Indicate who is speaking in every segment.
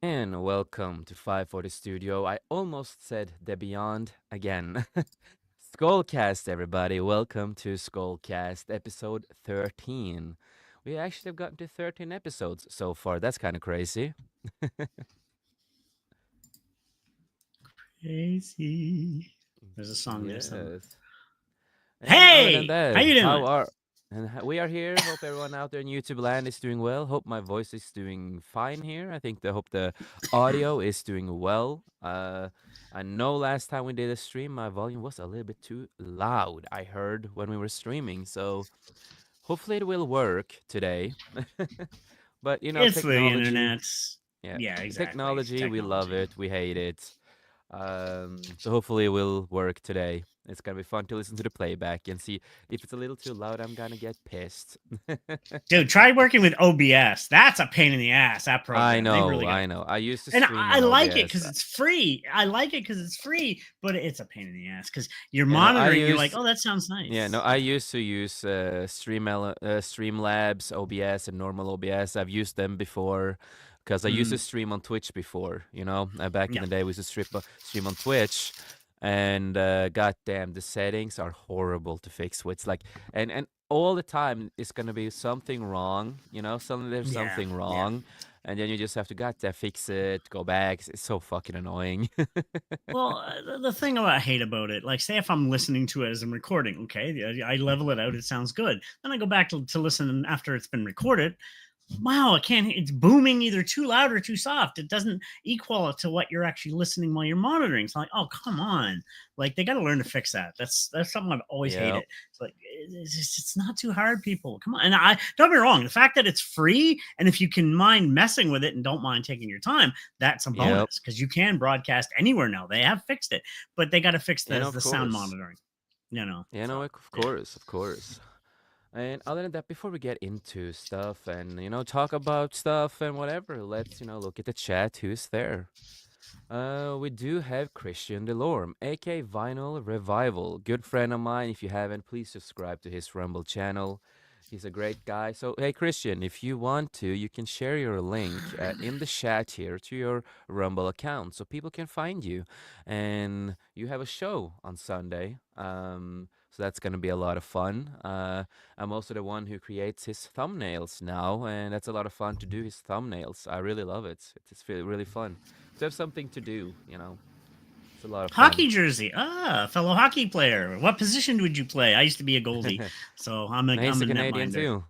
Speaker 1: And welcome to 540 Studio. I almost said the Beyond again. SkolCast, everybody. Welcome to SkolCast, episode 13. We actually have gotten to 13 episodes so far. That's kind of crazy.
Speaker 2: Crazy. There's a song there somewhere.
Speaker 1: Yes. And other than
Speaker 2: Hey, how
Speaker 1: that,
Speaker 2: you
Speaker 1: how
Speaker 2: doing?
Speaker 1: are we are here. Hope everyone out there in YouTube land is doing well. Hope my voice is doing fine here. Hope the audio is doing well. I know last time we did a stream, my volume was a little bit too loud. I heard when we were streaming, so hopefully it will work today. But
Speaker 2: It's the
Speaker 1: technology,
Speaker 2: internet.
Speaker 1: yeah,
Speaker 2: Yeah, exactly. It's
Speaker 1: technology. We love
Speaker 2: technology.
Speaker 1: it. We hate it. So hopefully it will work today. It's gonna be fun to listen to the playback and see if it's a little too loud. I'm gonna get pissed.
Speaker 2: Dude, try working with OBS. That's a pain in the ass, that
Speaker 1: I
Speaker 2: program. They
Speaker 1: know,
Speaker 2: really got to.
Speaker 1: I know. I used to
Speaker 2: And
Speaker 1: stream
Speaker 2: I
Speaker 1: on
Speaker 2: like it
Speaker 1: OBS.
Speaker 2: because it's free. I like it because it's free, but it's a pain in the ass because you're
Speaker 1: You know, I
Speaker 2: monitoring. You're like,
Speaker 1: use
Speaker 2: oh, that sounds
Speaker 1: yeah, no,
Speaker 2: nice.
Speaker 1: I used to use Streamlabs, OBS, and normal OBS. I've used them before because I used to
Speaker 2: Mm,
Speaker 1: stream on Twitch before. Back in
Speaker 2: yeah.
Speaker 1: the day, we used to stream on Twitch, and goddamn, the settings are horrible to fix. It's like, and all the time it's gonna be something wrong. Suddenly there's
Speaker 2: Yeah.
Speaker 1: something
Speaker 2: Yeah.
Speaker 1: wrong, and then you just have to goddamn fix it, go back. It's so fucking annoying.
Speaker 2: Well, the thing I hate about it, like, say if I'm listening to it as I'm recording, okay, I level it out, it sounds good. Then I go back to listen after it's been recorded. Wow, it's booming either too loud or too soft. It doesn't equal to what you're actually listening while you're monitoring. It's like, oh, come on. Like, they got to learn to fix that. That's something I've always
Speaker 1: Yeah.
Speaker 2: hated. It's like, it's not too hard, people. Come on. And I don't be wrong. The fact that it's free, and if you can mind messing with it and don't mind taking your time, that's a
Speaker 1: Yep.
Speaker 2: bonus because you can broadcast anywhere now. They have fixed it, but they got to fix
Speaker 1: Yeah, no,
Speaker 2: the
Speaker 1: of
Speaker 2: sound
Speaker 1: course.
Speaker 2: monitoring, you know.
Speaker 1: Yeah, no,
Speaker 2: So,
Speaker 1: of
Speaker 2: yeah.
Speaker 1: course, of course. And other than that, before we get into stuff and talk about stuff and whatever, let's look at the chat. Who's there? We do have Christian Delorme, aka Vinyl Revival, good friend of mine. If you haven't, please subscribe to his Rumble channel. He's a great guy. So, hey, Christian, if you want to, you can share your link in the chat here to your Rumble account so people can find you. And you have a show on Sunday. So that's going to be a lot of fun. I'm also the one who creates his thumbnails now, and that's a lot of fun to do his thumbnails. I really love it. It's really fun to have something to do. It's a lot of fun.
Speaker 2: Hockey jersey. Ah, fellow hockey player. What position would you play? I used to be a goalie, so
Speaker 1: And he's
Speaker 2: I'm
Speaker 1: a
Speaker 2: a
Speaker 1: Canadian
Speaker 2: netminder.
Speaker 1: too.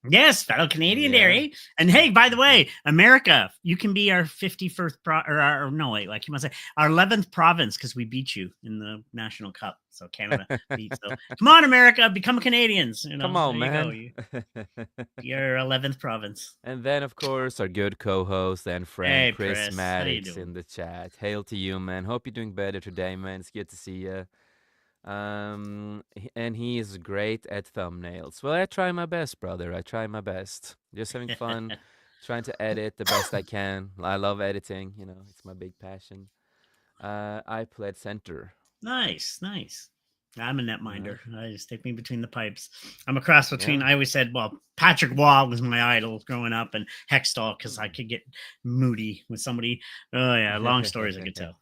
Speaker 2: Yes, fellow Canadian
Speaker 1: Yeah.
Speaker 2: dairy. And hey, by the way, America, you can be our 51st or no, wait, like you must say our 11th province because we beat you in the National Cup. So Canada beat. So come on, America, become Canadians.
Speaker 1: Come
Speaker 2: There
Speaker 1: on,
Speaker 2: you go.
Speaker 1: man.
Speaker 2: You're 11th province.
Speaker 1: And then, of course, our good co-host and friend
Speaker 2: Hey,
Speaker 1: Chris
Speaker 2: Chris, how you
Speaker 1: Maddox
Speaker 2: doing?
Speaker 1: in the chat. Hail to you, man. Hope you're doing better today, man. It's good to see you. And he is great at thumbnails. Well, I try my best, brother. I try my best. Just having fun, trying to edit the best I can. I love editing. It's my big passion. I played center.
Speaker 2: Nice, nice. I'm a netminder.
Speaker 1: Right?
Speaker 2: I just take me between the pipes. I'm a cross between.
Speaker 1: Yeah.
Speaker 2: I always said, well, Patrick Waugh was my idol growing up, and Hextall because I
Speaker 1: Hmm.
Speaker 2: could get moody with somebody. Oh yeah, long stories I could tell.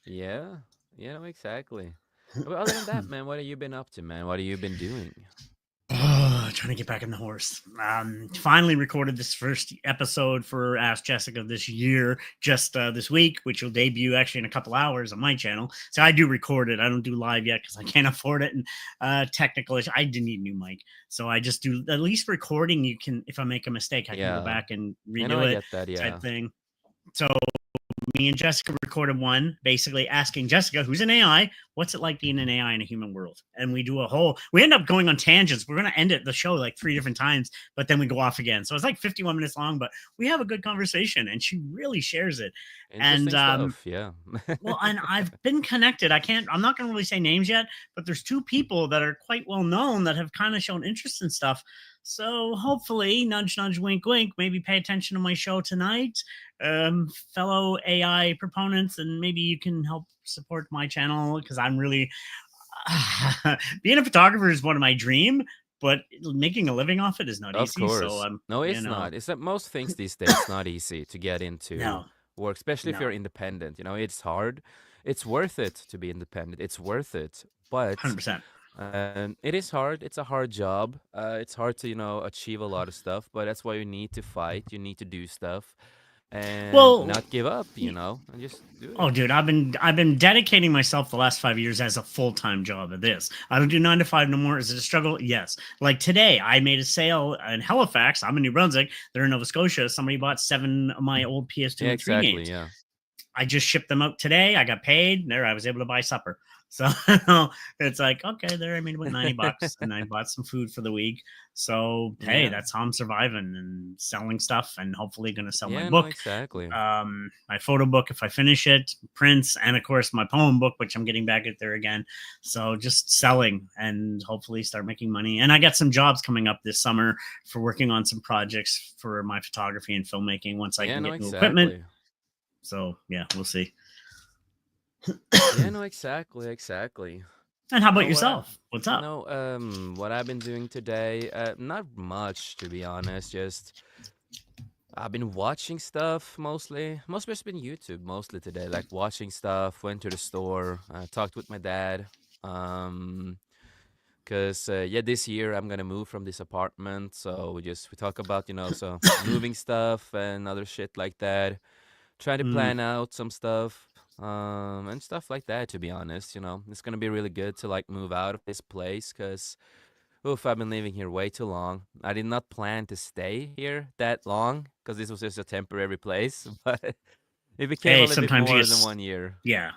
Speaker 1: Yeah. Yeah, no, exactly. But other than that, man, what have you been up to, man? What have you been doing?
Speaker 2: Oh, trying to get back on the horse. Finally recorded this first episode for Ask Jessica this year, just this week, which will debut actually in a couple hours on my channel. So I do record it. I don't do live yet because I can't afford it. And technical issue. I do need a new mic. So I just do at least recording. You can, if I make a mistake, I can go
Speaker 1: Yeah.
Speaker 2: back and
Speaker 1: I know
Speaker 2: redo
Speaker 1: I
Speaker 2: it
Speaker 1: get that,
Speaker 2: type
Speaker 1: yeah.
Speaker 2: thing. So me and Jessica recorded one basically asking Jessica, who's an AI, what's it like being an AI in a human world? And we end up going on tangents. We're going to end it the show like 3 different times, but then we go off again. So it's like 51 minutes long, but we have a good conversation and she really shares it. And,
Speaker 1: Interesting stuff, yeah.
Speaker 2: well, and I've been connected. I'm not going to really say names yet, but there's two people that are quite well known that have kind of shown interest in stuff. So hopefully, nudge, nudge, wink, wink, maybe pay attention to my show tonight, fellow AI proponents, and maybe you can help support my channel because I'm really being a photographer is one of my dream. but making a living off it is not
Speaker 1: Of
Speaker 2: easy. So
Speaker 1: course. No,
Speaker 2: you
Speaker 1: it's
Speaker 2: know,
Speaker 1: not. It's that most things these days not easy to get into
Speaker 2: no,
Speaker 1: work, especially if you're
Speaker 2: no,
Speaker 1: independent. It's hard. It's worth it to be independent. It's worth it. But
Speaker 2: 100%.
Speaker 1: it is hard. It's a hard job. It's hard to, achieve a lot of stuff, but that's why you need to fight. You need to do stuff and
Speaker 2: Well,
Speaker 1: not give up, and just do
Speaker 2: oh,
Speaker 1: it.
Speaker 2: dude, I've been dedicating myself the last 5 years as a full-time job at this. I don't do 9 to 5 no more. Is it a struggle? Yes. Like today, I made a sale in Halifax. I'm in New Brunswick. They're in Nova Scotia. Somebody bought 7 of my old PS2
Speaker 1: Yeah,
Speaker 2: and 3
Speaker 1: exactly.
Speaker 2: games.
Speaker 1: Yeah.
Speaker 2: I just shipped them out today. I got paid. There, I was able to buy supper. So it's like, okay, there I made about $90 and I bought some food for the week. So hey,
Speaker 1: Yeah.
Speaker 2: that's how I'm surviving and selling stuff and hopefully gonna sell my
Speaker 1: Yeah, no,
Speaker 2: book.
Speaker 1: exactly.
Speaker 2: My photo book if I finish it, prints, and of course my poem book, which I'm getting back at there again. So just selling and hopefully start making money. And I got some jobs coming up this summer for working on some projects for my photography and filmmaking once I
Speaker 1: Yeah,
Speaker 2: can
Speaker 1: no,
Speaker 2: get new equipment.
Speaker 1: exactly.
Speaker 2: So yeah, we'll see.
Speaker 1: Yeah, no, exactly, exactly.
Speaker 2: And how about
Speaker 1: So
Speaker 2: yourself? What's up?
Speaker 1: what I've been doing today, not much to be honest. Just I've been watching stuff mostly. Mostly it's been YouTube mostly today. Like watching stuff. Went to the store. Talked with my dad. Um, cause yeah, this year I'm gonna move from this apartment. So we talk about so moving stuff and other shit like that. Trying to
Speaker 2: Mm.
Speaker 1: plan out some stuff. And stuff like that. To be honest, it's gonna be really good to like move out of this place. Cause oof, I've been living here way too long. I did not plan to stay here that long because this was just a temporary place, but it became a
Speaker 2: Hey,
Speaker 1: little bit
Speaker 2: sometimes you
Speaker 1: more than
Speaker 2: just
Speaker 1: 1 year.
Speaker 2: yeah,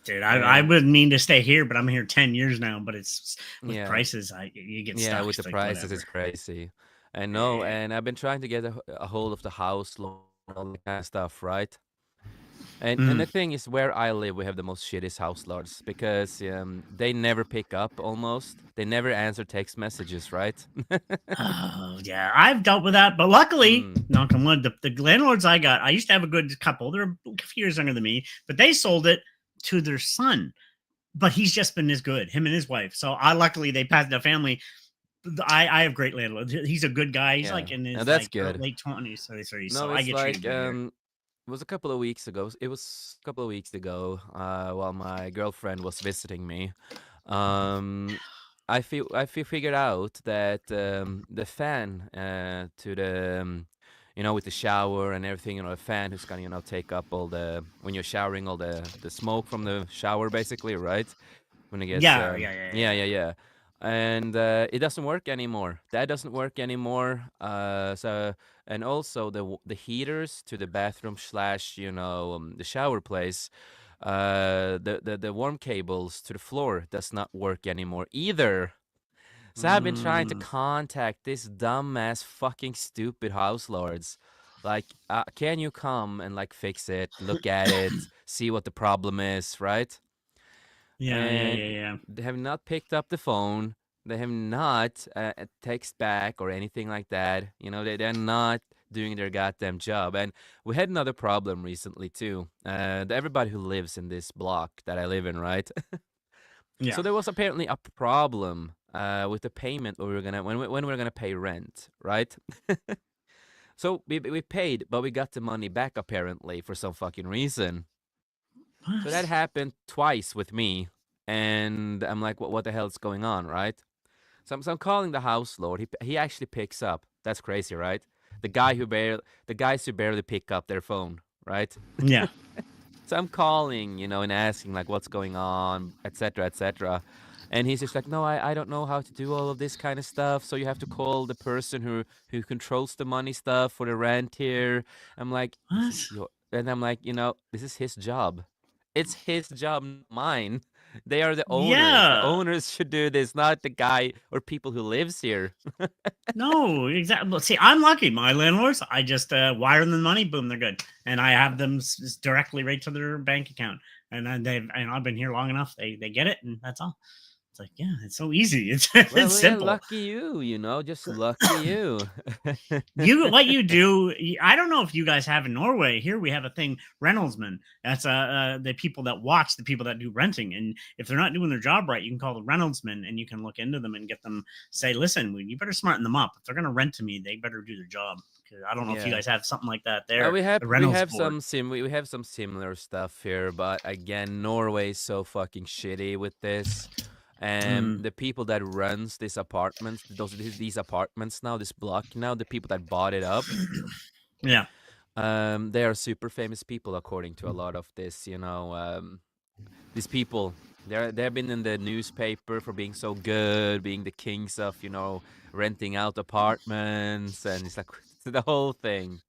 Speaker 2: dude. I
Speaker 1: And
Speaker 2: wouldn't mean to stay here, but I'm here 10 years now. But it's with
Speaker 1: yeah,
Speaker 2: prices, I you get
Speaker 1: yeah,
Speaker 2: stuck.
Speaker 1: with the
Speaker 2: It's like
Speaker 1: prices,
Speaker 2: whatever.
Speaker 1: it's crazy. I know,
Speaker 2: Eh,
Speaker 1: and I've been trying to get a hold of the house loan and all that kind of stuff, right? And
Speaker 2: mm.
Speaker 1: the thing is, where I live, we have the most shittiest house lords because they never pick up almost. They never answer text messages, right?
Speaker 2: Oh yeah, I've dealt with that, but luckily,
Speaker 1: Mm,
Speaker 2: knock on wood, the landlords I got, I used to have a good couple. They're a few years younger than me, but they sold it to their son. But he's just been as good, him and his wife. So I luckily they passed the family. I have great landlords. He's a good guy. He's
Speaker 1: yeah,
Speaker 2: like in
Speaker 1: now
Speaker 2: his
Speaker 1: that's
Speaker 2: like
Speaker 1: good.
Speaker 2: late 20s, early 30s.
Speaker 1: No,
Speaker 2: So I
Speaker 1: it's
Speaker 2: get treated
Speaker 1: like
Speaker 2: good here.
Speaker 1: it was a couple of weeks ago. It was a couple of weeks ago, while my girlfriend was visiting me. Um, I figured out that the fan to the with the shower and everything, a fan who's gonna take up all the when you're showering all the smoke from the shower, basically, right? When it gets
Speaker 2: Yeah, yeah, yeah,
Speaker 1: yeah,
Speaker 2: yeah.
Speaker 1: yeah, yeah. And it doesn't work anymore. That doesn't work anymore. So and also the heaters to the bathroom slash the shower place, the warm cables to the floor does not work anymore either. So I've been trying to
Speaker 2: Mm,
Speaker 1: contact this dumbass fucking stupid house lords. Like, can you come and like fix it, look at it, see what the problem is, right?
Speaker 2: yeah, yeah,
Speaker 1: And
Speaker 2: yeah, yeah.
Speaker 1: they have not picked up the phone. They have not text back or anything like that. They're not doing their goddamn job. And we had another problem recently too. Everybody who lives in this block that I live in, right?
Speaker 2: Yeah.
Speaker 1: So there was apparently a problem with the payment when we were gonna pay rent, right? So we paid, but we got the money back apparently for some fucking reason. So that
Speaker 2: What?
Speaker 1: happened twice with me, and I'm like, what the hell's going on, right? So I'm calling the house lord. He actually picks up. That's crazy, right? The guys who barely pick up their phone, right?
Speaker 2: Yeah.
Speaker 1: So I'm calling, and asking like what's going on, etc., etc. And he's just like, no, I don't know how to do all of this kind of stuff. So you have to call the person who controls the money stuff for the rent here. I'm like, this is
Speaker 2: What?
Speaker 1: your, and I'm like, this is his job. It's his job, not mine. They are the owners. The
Speaker 2: Yeah.
Speaker 1: owners should do this, not the guy or people who lives here.
Speaker 2: No, exactly. See, I'm lucky. My landlords, I just wire them the money, boom, they're good, and I have them directly right to their bank account. And then and I've been here long enough. They get it, and that's all. It's like, yeah, it's so easy. It's
Speaker 1: Well,
Speaker 2: it's
Speaker 1: yeah,
Speaker 2: simple.
Speaker 1: lucky you, just lucky you.
Speaker 2: You what you do. I don't know if you guys have in Norway. Here we have a thing, Reynoldsman. That's the people that watch the people that do renting, and if they're not doing their job right, you can call the Reynoldsman, and you can look into them and get them say, listen, you better smarten them up. If they're going to rent to me, they better do their job. 'Cause I don't know if you
Speaker 1: Yeah.
Speaker 2: guys have something like that there, a
Speaker 1: We
Speaker 2: Reynolds
Speaker 1: have
Speaker 2: board.
Speaker 1: we have some similar stuff here, but again, Norway is so fucking shitty with this. And
Speaker 2: Mm,
Speaker 1: the people that runs these apartments, these apartments now, this block now, the people that bought it up,
Speaker 2: yeah.
Speaker 1: they are super famous people according to a lot of this, these people. They've been in the newspaper for being so good, being the kings of, renting out apartments, and it's like the whole thing.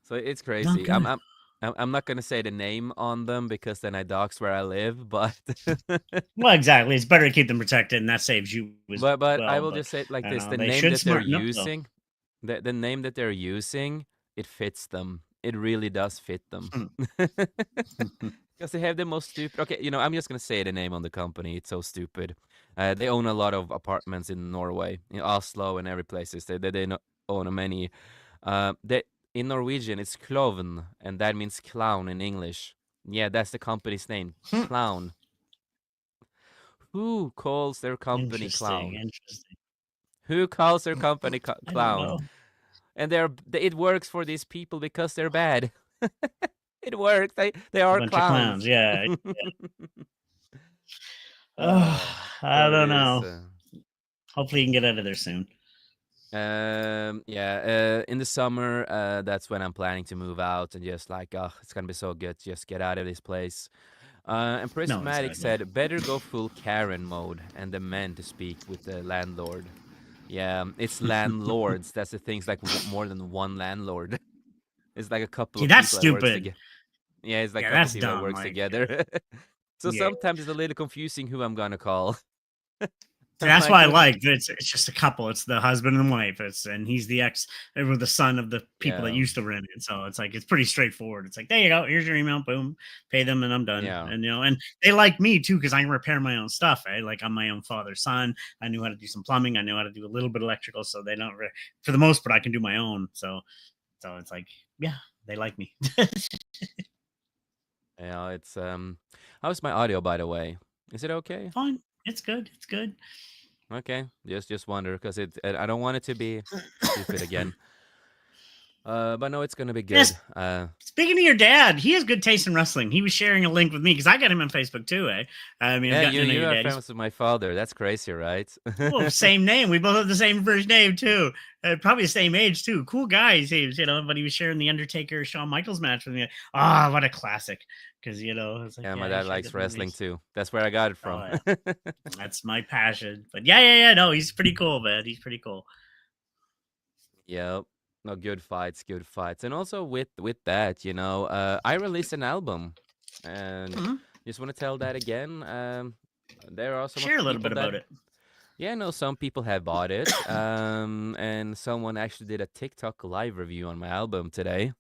Speaker 1: So it's
Speaker 2: Not
Speaker 1: crazy.
Speaker 2: good.
Speaker 1: I'm not gonna say the name on them because then I dox where I live, but
Speaker 2: Well, exactly. It's better to keep them protected, and that saves you as
Speaker 1: but I
Speaker 2: well.
Speaker 1: will
Speaker 2: But
Speaker 1: just say it like
Speaker 2: I don't
Speaker 1: this:
Speaker 2: know.
Speaker 1: the
Speaker 2: They
Speaker 1: name
Speaker 2: should
Speaker 1: that they're
Speaker 2: smarten up though.
Speaker 1: using, the name that they're using, it fits them. It really does fit them. Because they have the most stupid. Okay, I'm just gonna say the name on the company. It's so stupid. They own a lot of apartments in Norway, in Oslo, and every places. Own many. They in Norwegian it's klovn, and that means clown in English. Yeah, that's the company's name, Clown. Who calls their company
Speaker 2: Interesting.
Speaker 1: Clown?
Speaker 2: Interesting.
Speaker 1: Who calls their company
Speaker 2: I don't
Speaker 1: Clown?
Speaker 2: know.
Speaker 1: And it works for these people because they're bad. It works. They
Speaker 2: A
Speaker 1: are
Speaker 2: bunch of clowns.
Speaker 1: clowns.
Speaker 2: Yeah. Oh,
Speaker 1: uh,
Speaker 2: I
Speaker 1: so it
Speaker 2: don't
Speaker 1: is.
Speaker 2: know. Hopefully, you can get out of there soon.
Speaker 1: Yeah. In the summer, that's when I'm planning to move out and just like, oh, it's gonna be so good. Just get out of this place. And
Speaker 2: No,
Speaker 1: Prismatic
Speaker 2: exactly.
Speaker 1: said, better go full Karen mode and demand to speak with the landlord. Yeah, it's landlords. That's the thing. It's like more than one landlord. It's like a couple
Speaker 2: See,
Speaker 1: of
Speaker 2: that's
Speaker 1: people that works
Speaker 2: stupid.
Speaker 1: together. Yeah, it's like a
Speaker 2: Yeah,
Speaker 1: couple of
Speaker 2: that's
Speaker 1: people that
Speaker 2: dumb.
Speaker 1: works
Speaker 2: Like,
Speaker 1: together. So
Speaker 2: yeah.
Speaker 1: sometimes it's a little confusing who I'm gonna call.
Speaker 2: See,
Speaker 1: I'm
Speaker 2: that's
Speaker 1: like,
Speaker 2: why I
Speaker 1: who?
Speaker 2: like that it's just a couple. It's the husband and wife. And he's the ex or the son of the people that
Speaker 1: Yeah,
Speaker 2: used to rent it. So it's like it's pretty straightforward. It's like there you go. Here's your email. Boom, pay them, and I'm done.
Speaker 1: yeah.
Speaker 2: And and they like me too because I can repair my own stuff. Right? Like I'm my own father's son. I knew how to do some plumbing. I knew how to do a little bit of electrical. So they don't. For the most part, I can do my own. So it's like yeah, they like me.
Speaker 1: Yeah, it's how's my audio by the way? Is it okay?
Speaker 2: Fine. It's good. It's good.
Speaker 1: Okay. Just wonder because I don't want it to be stupid again. But no, it's gonna be good.
Speaker 2: Yes. Speaking of your dad, he has good taste in wrestling. He was sharing a link with me because I got him on Facebook too. I mean, I've
Speaker 1: Yeah,
Speaker 2: gotten to know
Speaker 1: you
Speaker 2: your
Speaker 1: are
Speaker 2: dad. He's
Speaker 1: friends with my father. That's crazy, right?
Speaker 2: well, same name. We both have the same first name too. Probably the same age too. Cool guy, he seems, but he was sharing the Undertaker Shawn Michaels match with me. Ah, what a classic! Because it's like,
Speaker 1: Yeah, my
Speaker 2: yeah, he
Speaker 1: dad
Speaker 2: shared
Speaker 1: likes
Speaker 2: that with me.
Speaker 1: wrestling too. That's where I got it
Speaker 2: Oh
Speaker 1: from.
Speaker 2: yeah, that's my passion. But yeah. No, he's pretty cool, man. He's pretty cool.
Speaker 1: Yep. No, good fights. And also with that, I released an album, and
Speaker 2: Mhm.
Speaker 1: just want to tell that again. There are some of
Speaker 2: Share
Speaker 1: the
Speaker 2: a little
Speaker 1: people
Speaker 2: bit
Speaker 1: that,
Speaker 2: about it.
Speaker 1: yeah, no, some people have bought it. And someone actually did a TikTok live review on my album today.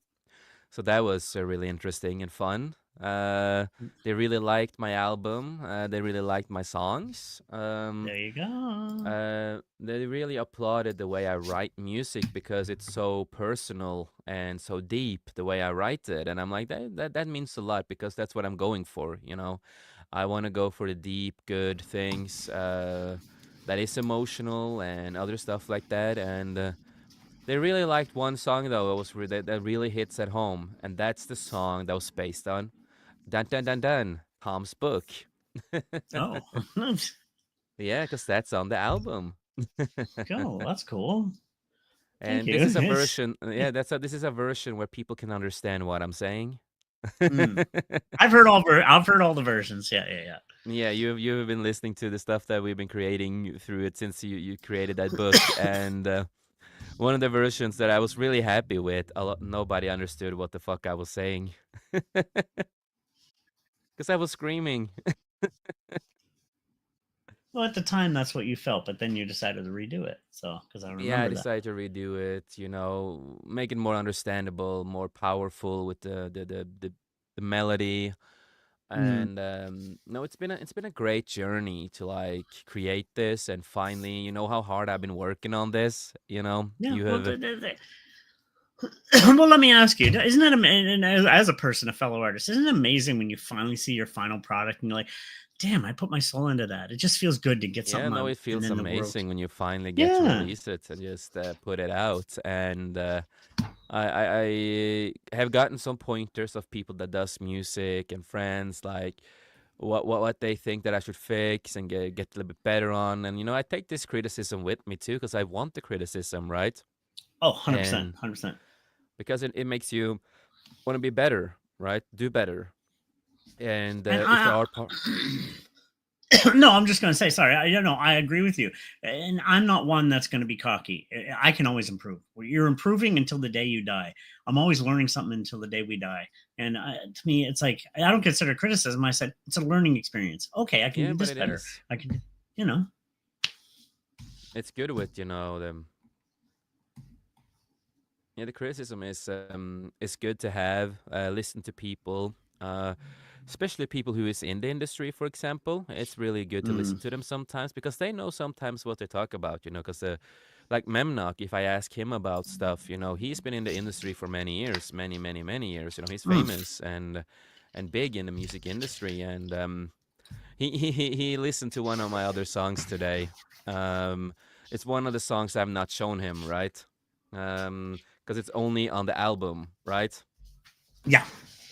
Speaker 1: So that was really interesting and fun. They really liked my album. They really liked my songs.
Speaker 2: There you go.
Speaker 1: They really applauded the way I write music because it's so personal and so deep the way I write it. And I'm like, that means a lot because that's what I'm going for. I want to go for the deep, good things that is emotional and other stuff like that. And they really liked one song though. That really hits at home, and that's the song that was based on Dun Dun Dun Dun, Tom's book.
Speaker 2: Oh,
Speaker 1: Yeah, because that's on the album.
Speaker 2: cool. That's cool. Thank
Speaker 1: And this
Speaker 2: you.
Speaker 1: is a version. Yeah, this is a version where people can understand what I'm saying.
Speaker 2: Mm. I've heard all the versions. Yeah.
Speaker 1: Yeah, you've been listening to the stuff that we've been creating through it since you created that book, and one of the versions that I was really happy with. Nobody understood what the fuck I was saying because I was screaming.
Speaker 2: Well, at the time, that's what you felt, but then you decided to redo it. So, because I
Speaker 1: Yeah, I
Speaker 2: remember that.
Speaker 1: decided to redo it, make it more understandable, more powerful with the melody.
Speaker 2: Mm.
Speaker 1: And no, it's been a great journey to like create this, and finally, you know how hard I've been working on this. You know,
Speaker 2: Yeah.
Speaker 1: you
Speaker 2: Well,
Speaker 1: have.
Speaker 2: well, let me ask you: isn't that and as a person, a fellow artist, isn't it amazing when you finally see your final product and you're like, "Damn, I put my soul into that." It just feels good to get
Speaker 1: Yeah,
Speaker 2: something
Speaker 1: no,
Speaker 2: out
Speaker 1: it
Speaker 2: and
Speaker 1: feels
Speaker 2: then the world.
Speaker 1: amazing when you finally get to
Speaker 2: Yeah.
Speaker 1: release it and just put it out. And I have gotten some pointers of people that does music and friends, like what they think that I should fix and get a little bit better on. And you know, I take this criticism with me too because I want the criticism, right?
Speaker 2: Oh, 100%,
Speaker 1: And
Speaker 2: 100%.
Speaker 1: because it makes you want to be better, right? Do better. And
Speaker 2: And
Speaker 1: if there
Speaker 2: I,
Speaker 1: are
Speaker 2: no, I'm just going to say, sorry. I don't know. I agree with you. And I'm not one that's going to be cocky. I can always improve. You're improving until the day you die. I'm always learning something until the day we die. And to me, it's like, I don't consider criticism. I said, it's a learning experience. Okay, I can
Speaker 1: yeah,
Speaker 2: do
Speaker 1: but
Speaker 2: this
Speaker 1: it
Speaker 2: better.
Speaker 1: is.
Speaker 2: I can, you know,
Speaker 1: It's good with, you know, the yeah, the criticism is good to have. Listen to people, uh, especially people who is in the industry. For example, it's really good to
Speaker 2: mm,
Speaker 1: listen to them sometimes because they know sometimes what they talk about. You know, because like Memnock, if I ask him about stuff, you know, he's been in the industry for many years, many years. You know, he's
Speaker 2: mm.
Speaker 1: famous and big in the music industry, and he listened to one of my other songs today. Um, it's one of the songs I've not shown him, right? Because it's only on the album, right?
Speaker 2: Yeah.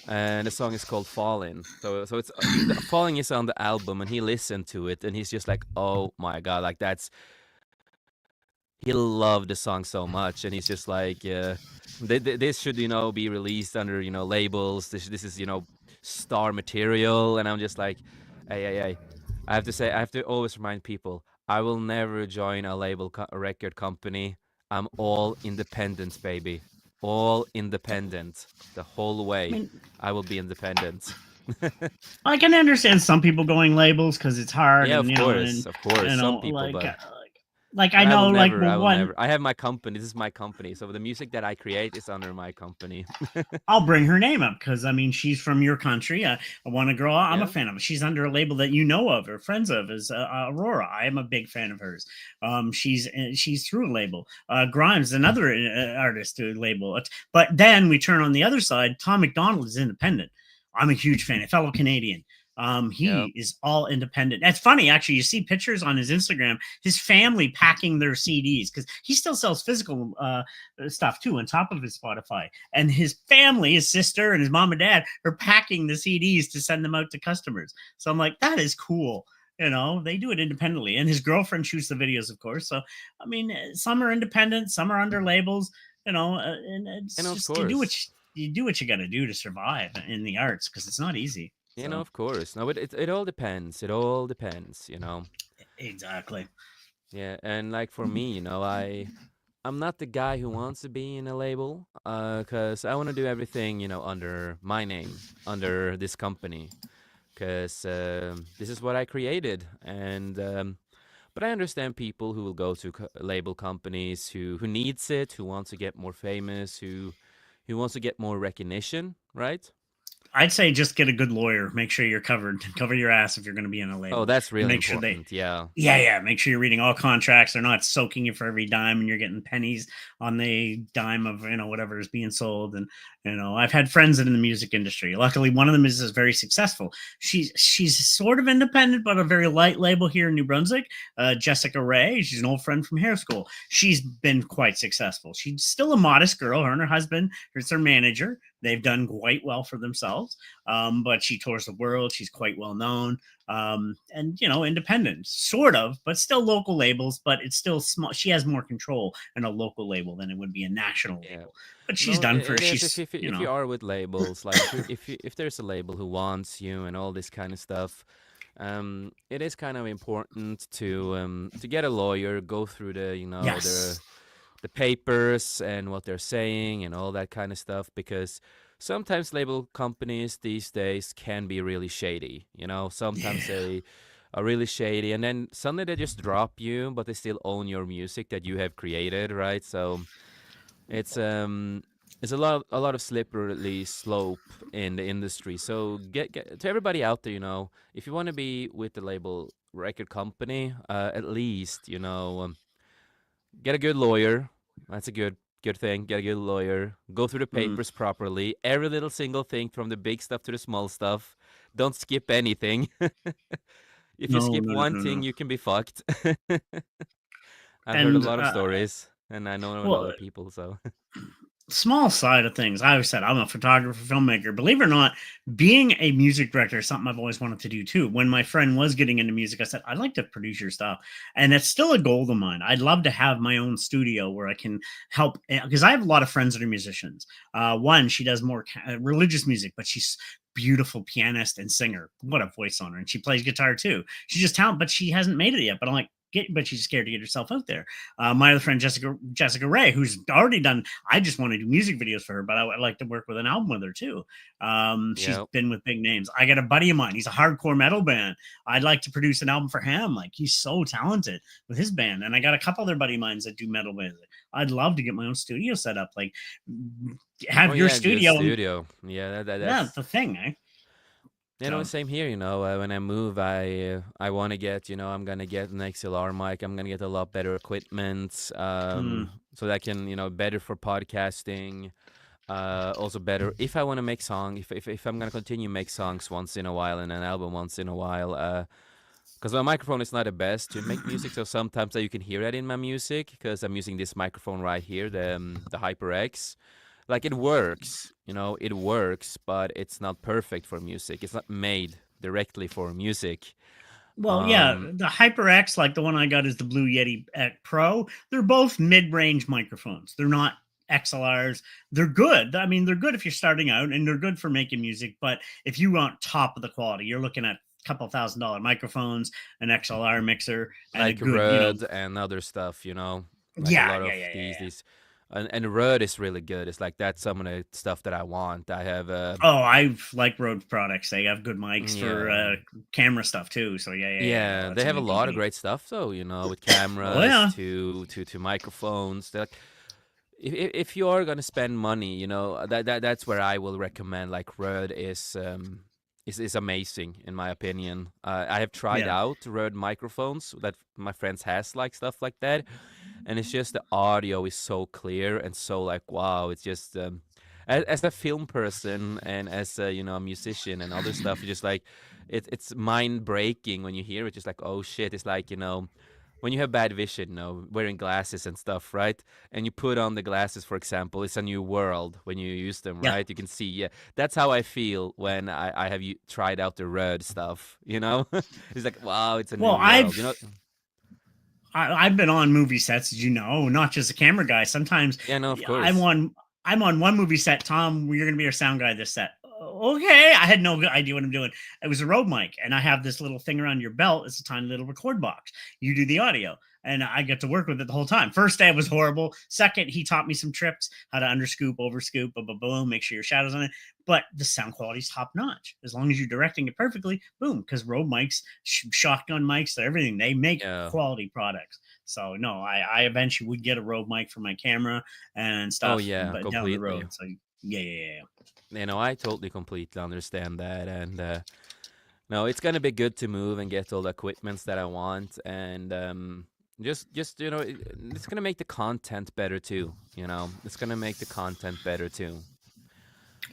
Speaker 1: And the song is called "Falling." So it's the "Falling" is on the album, and he listened to it, and he's just like, "Oh my god!" Like that's he loved the song so much, and he's just like, this should be released under labels. This is star material, and I'm just like, hey. I have to always remind people, I will never join a a record company. I'm all independent, baby, all independent the whole
Speaker 2: I
Speaker 1: way.
Speaker 2: mean,
Speaker 1: I will be independent.
Speaker 2: I can understand some people going labels because it's hard
Speaker 1: Yeah,
Speaker 2: and, and,
Speaker 1: of course, some people,
Speaker 2: like,
Speaker 1: but
Speaker 2: I know, like, well,
Speaker 1: I will
Speaker 2: one,
Speaker 1: never. I have my company. This is my company. So the music that I create is under my company.
Speaker 2: I'll bring her name up because I mean she's from your country. I want a girl. I'm a
Speaker 1: Yeah.
Speaker 2: fan of. She's under a label that you know of or friends of is Aurora. I am a big fan of hers. She's through a label. Grimes, another artist through a label. But then we turn on the other side. Tom McDonald is independent. I'm a huge fan, a fellow Canadian.
Speaker 1: Yep.
Speaker 2: He is all independent. That's funny, actually. You see pictures on his Instagram, his family packing their CDs because he still sells physical stuff too on top of his Spotify, and his family, his sister and his mom and dad, are packing the CDs to send them out to customers. So I'm like, that is cool. They do it independently, and his girlfriend shoots the videos, of course. So I mean, some are independent, some are under labels. And
Speaker 1: And
Speaker 2: it's
Speaker 1: of
Speaker 2: just
Speaker 1: course,
Speaker 2: you do what you got to do to survive in the arts because it's not easy. So
Speaker 1: of course. No, it all depends. It all depends.
Speaker 2: exactly.
Speaker 1: Yeah, and like for me, I'm not the guy who wants to be in a label, cuz I want to do everything, under my name, under this company, cuz this is what I created. And but I understand people who will go to label companies who needs it, who wants to get more famous, who wants to get more recognition, right?
Speaker 2: I'd say just get a good lawyer. Make sure you're covered. Cover your ass if you're going to be in a
Speaker 1: Oh,
Speaker 2: label,
Speaker 1: that's
Speaker 2: and
Speaker 1: really
Speaker 2: make sure they.
Speaker 1: important. Yeah.
Speaker 2: Yeah. Make sure you're reading all contracts. They're not soaking you for every dime, and you're getting pennies on the dime of whatever is being sold. And I've had friends in the music industry. Luckily, one of them is very successful. She's sort of independent, but a very light label here in New Brunswick. Jessica Ray. She's an old friend from hair school. She's been quite successful. She's still a modest girl. Her and her husband, who's their manager. They've done quite well for themselves. But she tours the world. She's quite well known, and independent, sort of, but still local labels. But it's still small. She has more control in a local label than it would be a national
Speaker 1: Yeah.
Speaker 2: label. But she's
Speaker 1: No,
Speaker 2: done for
Speaker 1: it is
Speaker 2: she's
Speaker 1: if you are with labels, like if there's a label who wants you and all this kind of stuff, it is kind of important to get a lawyer, go through the
Speaker 2: yes,
Speaker 1: the papers and what they're saying and all that kind of stuff, because sometimes label companies these days can be really shady. Sometimes
Speaker 2: yeah,
Speaker 1: they are really shady, and then suddenly they just drop you, but they still own your music that you have created, right? So it's it's a lot of slippery slope in the industry. So get to everybody out there, if you want to be with the label record company, at least get a good lawyer. That's a good thing. Get a good lawyer. Go through the
Speaker 2: Mm,
Speaker 1: papers properly. Every little single thing, from the big stuff to the small stuff. Don't skip anything. If you
Speaker 2: no,
Speaker 1: skip
Speaker 2: no, no,
Speaker 1: one
Speaker 2: no,
Speaker 1: thing,
Speaker 2: no.
Speaker 1: you can be fucked. I've heard a
Speaker 2: And
Speaker 1: lot of stories, and I know
Speaker 2: well,
Speaker 1: other people. So
Speaker 2: small side of things. I always said I'm a photographer, filmmaker. Believe it or not, being a music director is something I've always wanted to do too. When my friend was getting into music, I said I'd like to produce your stuff, and it's still a goal of mine. I'd love to have my own studio where I can help because I have a lot of friends that are musicians. One, she does more religious music, but she's beautiful pianist and singer. What a voice on her, and she plays guitar too. She's just talented, but she hasn't made it yet. But I'm like. But she's scared to get herself out there. My other friend Jessica Ray, who's already done. I just want to do music videos for her, but I would like to work with an album with her too. She's
Speaker 1: yeah.
Speaker 2: been with big names. I got a buddy of mine. He's a hardcore metal band. I'd like to produce an album for him. Like he's so talented with his band. And I got a couple other buddy of mine that do metal music. I'd love to get my own studio set up. Like
Speaker 1: Oh
Speaker 2: have your
Speaker 1: yeah, good
Speaker 2: studio. And
Speaker 1: studio. Yeah,
Speaker 2: yeah,
Speaker 1: that's
Speaker 2: the thing, eh? So,
Speaker 1: same here. When I move, I want to get, I'm gonna get an XLR mic. I'm gonna get a lot better equipment,
Speaker 2: mm,
Speaker 1: so that can, better for podcasting. Also better if I want to make song. If I'm gonna continue make songs once in a while and an album once in a while. Because my microphone is not the best to make music, so sometimes you can hear that in my music because I'm using this microphone right here, the HyperX. Like it works, it works, but it's not perfect for music. It's not made directly for music.
Speaker 2: well, yeah,
Speaker 1: Um,
Speaker 2: the HyperX, like the one I got, is the Blue Yeti Pro. They're both mid-range microphones. They're not XLRs. They're good. I mean, they're good if you're starting out, and they're good for making music. But if you want top of the quality, you're looking at a couple $1,000 microphones, an XLR mixer, and a
Speaker 1: like
Speaker 2: good, you know.
Speaker 1: Rud and other stuff, like a
Speaker 2: Yeah,
Speaker 1: lot
Speaker 2: yeah,
Speaker 1: of
Speaker 2: yeah, yeah, yeah.
Speaker 1: these, and Rud is really good. It's like that's some of the stuff that I want. I have
Speaker 2: Oh, I like Rode products. They have good mics for
Speaker 1: yeah.
Speaker 2: camera stuff too. So yeah, yeah, yeah. No,
Speaker 1: Yeah,
Speaker 2: that's
Speaker 1: they
Speaker 2: a
Speaker 1: have a
Speaker 2: good
Speaker 1: lot of
Speaker 2: company.
Speaker 1: great stuff though, with
Speaker 2: Oh
Speaker 1: cameras
Speaker 2: yeah.
Speaker 1: to microphones. They're like, if you are gonna spend money, that's where I will recommend. Like Rode is amazing in my opinion. I have tried
Speaker 2: Yeah.
Speaker 1: out Rode microphones that my friends has like stuff like that, and it's just the audio is so clear and so like wow. It's just as a film person and as a a musician and other stuff, it's just like it's mind breaking when you hear it. Just like oh shit, it's like when you have bad vision, wearing glasses and stuff, right? And you put on the glasses, for example, it's a new world when you use them,
Speaker 2: Yeah.
Speaker 1: right? You can see, yeah. That's how I feel when I have tried out the Rode stuff, It's like, wow, it's a
Speaker 2: Well,
Speaker 1: new world,
Speaker 2: I've been on movie sets, as you know, not just a camera guy. Sometimes
Speaker 1: Yeah, no, of
Speaker 2: I'm
Speaker 1: course.
Speaker 2: on I'm on one movie set. Tom, you're gonna be our sound guy this set. Okay, I had no idea what I'm doing. It was a Rode mic, and I have this little thing around your belt. It's a tiny little record box. You do the audio, and I get to work with it the whole time. First day it was horrible. Second, he taught me some tricks, how to underscoop, overscoop, boom, boom, boom, make sure your shadows on it. But the sound quality is top notch as long as you're directing it perfectly. Boom, because Rode mics, shotgun mics, everything they make
Speaker 1: Yeah.
Speaker 2: quality products. So no, I eventually would get a Rode mic for my camera and
Speaker 1: Oh,
Speaker 2: stuff,
Speaker 1: yeah,
Speaker 2: but down the
Speaker 1: completely.
Speaker 2: road. So yeah, yeah, yeah.
Speaker 1: I totally completely understand that. And no, it's gonna be good to move and get all the equipments that I want. And just it's gonna make the content better too. It's gonna make the content better too.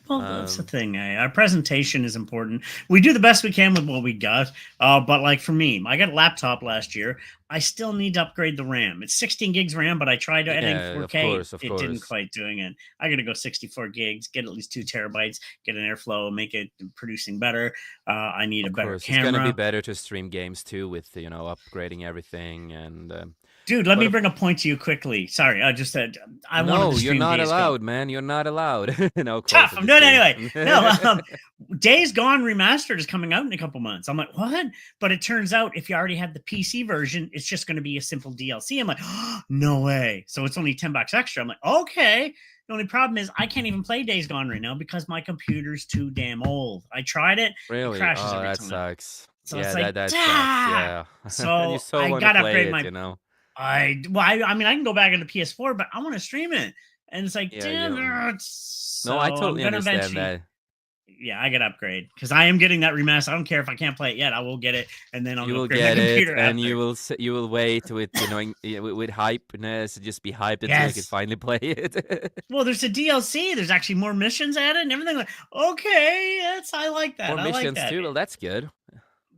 Speaker 2: Well, that's the
Speaker 1: Um,
Speaker 2: thing. Our presentation is important. We do the best we can with what we got. But like for me, I got a laptop last year. I still need to upgrade the RAM. It's 16 gigs RAM, but I tried editing
Speaker 1: yeah, of
Speaker 2: 4K.
Speaker 1: course, of
Speaker 2: It didn't
Speaker 1: course,
Speaker 2: quite doing it. I got to go 64 gigs, get at least 2 terabytes, get an airflow, make it producing better. I need a
Speaker 1: of
Speaker 2: better
Speaker 1: course. It's gonna be
Speaker 2: camera.
Speaker 1: better to stream games too with upgrading everything and.
Speaker 2: Dude, let
Speaker 1: But
Speaker 2: me
Speaker 1: of
Speaker 2: bring a point to you quickly. Sorry, I just said I wanted to
Speaker 1: no, you're
Speaker 2: stream
Speaker 1: not
Speaker 2: Days Gone.
Speaker 1: allowed, man. You're not allowed. No, of course,
Speaker 2: Tough.
Speaker 1: I'm
Speaker 2: I'm
Speaker 1: just
Speaker 2: doing it
Speaker 1: kidding.
Speaker 2: anyway. No, Days Gone Remastered is coming out in a couple months. I'm like, what? But it turns out if you already have the PC version, it's just going to be a simple DLC. I'm like, oh, no way. So it's only $10 extra. I'm like, okay. The only problem is I can't even play Days Gone right now because my computer's too damn old. I tried it, it
Speaker 1: Really?
Speaker 2: crashes
Speaker 1: Oh,
Speaker 2: every
Speaker 1: that
Speaker 2: time.
Speaker 1: sucks.
Speaker 2: So it's
Speaker 1: Yeah,
Speaker 2: like,
Speaker 1: that sucks.
Speaker 2: ah.
Speaker 1: Yeah. And you
Speaker 2: So
Speaker 1: so
Speaker 2: I
Speaker 1: want to
Speaker 2: got to
Speaker 1: play
Speaker 2: upgrade
Speaker 1: it,
Speaker 2: my I mean I can go back into PS4, but I want to stream it. and it's like,
Speaker 1: Yeah,
Speaker 2: damn
Speaker 1: yeah.
Speaker 2: it.
Speaker 1: No, I
Speaker 2: So I'm
Speaker 1: totally
Speaker 2: gonna
Speaker 1: understand
Speaker 2: eventually,
Speaker 1: that.
Speaker 2: yeah, I gotta upgrade because I am getting that remaster. I don't care if I can't play it yet. I will get it, and then I'll
Speaker 1: You
Speaker 2: go
Speaker 1: will
Speaker 2: upgrade my
Speaker 1: get it,
Speaker 2: computer
Speaker 1: and
Speaker 2: after.
Speaker 1: you will wait with with hypeness, just be hyped until you can
Speaker 2: Yes.
Speaker 1: finally play it.
Speaker 2: Well, there's a DLC. There's actually more missions added and everything. Like, okay, that's I like
Speaker 1: More
Speaker 2: that. I like
Speaker 1: missions
Speaker 2: that.
Speaker 1: too. Well, that's good.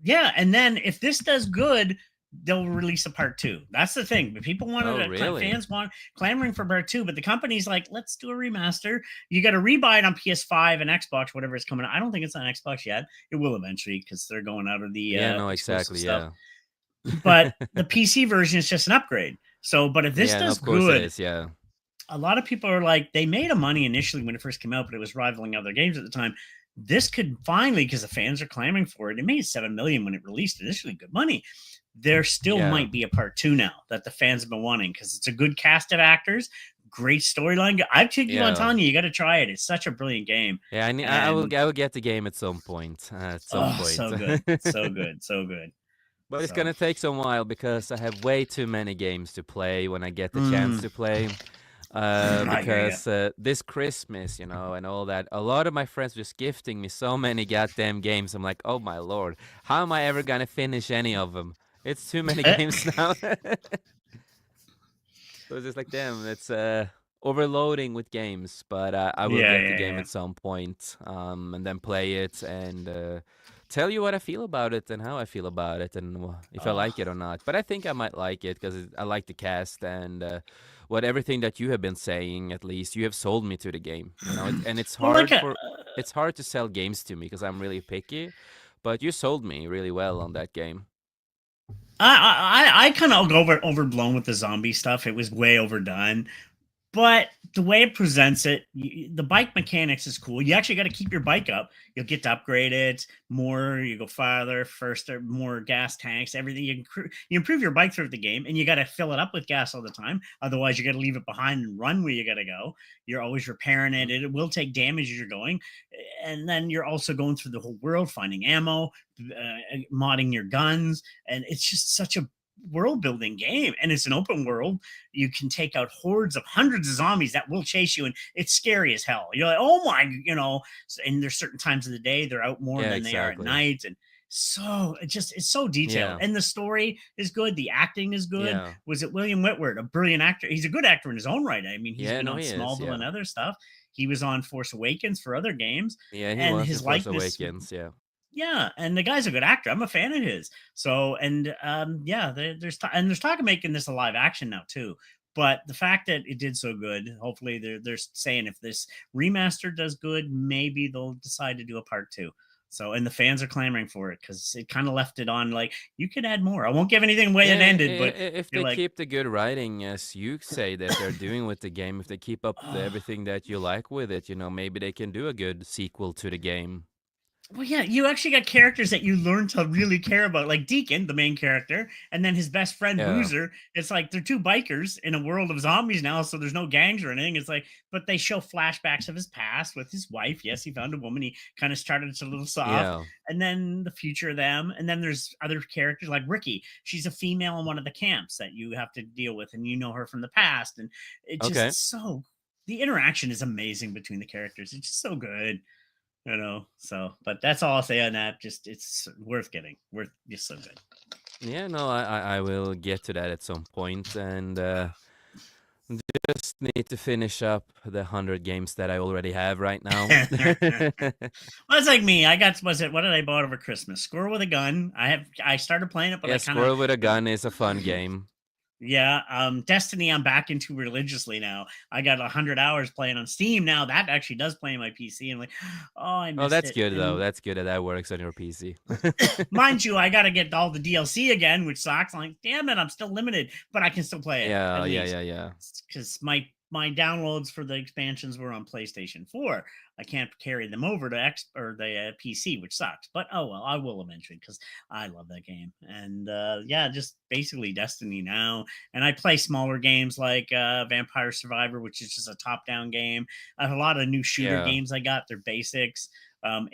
Speaker 2: Yeah, and then if this does good, they'll release a part two. That's the thing. But people wanted
Speaker 1: Oh, really?
Speaker 2: fans want clamoring for part two, but the company's like, let's do a remaster. You got to rebuy it on PS5 and Xbox, whatever is coming out. I don't think it's on Xbox yet. It will eventually because they're going out of the
Speaker 1: Yeah, no,
Speaker 2: exclusive
Speaker 1: exactly.
Speaker 2: stuff.
Speaker 1: Yeah,
Speaker 2: But the PC version is just an upgrade. So, but if this
Speaker 1: yeah, and
Speaker 2: does
Speaker 1: of course it
Speaker 2: good,
Speaker 1: is. Yeah,
Speaker 2: a lot of people are like, they made a money initially when it first came out, but it was rivaling other games at the time. This could finally, because the fans are clamoring for it, it made 7 million when it released initially, good money. There still
Speaker 1: yeah,
Speaker 2: might be a part two now that the fans have been wanting because it's a good cast of actors, great storyline. I keep on
Speaker 1: yeah,
Speaker 2: telling you, you got to try it. It's such a brilliant game,
Speaker 1: yeah.
Speaker 2: and
Speaker 1: I will get the game at some point. At some
Speaker 2: oh,
Speaker 1: point.
Speaker 2: so good, so good, so good.
Speaker 1: But it's
Speaker 2: So,
Speaker 1: gonna take some while because I have way too many games to play when I get the chance
Speaker 2: mm,
Speaker 1: to play.
Speaker 2: I hear you.
Speaker 1: Because this Christmas, and all that, a lot of my friends just gifting me so many goddamn games. I'm like, oh my lord, how am I ever gonna finish any of them? It's too many games now. So it's just like, damn, it's overloading with games. But I will
Speaker 2: Yeah,
Speaker 1: get the
Speaker 2: yeah,
Speaker 1: game
Speaker 2: yeah.
Speaker 1: at some point, and then play it and tell you what I feel about it and how I feel about it and if I
Speaker 2: Oh,
Speaker 1: like it or not. But I think I might like it because I like the cast and what everything that you have been saying. At least you have sold me to the game. And
Speaker 2: well, like
Speaker 1: it's hard to sell games to me because I'm really picky. But you sold me really well on that game.
Speaker 2: I kind of overblown with the zombie stuff. It was way overdone. But the way it presents it, the bike mechanics is cool. You actually got to keep your bike up. You'll get to upgrade it more. You go farther, first, more gas tanks, everything. You improve your bike throughout the game, and you got to fill it up with gas all the time. Otherwise, you got to leave it behind and run where you got to go. You're always repairing it. It will take damage as you're going, and then you're also going through the whole world, finding ammo, modding your guns, and it's just such a world building game, and it's an open world. You can take out hordes of hundreds of zombies that will chase you, and it's scary as hell. You're like, oh my, and there's certain times of the day they're out more
Speaker 1: Yeah,
Speaker 2: than they are at
Speaker 1: exactly.
Speaker 2: night. And so it's so detailed,
Speaker 1: Yeah,
Speaker 2: and the story is good, the acting is good.
Speaker 1: yeah,
Speaker 2: Was it William Whitworth, a brilliant actor? He's a good actor in his own right. I mean, he's
Speaker 1: yeah.
Speaker 2: been
Speaker 1: No,
Speaker 2: on
Speaker 1: he is.
Speaker 2: Smallville
Speaker 1: Yeah,
Speaker 2: and other stuff. He was on Force Awakens for other games,
Speaker 1: yeah. He
Speaker 2: and
Speaker 1: was in
Speaker 2: his
Speaker 1: Force
Speaker 2: likeness,
Speaker 1: Awakens. Yeah.
Speaker 2: yeah, and the guy's a good actor. I'm a fan of his. So, and yeah, there's talk of making this a live action now too. But the fact that it did so good, hopefully they're saying if this remaster does good, maybe they'll decide to do a part two. So, and the fans are clamoring for it because it kind of left it on like you could add more. I won't give anything away that
Speaker 1: Yeah,
Speaker 2: ended, but
Speaker 1: if
Speaker 2: you're
Speaker 1: they
Speaker 2: like,
Speaker 1: keep the good writing as you say that they're doing with the game, if they keep up
Speaker 2: oh,
Speaker 1: everything that you like with it, maybe they can do a good sequel to the game.
Speaker 2: well, yeah, you actually got characters that you learn to really care about, like Deacon, the main character, and then his best friend
Speaker 1: Yeah.
Speaker 2: Boozer. It's like they're two bikers in a world of zombies now, so there's no gangs or anything. It's like, but they show flashbacks of his past with his wife. Yes, he found a woman. He kind of started a little soft,
Speaker 1: Yeah.
Speaker 2: and then the future of them, and then there's other characters like Ricky. She's a female in one of the camps that you have to deal with, and you know her from the past, and it
Speaker 1: Okay.
Speaker 2: just so the interaction is amazing between the characters. It's just so good. So but that's all I'll say on that. Just it's worth getting, worth just so good.
Speaker 1: Yeah, no, I will get to that at some point and just need to finish up the 100 games that I already have right now.
Speaker 2: Well, it's like me. I got, was it, what did I bought over Christmas? Squirrel with a Gun. I started playing it, but
Speaker 1: Yeah,
Speaker 2: I kind of
Speaker 1: Squirrel with a Gun is a fun game.
Speaker 2: yeah. Destiny I'm back into religiously now. I got 100 hours playing on Steam now. That actually does play on my PC. And like, oh, I
Speaker 1: Oh,
Speaker 2: missed
Speaker 1: that's
Speaker 2: it.
Speaker 1: good though.
Speaker 2: And
Speaker 1: That's good that that works on your PC.
Speaker 2: mind you, I gotta get all the DLC again, which sucks. I'm like, damn it, I'm still limited, but I can still play it at
Speaker 1: Yeah, yeah,
Speaker 2: least
Speaker 1: yeah, yeah.
Speaker 2: because my downloads for the expansions were on PlayStation 4. I can't carry them over to X or the PC, which sucks. But oh well, I will eventually because I love that game. And yeah, just basically Destiny now. And I play smaller games like Vampire Survivor, which is just a top-down game. I have a lot of new shooter
Speaker 1: Yeah.
Speaker 2: games I got. They're basics.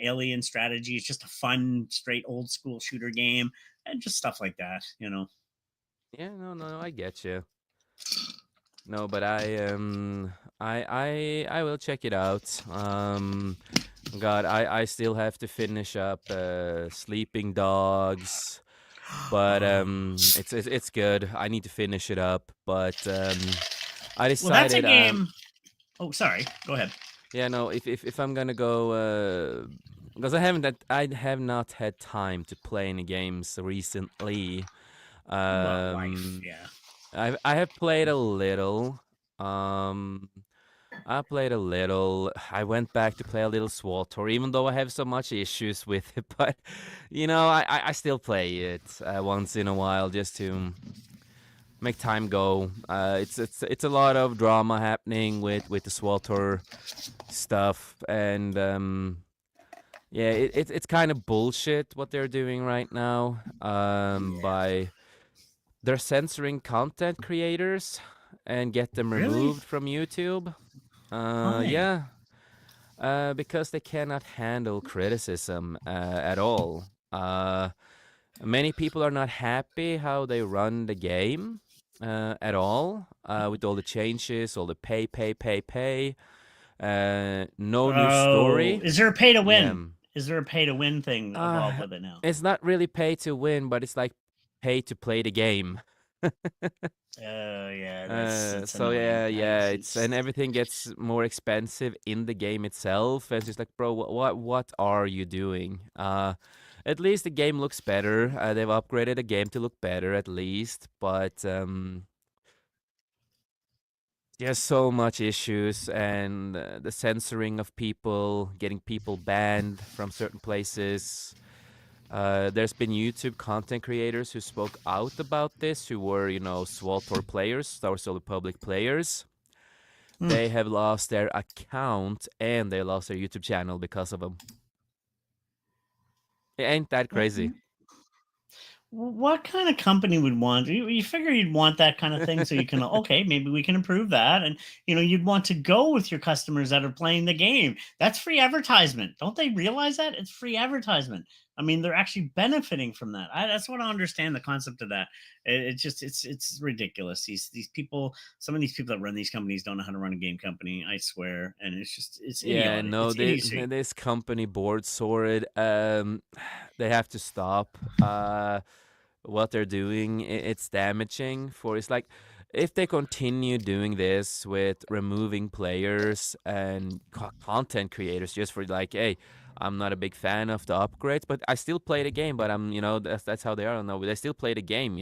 Speaker 2: Alien Strategy. It's just a fun, straight old school shooter game, and just stuff like that.
Speaker 1: Yeah, no, no, I get you. No, but I will check it out. God, I still have to finish up Sleeping Dogs, but
Speaker 2: Oh.
Speaker 1: it's good. I need to finish it up, but I
Speaker 2: Well, that's a
Speaker 1: decided
Speaker 2: game. Oh, sorry. Go ahead.
Speaker 1: yeah, no, if I'm gonna go, because I have not had time to play any games recently.
Speaker 2: Well, life.
Speaker 1: Um,
Speaker 2: Yeah.
Speaker 1: I have played a little. Um, I played a little. I went back to play a little SWTOR, even though I have so much issues with it. But I still play it once in a while just to make time go. It's a lot of drama happening with the SWTOR stuff, and yeah, it's kind of bullshit what they're doing right now.
Speaker 2: Yeah.
Speaker 1: By they're censoring content creators and get them
Speaker 2: Really?
Speaker 1: removed from YouTube.
Speaker 2: Why?
Speaker 1: Yeah, because they cannot handle criticism at all. Many people are not happy how they run the game at all with all the changes, all the pay. No new
Speaker 2: Oh,
Speaker 1: story.
Speaker 2: is there a pay to
Speaker 1: Yeah.
Speaker 2: win? Is there a pay to win thing involved
Speaker 1: Uh,
Speaker 2: with it now?
Speaker 1: it's not really pay to win, but it's like pay to play the game.
Speaker 2: Oh, yeah, that's it's
Speaker 1: So
Speaker 2: annoying.
Speaker 1: yeah,
Speaker 2: I
Speaker 1: yeah, it's and
Speaker 2: it's
Speaker 1: everything gets more expensive in the game itself. And it's just like, bro, what are you doing? At least the game looks better. They've upgraded the game to look better at least, but there's so much issues and the censoring of people, getting people banned from certain places. There's been YouTube content creators who spoke out about this, who were, SWTOR players, Star Wars Old Republic players.
Speaker 2: Hmm.
Speaker 1: They have lost their account and they lost their YouTube channel because of them. Ain't that crazy?
Speaker 2: What kind of company would want you figure you'd want that kind of thing so you can okay, maybe we can improve that, and you'd want to go with your customers that are playing the game. That's free advertisement. Don't they realize that it's free advertisement? I mean, they're actually benefiting from that. That's what I understand the concept of that. It's just it's ridiculous. These people, some of these people that run these companies don't know how to run a game company. I swear, and it's
Speaker 1: Yeah,
Speaker 2: idiotic.
Speaker 1: no,
Speaker 2: It's idiocy.
Speaker 1: this company board sorted. They have to stop. What they're doing, it's damaging for. It's like if they continue doing this with removing players and content creators just for like, hey, I'm not a big fan of the upgrades, but I still play the game. But that's how they are. No, they still play the game.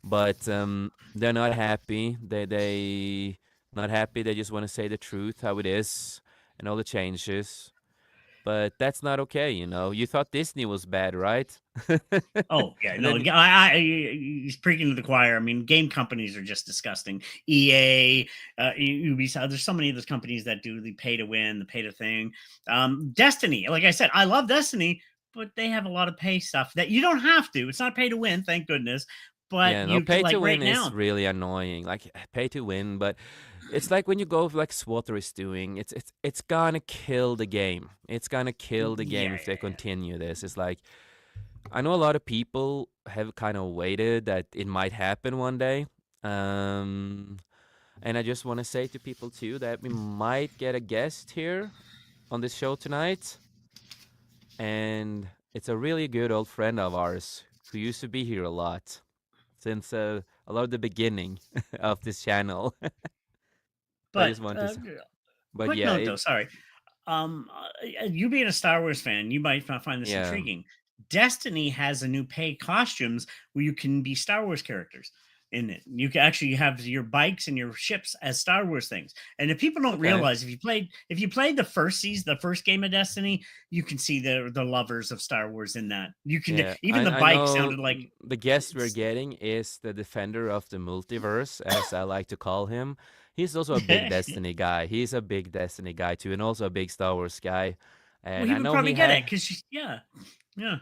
Speaker 1: But they're not happy. They not happy. They just want to say the truth, how it is, and all the changes. But that's not okay. You thought Disney was bad, right?
Speaker 2: Oh yeah,
Speaker 1: And
Speaker 2: no,
Speaker 1: then
Speaker 2: he's preaching to the choir. I mean, game companies are just disgusting. EA, Ubisoft. There's so many of those companies that do the pay to win, the pay to thing. Destiny, like I said, I love Destiny, but they have a lot of pay stuff that you don't have to. It's not pay to win, thank goodness. But
Speaker 1: yeah, no,
Speaker 2: you can
Speaker 1: pay to
Speaker 2: like right
Speaker 1: win is
Speaker 2: now.
Speaker 1: really annoying. Like pay to win, but it's like when you go like SWTOR is doing, it's gonna kill the game. It's gonna kill the game
Speaker 2: Yeah,
Speaker 1: if they
Speaker 2: yeah,
Speaker 1: continue this. It's like I know a lot of people have kind of waited that it might happen one day. Um, and I just want to say to people too that we might get a guest here on this show tonight, and it's a really good old friend of ours who used to be here a lot since a lot of the beginning of this channel. So I
Speaker 2: but
Speaker 1: just want to say, but
Speaker 2: quick
Speaker 1: yeah,
Speaker 2: note though. Sorry. You being a Star Wars fan, you might find this
Speaker 1: yeah,
Speaker 2: intriguing. Destiny has a new paid costumes where you can be Star Wars characters in it. You can actually have your bikes and your ships as Star Wars things. And if people don't
Speaker 1: okay,
Speaker 2: realize, if you played the first season, the first game of Destiny, you can see the lovers of Star Wars in that. You can
Speaker 1: yeah.
Speaker 2: even
Speaker 1: I
Speaker 2: the
Speaker 1: I
Speaker 2: bike
Speaker 1: know
Speaker 2: sounded like
Speaker 1: the guest we're
Speaker 2: it's.
Speaker 1: getting is the defender of the multiverse, as I like to call him. He's also a big Destiny guy. He's a big Destiny guy too, and also a big Star Wars guy.
Speaker 2: Well,
Speaker 1: And
Speaker 2: he
Speaker 1: I
Speaker 2: would
Speaker 1: know
Speaker 2: probably
Speaker 1: he
Speaker 2: get it
Speaker 1: had
Speaker 2: because yeah, yeah.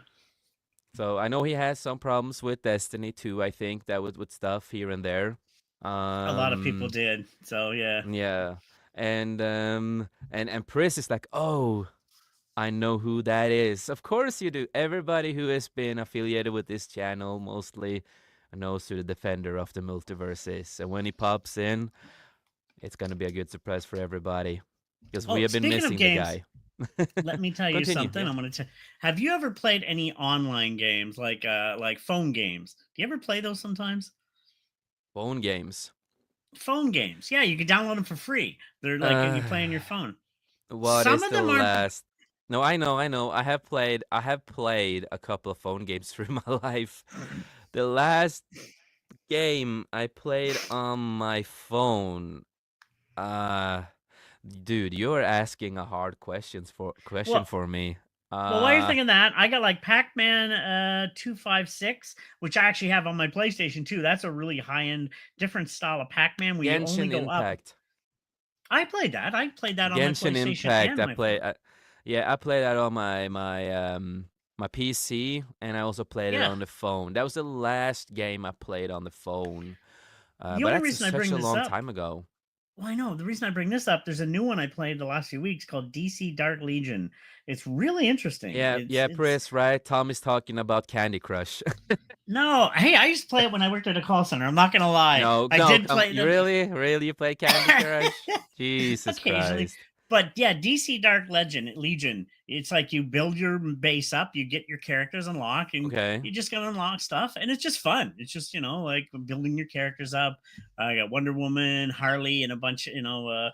Speaker 1: So I know he has some problems with Destiny too. I think that with stuff here and there.
Speaker 2: A lot of people
Speaker 1: Um,
Speaker 2: did. So yeah.
Speaker 1: yeah, and Pris is like, oh, I know who that is. Of course you do. Everybody who has been affiliated with this channel mostly knows who the defender of the multiverse is. And when he pops in, It's gonna be a good surprise for everybody because we
Speaker 2: Oh,
Speaker 1: have been
Speaker 2: speaking of
Speaker 1: missing the
Speaker 2: games,
Speaker 1: guy.
Speaker 2: let me tell you
Speaker 1: Continue,
Speaker 2: something.
Speaker 1: yeah.
Speaker 2: I'm gonna tell. Have you ever played any online games like phone games? Do you ever play those sometimes?
Speaker 1: Phone games.
Speaker 2: Phone games. Yeah, you can download them for free. They're like you
Speaker 1: Uh,
Speaker 2: play on your phone.
Speaker 1: what
Speaker 2: Some
Speaker 1: is
Speaker 2: of
Speaker 1: the
Speaker 2: them aren't.
Speaker 1: last? No, I know, I know. I have played a couple of phone games through my life. The last game I played on my phone. Uh, dude, you're asking a hard question
Speaker 2: Well,
Speaker 1: for me.
Speaker 2: while you're
Speaker 1: Uh,
Speaker 2: thinking that, I got like Pac-Man 256, which I actually have on my PlayStation 2. That's a really high-end, different style of Pac-Man where you only
Speaker 1: Genshin
Speaker 2: go up.
Speaker 1: Impact.
Speaker 2: I played that. I played that on my
Speaker 1: Genshin
Speaker 2: PlayStation
Speaker 1: Impact.
Speaker 2: and my phone.
Speaker 1: Yeah, I played that on my PC, and I also played it
Speaker 2: Yeah.
Speaker 1: on the phone. That was the last game I played on the phone.
Speaker 2: The
Speaker 1: But
Speaker 2: only
Speaker 1: that's
Speaker 2: reason I
Speaker 1: such
Speaker 2: bring
Speaker 1: a
Speaker 2: this
Speaker 1: long
Speaker 2: up,
Speaker 1: time ago.
Speaker 2: well, I know the reason I bring this up. There's a new one I played the last few weeks called DC Dark Legion. It's really interesting.
Speaker 1: Yeah,
Speaker 2: It's
Speaker 1: yeah,
Speaker 2: it's
Speaker 1: Chris, right? Tom is talking about Candy Crush.
Speaker 2: no, hey, I used to play it when I worked at a call center. I'm not gonna lie.
Speaker 1: No,
Speaker 2: I
Speaker 1: no,
Speaker 2: did
Speaker 1: come,
Speaker 2: play
Speaker 1: you
Speaker 2: the
Speaker 1: really you play Candy Crush? Jesus
Speaker 2: occasionally.
Speaker 1: Christ.
Speaker 2: But yeah, DC Dark Legend Legion. It's like you build your base up, you get your characters unlocked, and
Speaker 1: Okay.
Speaker 2: you just gonna unlock stuff, and it's just fun. It's just like building your characters up. I got Wonder Woman, Harley, and a bunch of a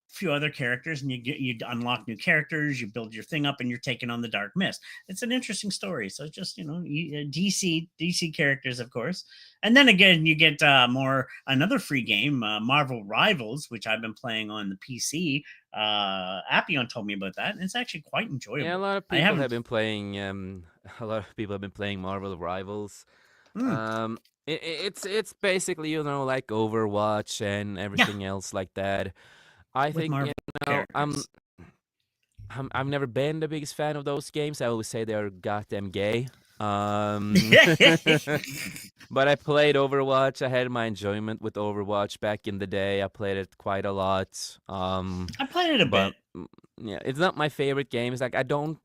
Speaker 2: few other characters, and you unlock new characters. You build your thing up, and you're taking on the Dark Mist. It's an interesting story. So it's just DC characters, of course, and then again, you get more another free game, Marvel Rivals, which I've been playing on the PC. Appion told me about that, and it's actually quite
Speaker 1: Yeah, a
Speaker 2: enjoyable.
Speaker 1: lot of
Speaker 2: I
Speaker 1: people
Speaker 2: haven't.
Speaker 1: have been playing a lot of people have been playing Marvel Rivals.
Speaker 2: Mm,
Speaker 1: Um it's basically, like Overwatch and
Speaker 2: yeah,
Speaker 1: everything else like that. I
Speaker 2: with
Speaker 1: think,
Speaker 2: Marvel
Speaker 1: know, I'm
Speaker 2: characters.
Speaker 1: I've never been the biggest fan of those games. I always say they're goddamn gay. Um, but I played Overwatch. I had my enjoyment with Overwatch back in the day. I played it quite a lot.
Speaker 2: I played it a
Speaker 1: But
Speaker 2: bit.
Speaker 1: yeah, it's not my favorite game. It's like I don't.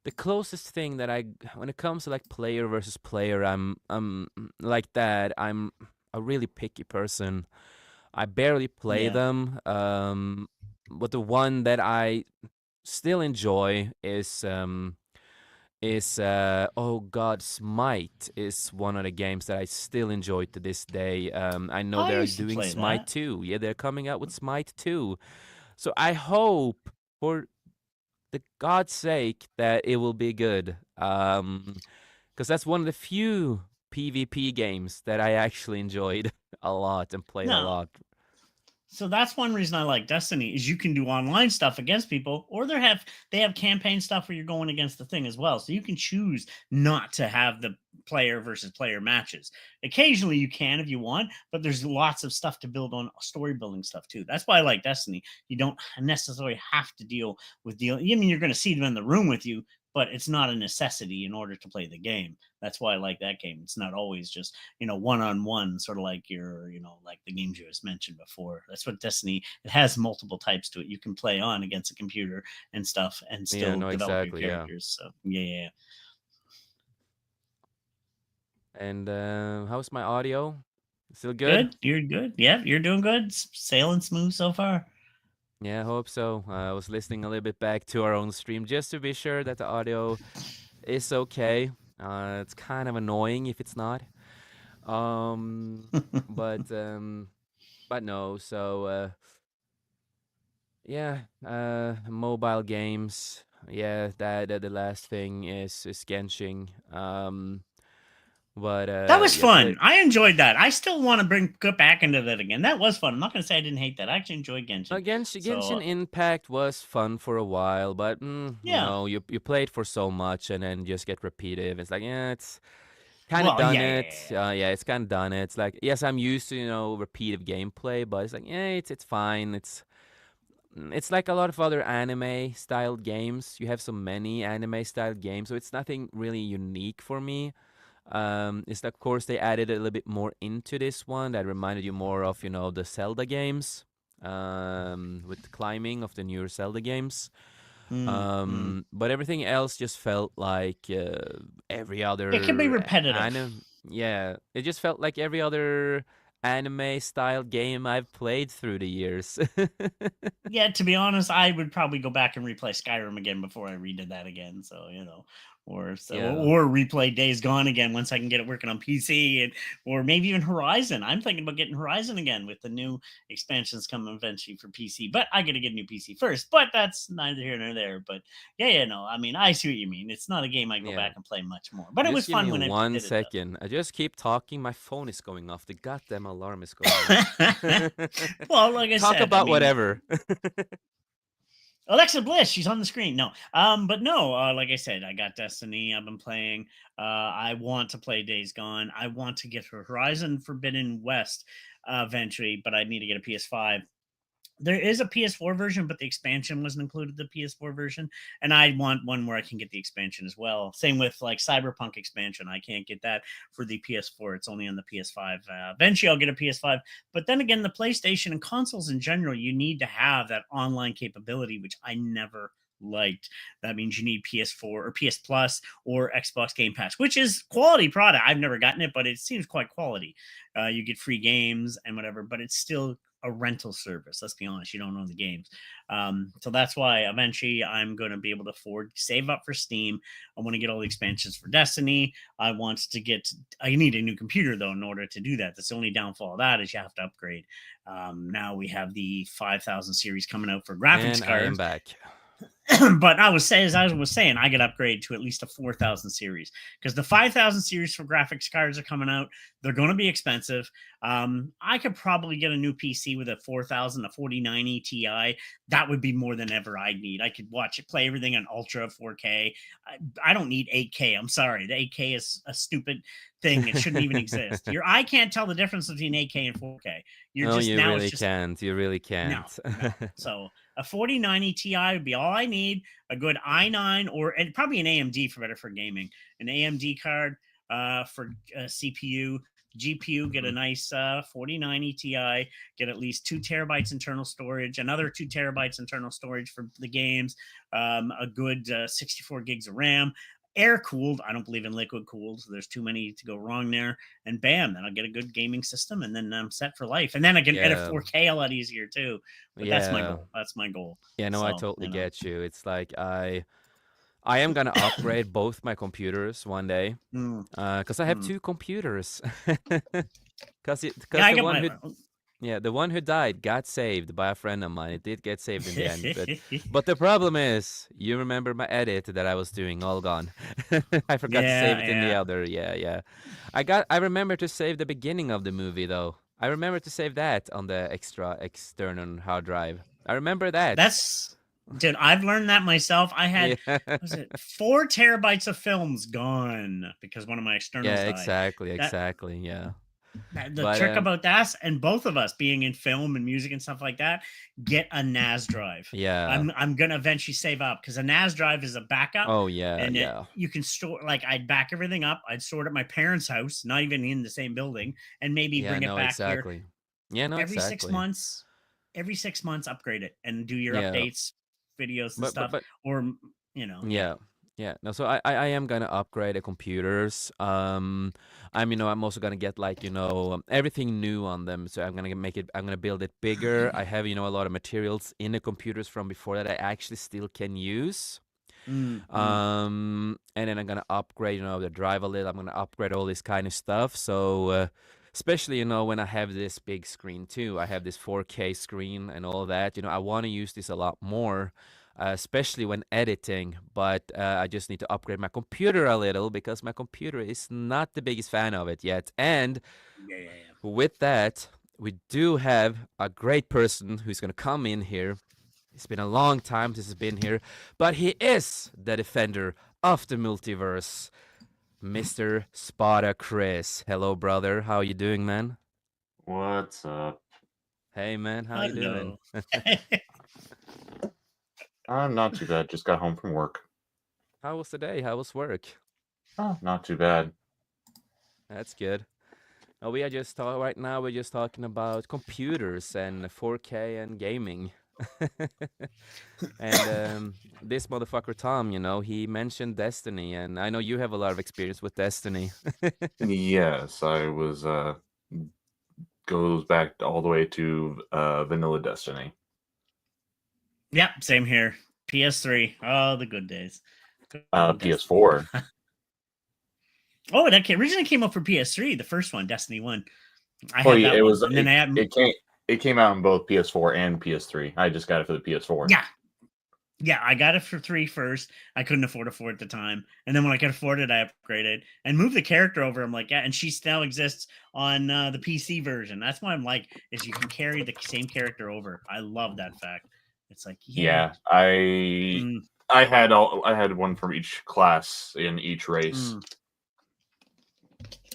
Speaker 1: The closest thing that when it comes to like player versus player, I'm like that. I'm a really picky person. I barely play
Speaker 2: Yeah.
Speaker 1: them. But the one that I still enjoy is oh god, Smite is one of the games that I still enjoy to this day. I know
Speaker 2: I
Speaker 1: they're
Speaker 2: used to
Speaker 1: doing
Speaker 2: play
Speaker 1: Smite
Speaker 2: that.
Speaker 1: 2. Yeah, they're coming out with Smite 2. So I hope, for the God's sake, that it will be good. Because that's one of the few PvP games that I actually enjoyed a lot and played a
Speaker 2: No,
Speaker 1: lot.
Speaker 2: so that's one reason I like Destiny is you can do online stuff against people, or they have campaign stuff where you're going against the thing as well. So you can choose not to have the player versus player matches. Occasionally you can if you want, but there's lots of stuff to build on story building stuff too. That's why I like Destiny. You don't necessarily have to deal with I mean, you're going to see them in the room with you, but it's not a necessity in order to play the game. That's why I like that game. It's not always just one on one, sort of like like the games you just mentioned before. That's what Destiny. It has multiple types to it. You can play on against a computer and stuff, and
Speaker 1: Yeah,
Speaker 2: still
Speaker 1: no,
Speaker 2: develop your
Speaker 1: exactly, yeah.
Speaker 2: characters. So yeah.
Speaker 1: And how's my audio? Still good?
Speaker 2: Good. You're good. Yeah, you're doing good. Sailing smooth so far.
Speaker 1: Yeah, I hope so. I was listening a little bit back to our own stream just to be sure that the audio is okay. It's kind of annoying if it's not. Um, but um, but no. So yeah, mobile games. Yeah, that the last thing is Genshin. But
Speaker 2: That was
Speaker 1: yeah, play
Speaker 2: fun. I enjoyed that. I still want to get back into that again. That was fun. I'm not gonna say I didn't hate that. I actually enjoyed Genshin.
Speaker 1: Genshin
Speaker 2: So
Speaker 1: Impact was fun for a while, but
Speaker 2: yeah.
Speaker 1: you played for so much and then just get repetitive. It's like, yeah, it's kind of
Speaker 2: Well,
Speaker 1: done
Speaker 2: yeah,
Speaker 1: it. Yeah, it's kind of done it. It's like, yes, I'm used to repeative gameplay, but it's like, yeah, it's fine. It's like a lot of other anime styled games. You have so many anime styled games, so it's nothing really unique for me. It's of course they added a little bit more into this one that reminded you more of the Zelda games, with the climbing of the newer Zelda games.
Speaker 2: Mm.
Speaker 1: But everything else just felt like every
Speaker 2: It can be
Speaker 1: other
Speaker 2: repetitive.
Speaker 1: anime. Yeah, it just felt like every other anime style game I've played through the years.
Speaker 2: Yeah, to be honest, I would probably go back and replay Skyrim again before I redid that again. So
Speaker 1: Yeah.
Speaker 2: or replay Days Gone again once I can get it working on PC, and or maybe even Horizon. I'm thinking about getting Horizon again with the new expansions coming eventually for PC. But I got to get a new PC first. But that's neither here nor there. But yeah, no. I mean, I see what you mean. It's not a game I go
Speaker 1: Yeah.
Speaker 2: back and play much more. But it
Speaker 1: Just
Speaker 2: was
Speaker 1: give
Speaker 2: fun
Speaker 1: me
Speaker 2: when I
Speaker 1: one
Speaker 2: did it though.
Speaker 1: second. I just keep talking. My phone is going off. The goddamn alarm is going off.
Speaker 2: Well, like I
Speaker 1: Talk
Speaker 2: said, I
Speaker 1: about
Speaker 2: mean,
Speaker 1: whatever.
Speaker 2: Alexa Bliss, she's on the screen. No, but no, like I said, I got Destiny. I've been playing. I want to play Days Gone. I want to get Horizon Forbidden West eventually, but I need to get a PS5. There is a PS4 version, but the expansion wasn't included in the PS4 version, and I want one where I can get the expansion as well. Same with like Cyberpunk expansion. I can't get that for the PS4. It's only on the PS5. Eventually, I'll get a PS5. But then again, the PlayStation and consoles in general, you need to have that online capability, which I never liked. That means you need PS4 or PS Plus or Xbox Game Pass, which is quality product. I've never gotten it, but it seems quite quality. You get free games and whatever, but it's still a rental service. Let's be honest, you don't own the games. So that's why eventually I'm going to be able to afford save up for Steam. I want to get all the expansions for Destiny. I need a new computer though in order to do that. That's the only downfall of that is you have to upgrade. Now we have the 5000 series coming out for graphics
Speaker 1: And I am
Speaker 2: cards.
Speaker 1: back.
Speaker 2: But as I was saying, I could upgrade to at least a 4000 series because the 5000 series for graphics cards are coming out. They're going to be expensive. I could probably get a new PC with a 4000, a 4090 Ti. That would be more than ever I'd need. I could watch it, play everything on ultra 4K. I don't need 8K. I'm sorry. The 8K is a stupid thing. It shouldn't even exist. Your eye can't tell the difference between 8K and 4K. You're
Speaker 1: No,
Speaker 2: just
Speaker 1: you
Speaker 2: now it's
Speaker 1: really
Speaker 2: just
Speaker 1: can't. You really
Speaker 2: no,
Speaker 1: can't.
Speaker 2: no. So a 4090 Ti would be all I need. A good i9 or and probably an AMD for better for gaming. An AMD card for CPU. GPU, get a
Speaker 1: Mhm.
Speaker 2: nice 4090 Ti, get at least 2 terabytes internal storage, another 2 terabytes internal storage for the games, a good 64 gigs of RAM, air cooled. I don't believe in liquid cooled, so there's too many to go wrong there. And bam, then I'll get a good gaming system, and then I'm set for life. And then I can edit
Speaker 1: Yeah.
Speaker 2: 4K a lot easier too. But that's my
Speaker 1: Yeah.
Speaker 2: goal. That's my goal.
Speaker 1: Yeah, no, I
Speaker 2: So
Speaker 1: totally get you. It's like I am gonna upgrade both my computers one day.
Speaker 2: mm,
Speaker 1: Cause I have
Speaker 2: mm.
Speaker 1: two computers.
Speaker 2: Yeah,
Speaker 1: Cause
Speaker 2: I
Speaker 1: the
Speaker 2: got
Speaker 1: one
Speaker 2: my.
Speaker 1: who Yeah, the one who died got saved by a friend of mine. It did get saved in the end, but the problem is, you remember my edit that I was doing all gone. I forgot to save
Speaker 2: Yeah,
Speaker 1: it in the
Speaker 2: yeah.
Speaker 1: other. Yeah, yeah. I remember to save the beginning of the movie though. I remember to save that on the extra external hard drive. I remember that.
Speaker 2: That's dude. I've learned that myself. I had
Speaker 1: Yeah.
Speaker 2: was it 4 terabytes of films gone because one of my externals
Speaker 1: Yeah,
Speaker 2: died.
Speaker 1: exactly,
Speaker 2: That
Speaker 1: exactly. Yeah.
Speaker 2: the
Speaker 1: But
Speaker 2: trick about that, and both of us being in film and music and stuff like that, get a NAS drive.
Speaker 1: yeah.
Speaker 2: I'm gonna eventually save up because a NAS drive is a backup,
Speaker 1: Oh yeah,
Speaker 2: and
Speaker 1: yeah.
Speaker 2: you can store like I'd back everything up. I'd store it at my parents' house, not even in the same building, and maybe
Speaker 1: Yeah,
Speaker 2: bring it
Speaker 1: no,
Speaker 2: back here
Speaker 1: exactly. Yeah, no,
Speaker 2: every six
Speaker 1: exactly.
Speaker 2: months. Every 6 months, upgrade it and do your
Speaker 1: Yeah.
Speaker 2: updates, videos and
Speaker 1: But
Speaker 2: stuff,
Speaker 1: but
Speaker 2: or yeah.
Speaker 1: yeah. Yeah. No, so I am gonna upgrade the computers. I'm also gonna get like, everything new on them. So I'm gonna build it bigger. I have, a lot of materials in the computers from before that I actually still can use.
Speaker 2: Mm.
Speaker 1: And then I'm gonna upgrade, the drive a little. I'm gonna upgrade all this kind of stuff. So, especially, when I have this big screen too, I have this 4K screen and all that. I want to use this a lot more, especially when editing. But I just need to upgrade my computer a little because my computer is not the biggest fan of it yet. And
Speaker 2: Yeah, yeah, yeah.
Speaker 1: with that, we do have a great person who's gonna come in here. It's been a long time since he's been here, but he is the defender of the multiverse, Mr. Spada Chris. Hello, brother. How you doing, man?
Speaker 3: What's up?
Speaker 1: Hey, man. How you doing?
Speaker 2: Hello.
Speaker 3: I'm not too bad. Just got home from work.
Speaker 1: How was the day? How was work?
Speaker 3: Oh, not too bad.
Speaker 1: That's good. Right now. We're just talking about computers and 4K and gaming. And this motherfucker Tom, he mentioned Destiny, and I know you have a lot of experience with Destiny.
Speaker 3: Yes, I was goes back all the way to Vanilla Destiny.
Speaker 2: Yep, same here. PS3. Oh, the good days. Good old Destiny.
Speaker 3: PS4.
Speaker 2: Oh, that originally came out for PS3. The first one, Destiny 1. I
Speaker 3: Well,
Speaker 2: had
Speaker 3: yeah,
Speaker 2: that
Speaker 3: it
Speaker 2: one,
Speaker 3: was
Speaker 2: and then I had
Speaker 3: it came out on both PS4 and PS3. I just got it for the PS4.
Speaker 2: Yeah, I got it for 3 first. I couldn't afford it 4 at the time. And then when I could afford it, I upgraded and moved the character over. I'm like, yeah, and she still exists on the PC version. That's why I'm like, is you can carry the same character over. I love that fact. It's like,
Speaker 3: Yeah, I had one from each class in each race.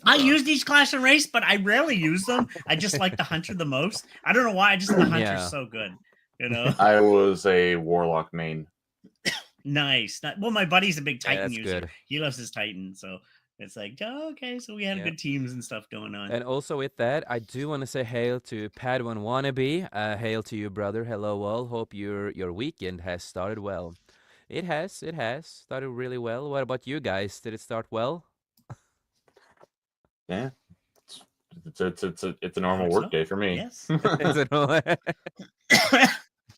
Speaker 2: I used each class and race, but I rarely use them. I just like the hunter the most. I don't know why. I just the hunter's
Speaker 1: Yeah.
Speaker 2: so good. You know,
Speaker 3: I was a warlock main.
Speaker 2: nice. Well, my buddy's a big Titan
Speaker 1: that's
Speaker 2: user.
Speaker 1: good.
Speaker 2: He loves his Titan, so it's like, oh, okay. So we had
Speaker 1: Yeah.
Speaker 2: good teams and stuff going on.
Speaker 1: And also with that, I do want to say hail to Padawan Wannabe. Hail to you, brother. Hello, all. Hope your weekend has started well. It has started really well. What about you guys? Did it start well?
Speaker 3: Yeah, it's a normal work day for me.
Speaker 2: Yes.
Speaker 1: Is it all-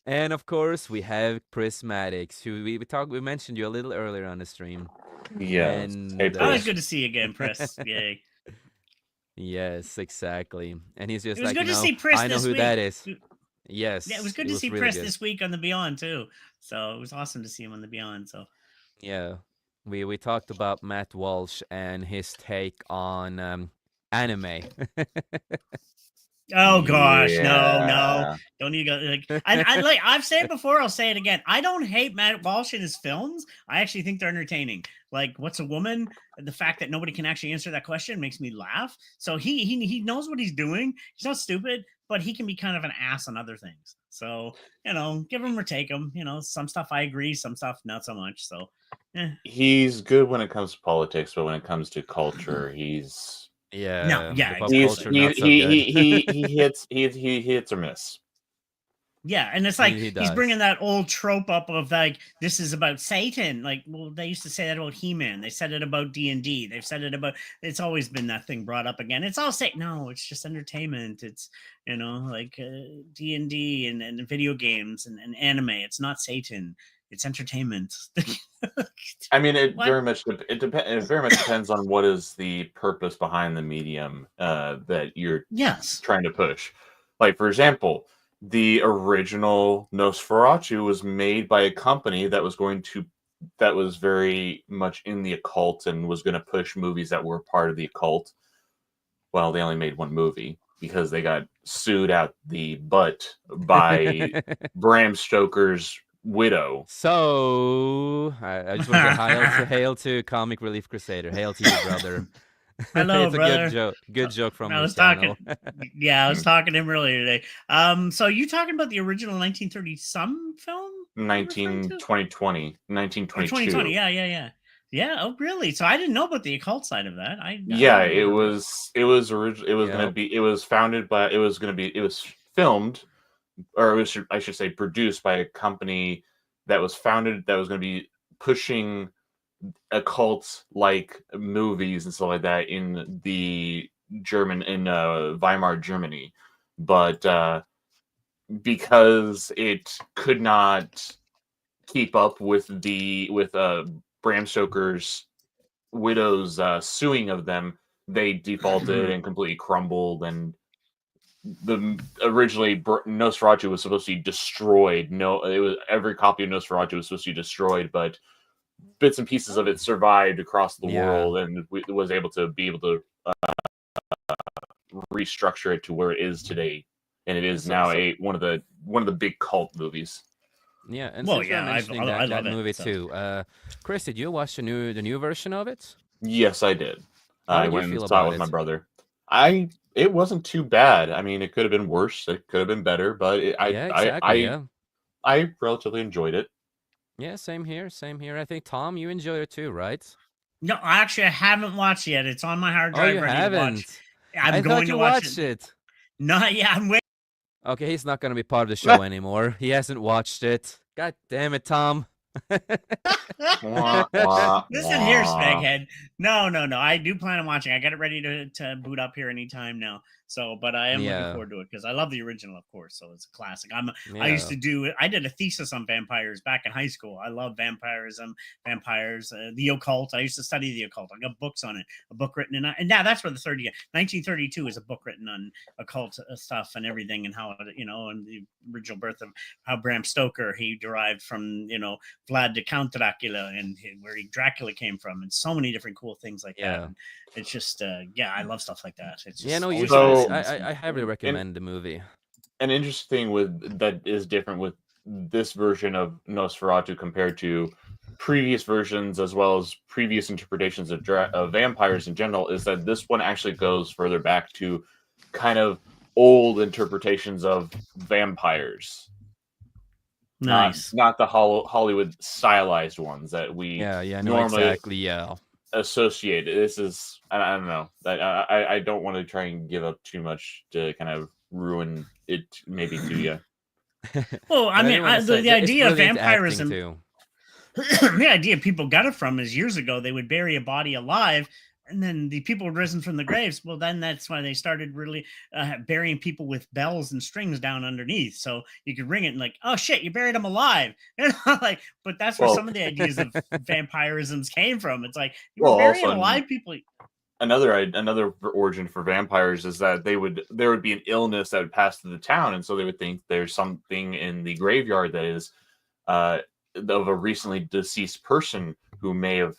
Speaker 1: And of course, we have Prismatics, who we mentioned you a little earlier on the stream.
Speaker 3: Yes.
Speaker 1: And
Speaker 3: Hey,
Speaker 2: Always
Speaker 3: Pris.
Speaker 2: good to see you again, Press. Yay.
Speaker 1: yes, exactly. And he's just
Speaker 2: It was
Speaker 1: like,
Speaker 2: good to see Pris
Speaker 1: I know
Speaker 2: this
Speaker 1: who
Speaker 2: week.
Speaker 1: that is. Yes.
Speaker 2: Yeah, it was good to see
Speaker 1: really
Speaker 2: Pris
Speaker 1: good.
Speaker 2: this week on the Beyond too. So it was awesome to see him on the Beyond. So
Speaker 1: Yeah. We talked about Matt Walsh and his take on anime.
Speaker 2: oh gosh, no,
Speaker 3: Yeah.
Speaker 2: don't you go like I like I've said it before, I'll say it again. I don't hate Matt Walsh in his films. I actually think they're entertaining. Like What's a Woman? The fact that nobody can actually answer that question makes me laugh. So he knows what he's doing. He's not stupid, but he can be kind of an ass on other things. So, give him or take him. Some stuff I agree, some stuff not so much. So
Speaker 3: He's good when it comes to politics, but when it comes to culture, he's
Speaker 1: Yeah.
Speaker 2: yeah,
Speaker 1: The pop
Speaker 2: exactly.
Speaker 1: culture not so good.
Speaker 3: he hits or miss.
Speaker 2: Yeah, and it's like
Speaker 1: He
Speaker 2: he's
Speaker 1: does.
Speaker 2: bringing that old trope up of like this is about Satan. Like, well, they used to say that about He-Man. They said it about D&D. They've said it about. It's always been that thing brought up again. It's all Satan. No, it's just entertainment. It's like D&D and video games and anime. It's not Satan. It's entertainment.
Speaker 3: I mean, it
Speaker 2: What?
Speaker 3: very much it very much depends on what is the purpose behind the medium that you're
Speaker 2: Yes.
Speaker 3: trying to push. Like, for example, the original Nosferatu was made by a company that was very much in the occult and was going to push movies that were part of the occult. Well, they only made one movie because they got sued out the butt by Bram Stoker's widow.
Speaker 1: So I just want to say hail to Comic Relief Crusader. Hail to you, brother.
Speaker 2: Hello,
Speaker 1: it's
Speaker 2: brother.
Speaker 1: a good joke from
Speaker 2: I
Speaker 1: his
Speaker 2: was
Speaker 1: channel.
Speaker 2: Yeah, I was talking to him earlier today. So you talking about the original 1930 some film?
Speaker 3: 2020, 1922.
Speaker 2: 2020, yeah. Yeah, oh really? So I didn't know about the occult side of that.
Speaker 3: Yeah, it was filmed, or I should say produced by a company that was founded that was going to be pushing occult like movies and stuff like that in Weimar Germany, but because it could not keep up with Bram Stoker's widow's suing of them, they defaulted and completely crumbled. And originally Nosferatu was supposed to be destroyed. Every copy of Nosferatu was supposed to be destroyed, but bits and pieces of it survived across the world, and was able to restructure it to where it is today, and it is now one of the big cult movies.
Speaker 1: Yeah, and
Speaker 2: well,
Speaker 1: since you're mentioning
Speaker 2: I
Speaker 1: that
Speaker 2: love
Speaker 1: movie
Speaker 2: it, so.
Speaker 1: too, Chris, did you watch the new version of it?
Speaker 3: Yes, I did.
Speaker 1: How
Speaker 3: I
Speaker 1: did you
Speaker 3: went
Speaker 1: feel
Speaker 3: and saw
Speaker 1: about
Speaker 3: it with
Speaker 1: it?
Speaker 3: my brother. It wasn't too bad. I mean, it could have been worse. It could have been better, but I relatively enjoyed it.
Speaker 1: Yeah, same here. I think Tom, you enjoyed it too, right?
Speaker 2: No, actually, I haven't watched yet. It's on my hard drive.
Speaker 1: Oh, you
Speaker 2: ready
Speaker 1: haven't?
Speaker 2: To watch. I'm
Speaker 1: I
Speaker 2: going
Speaker 1: thought
Speaker 2: to
Speaker 1: you
Speaker 2: watch
Speaker 1: watched it.
Speaker 2: No, yeah, I'm waiting.
Speaker 1: Okay, he's not gonna be part of the show anymore. He hasn't watched it. God damn it, Tom.
Speaker 3: Wah, wah,
Speaker 2: Listen here,
Speaker 3: wah.
Speaker 2: Spaghead. No. I do plan on watching. I got it ready to boot up here anytime now. So, but I am looking
Speaker 1: Yeah.
Speaker 2: forward to it because I love the original, of course. So it's a classic.
Speaker 1: Yeah.
Speaker 2: I did a thesis on vampires back in high school. I love vampirism, vampires, the occult. I used to study the occult. I got books on it. A book written and now that's where the 1932 is a book written on occult stuff and everything and how and the original birth of how Bram Stoker he derived from Vlad the Count Dracula and where Dracula came from and so many different cool things like that.
Speaker 1: Yeah.
Speaker 2: And it's just I love stuff like that. It's
Speaker 1: Yeah,
Speaker 2: just
Speaker 1: no,
Speaker 2: always
Speaker 1: usually
Speaker 3: So,
Speaker 2: fascinates me.
Speaker 1: I heavily
Speaker 3: an,
Speaker 1: recommend the movie.
Speaker 3: an interesting thing with that is different with this version of Nosferatu compared to previous versions as well as previous interpretations of vampires in general is that this one actually goes further back to kind of old interpretations of vampires.
Speaker 2: Nice.
Speaker 3: Not the Hollywood stylized ones that we
Speaker 1: Yeah, no,
Speaker 3: normally
Speaker 1: exactly. Yeah.
Speaker 3: associate. This is I don't know. I don't want to try and give up too much to kind of ruin it maybe to you.
Speaker 2: Well, I
Speaker 1: But I
Speaker 2: mean,
Speaker 1: do want to say
Speaker 2: the
Speaker 1: it's
Speaker 2: idea of
Speaker 1: brilliant acting
Speaker 2: vampirism,
Speaker 1: too.
Speaker 2: the idea people got it from is years ago they would bury a body alive and then the people had risen from the graves. Well, then that's why they started really burying people with bells and strings down underneath, so you could ring it and like, oh shit, you buried them alive, like. But that's where
Speaker 3: Well,
Speaker 2: some of the ideas of vampirisms came from. It's like you were
Speaker 3: well,
Speaker 2: burying
Speaker 3: also
Speaker 2: alive people.
Speaker 3: another origin for vampires is that there would be an illness that would pass through the town, and so they would think there's something in the graveyard that is uh, of a recently deceased person who may have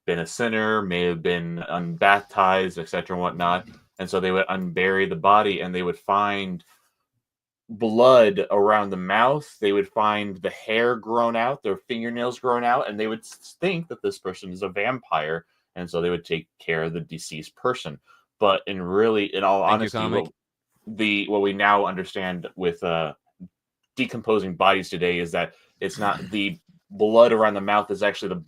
Speaker 3: been a sinner, may have been unbaptized, etc. and whatnot. And so they would unbury the body and they would find blood around the mouth. They would find the hair grown out, their fingernails grown out, and they would think that this person is a vampire. And so they would take care of the deceased person. But in all
Speaker 1: Thank you,
Speaker 3: honesty,
Speaker 1: comic.
Speaker 3: what we now understand with decomposing bodies today is that it's not the blood around the mouth is actually the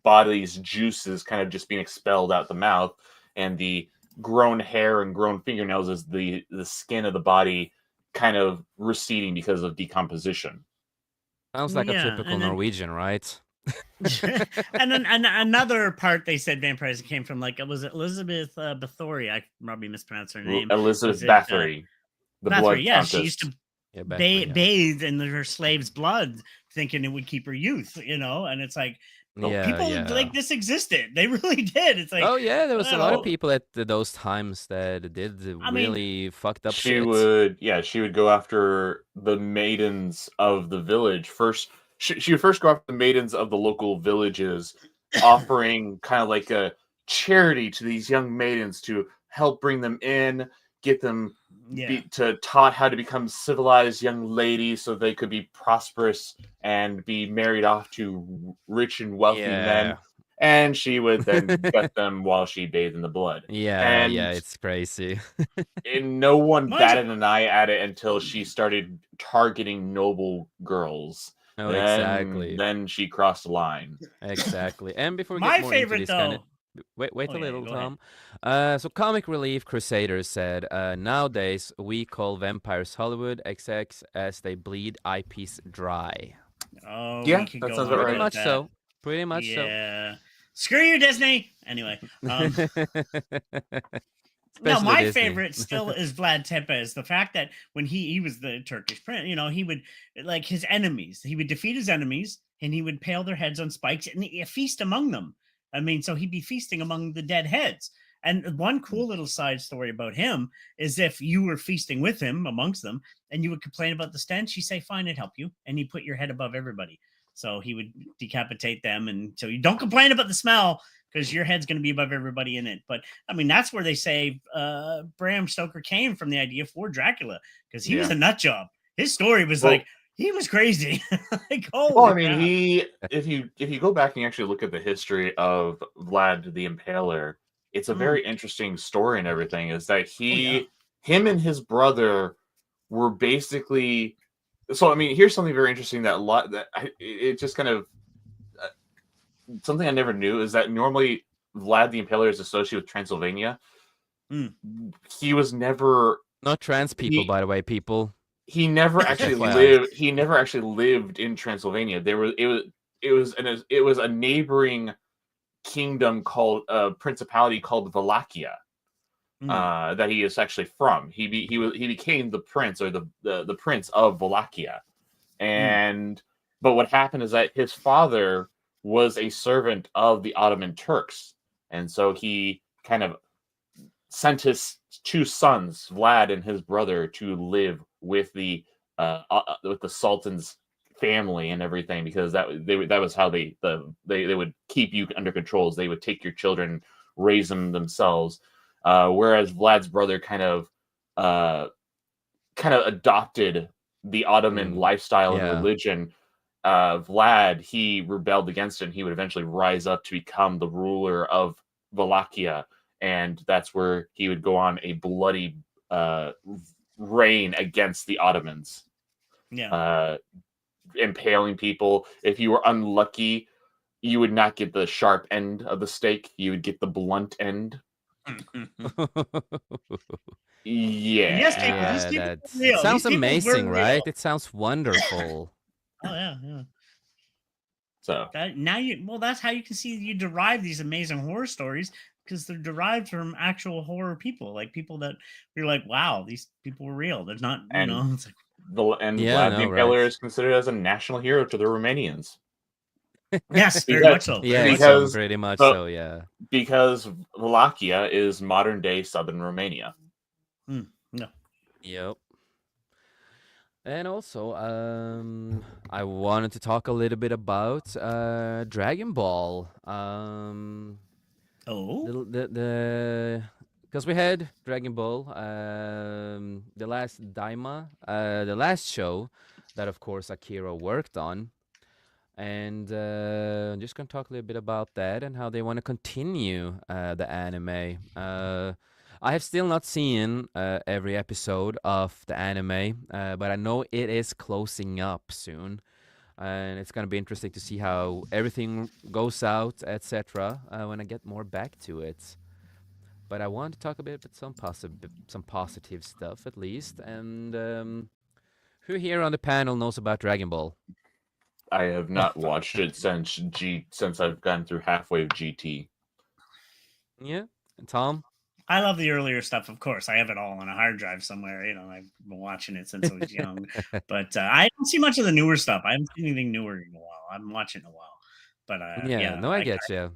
Speaker 3: body's juices kind of just being expelled out the mouth, and the grown hair and grown fingernails is the skin of the body kind of receding because of decomposition.
Speaker 1: Sounds like a
Speaker 2: Yeah,
Speaker 1: typical
Speaker 2: and then
Speaker 1: Norwegian, right?
Speaker 2: and then another part they said vampires came from, like, was it Elizabeth Bathory? I probably mispronounced her name. Was
Speaker 3: Elizabeth
Speaker 2: it
Speaker 3: Bathory, the
Speaker 2: Bathory?
Speaker 3: blood
Speaker 2: Yeah, she used
Speaker 3: countess.
Speaker 2: to
Speaker 1: Yeah, Bathory. Yeah.
Speaker 2: bathe in her slave's blood, thinking it would keep her youth. And it's like,
Speaker 1: Yeah,
Speaker 2: people
Speaker 1: yeah.
Speaker 2: like this existed. They really did. It's like,
Speaker 1: Oh yeah, there was a lot of
Speaker 2: well,
Speaker 1: people at those times that did
Speaker 2: I mean,
Speaker 1: really fucked up
Speaker 3: She
Speaker 1: shit.
Speaker 3: she would go after the maidens of the village first. She would first go after the maidens of the local villages, offering kind of like a charity to these young maidens to help bring them in, get them
Speaker 2: yeah,
Speaker 3: taught how to become civilized young ladies so they could be prosperous and be married off to rich and wealthy men.
Speaker 1: Yeah.
Speaker 3: And she would then gut them while she bathed in the blood.
Speaker 1: Yeah,
Speaker 3: And
Speaker 1: it's crazy.
Speaker 3: no one
Speaker 2: mine's
Speaker 3: batted an eye at it until she started targeting noble girls.
Speaker 1: No, exactly.
Speaker 3: Then she crossed the line.
Speaker 1: Exactly. And before we get
Speaker 2: my
Speaker 1: more into
Speaker 2: favorite
Speaker 1: this kind of
Speaker 2: though.
Speaker 1: wait
Speaker 2: Oh
Speaker 1: a
Speaker 2: yeah,
Speaker 1: little,
Speaker 2: go ahead.
Speaker 1: Tom. So Comic Relief Crusaders said, nowadays we call vampires Hollywood XX as they bleed eyepiece dry.
Speaker 2: Oh, we
Speaker 3: Yeah,
Speaker 2: could
Speaker 3: that
Speaker 2: go
Speaker 3: sounds
Speaker 2: on
Speaker 3: about
Speaker 1: Pretty
Speaker 3: right.
Speaker 2: about
Speaker 1: much
Speaker 2: that.
Speaker 1: so. Pretty much so.
Speaker 2: Yeah. Screw you, Disney. Anyway, no,
Speaker 1: Especially
Speaker 2: my
Speaker 1: Disney.
Speaker 2: favorite still is Vlad Tepes. The fact that when he was the Turkish prince, he would, like, his enemies. He would defeat his enemies and he would pale their heads on spikes and feast among them. I mean, so he'd be feasting among the dead heads. And one cool little side story about him is if you were feasting with him amongst them and you would complain about the stench, he'd say, "Fine, I'd help you," and he'd put your head above everybody. So he would decapitate them, and so you don't complain about the smell because your head's going to be above everybody in it. But I mean, that's where they say Bram Stoker came from, the idea for Dracula, because he was a nut job. His story was
Speaker 3: Well,
Speaker 2: like, he was crazy. Like, holy
Speaker 3: well, I mean,
Speaker 2: crap.
Speaker 3: if you go back and actually look at the history of Vlad the Impaler, it's a very interesting story and everything. Is that
Speaker 2: Oh yeah.
Speaker 3: him and his brother were basically. So I mean, here's something very interesting that it just kind of something I never knew is that normally Vlad the Impaler is associated with Transylvania.
Speaker 2: Mm.
Speaker 3: He was never
Speaker 1: Not trans people,
Speaker 3: he
Speaker 1: by the way, people.
Speaker 3: he never
Speaker 1: Just
Speaker 3: actually
Speaker 1: FYI.
Speaker 3: lived he never actually lived in Transylvania. It was a neighboring kingdom called principality called Wallachia. that he is actually from. He became the prince or the prince of Wallachia, and but what happened is that his father was a servant of the Ottoman Turks, and so he kind of sent his two sons, Vlad and his brother, to live with the Sultan's family and everything, because that was how they would keep you under controls. They would take your children, raise them themselves. Whereas Vlad's brother kind of adopted the Ottoman lifestyle and
Speaker 1: Yeah.
Speaker 3: religion. Vlad, he rebelled against it, and he would eventually rise up to become the ruler of Wallachia, and that's where he would go on a bloody reign against the Ottomans, impaling people. If you were unlucky, you would not get the sharp end of the stake; you would get the blunt end. Yeah.
Speaker 2: Yes, people. These
Speaker 1: Yeah,
Speaker 2: people
Speaker 1: that
Speaker 2: were real.
Speaker 1: sounds
Speaker 2: These people were
Speaker 1: amazing,
Speaker 2: real.
Speaker 1: right? It sounds wonderful.
Speaker 2: Oh yeah.
Speaker 3: So
Speaker 2: That's how you can see you derive these amazing horror stories, because they're derived from actual horror people, like people that you're like, wow, these people were real. There's not, it's like,
Speaker 1: Yeah,
Speaker 3: Vlad the
Speaker 1: no, right.
Speaker 3: Impaler is considered as a national hero to the Romanians.
Speaker 2: yes, very
Speaker 3: Because
Speaker 2: much so.
Speaker 1: Yeah,
Speaker 2: Very much
Speaker 1: it's
Speaker 2: so.
Speaker 1: pretty much
Speaker 3: the
Speaker 1: so, yeah.
Speaker 3: because Wallachia is modern day southern Romania.
Speaker 2: No.
Speaker 1: Yep. And also, I wanted to talk a little bit about Dragon Ball.
Speaker 2: Oh,
Speaker 1: The because we had Dragon Ball, the last Daima, the last show that of course Akira worked on, and I'm just gonna talk a little bit about that and how they want to continue the anime. I have still not seen every episode of the anime, but I know it is closing up soon, and it's gonna be interesting to see how everything goes out, etc. When I get more back to it. But I want to talk a bit about some positive stuff at least. And who here on the panel knows about Dragon Ball?
Speaker 3: I have not watched it since I've gone through halfway of GT.
Speaker 1: Yeah, and Tom.
Speaker 2: I love the earlier stuff, of course. I have it all on a hard drive somewhere. I've been watching it since I was young. But I don't see much of the newer stuff. I haven't seen anything newer in a while. I haven't watched it in a while. But
Speaker 1: Yeah, no, I get you.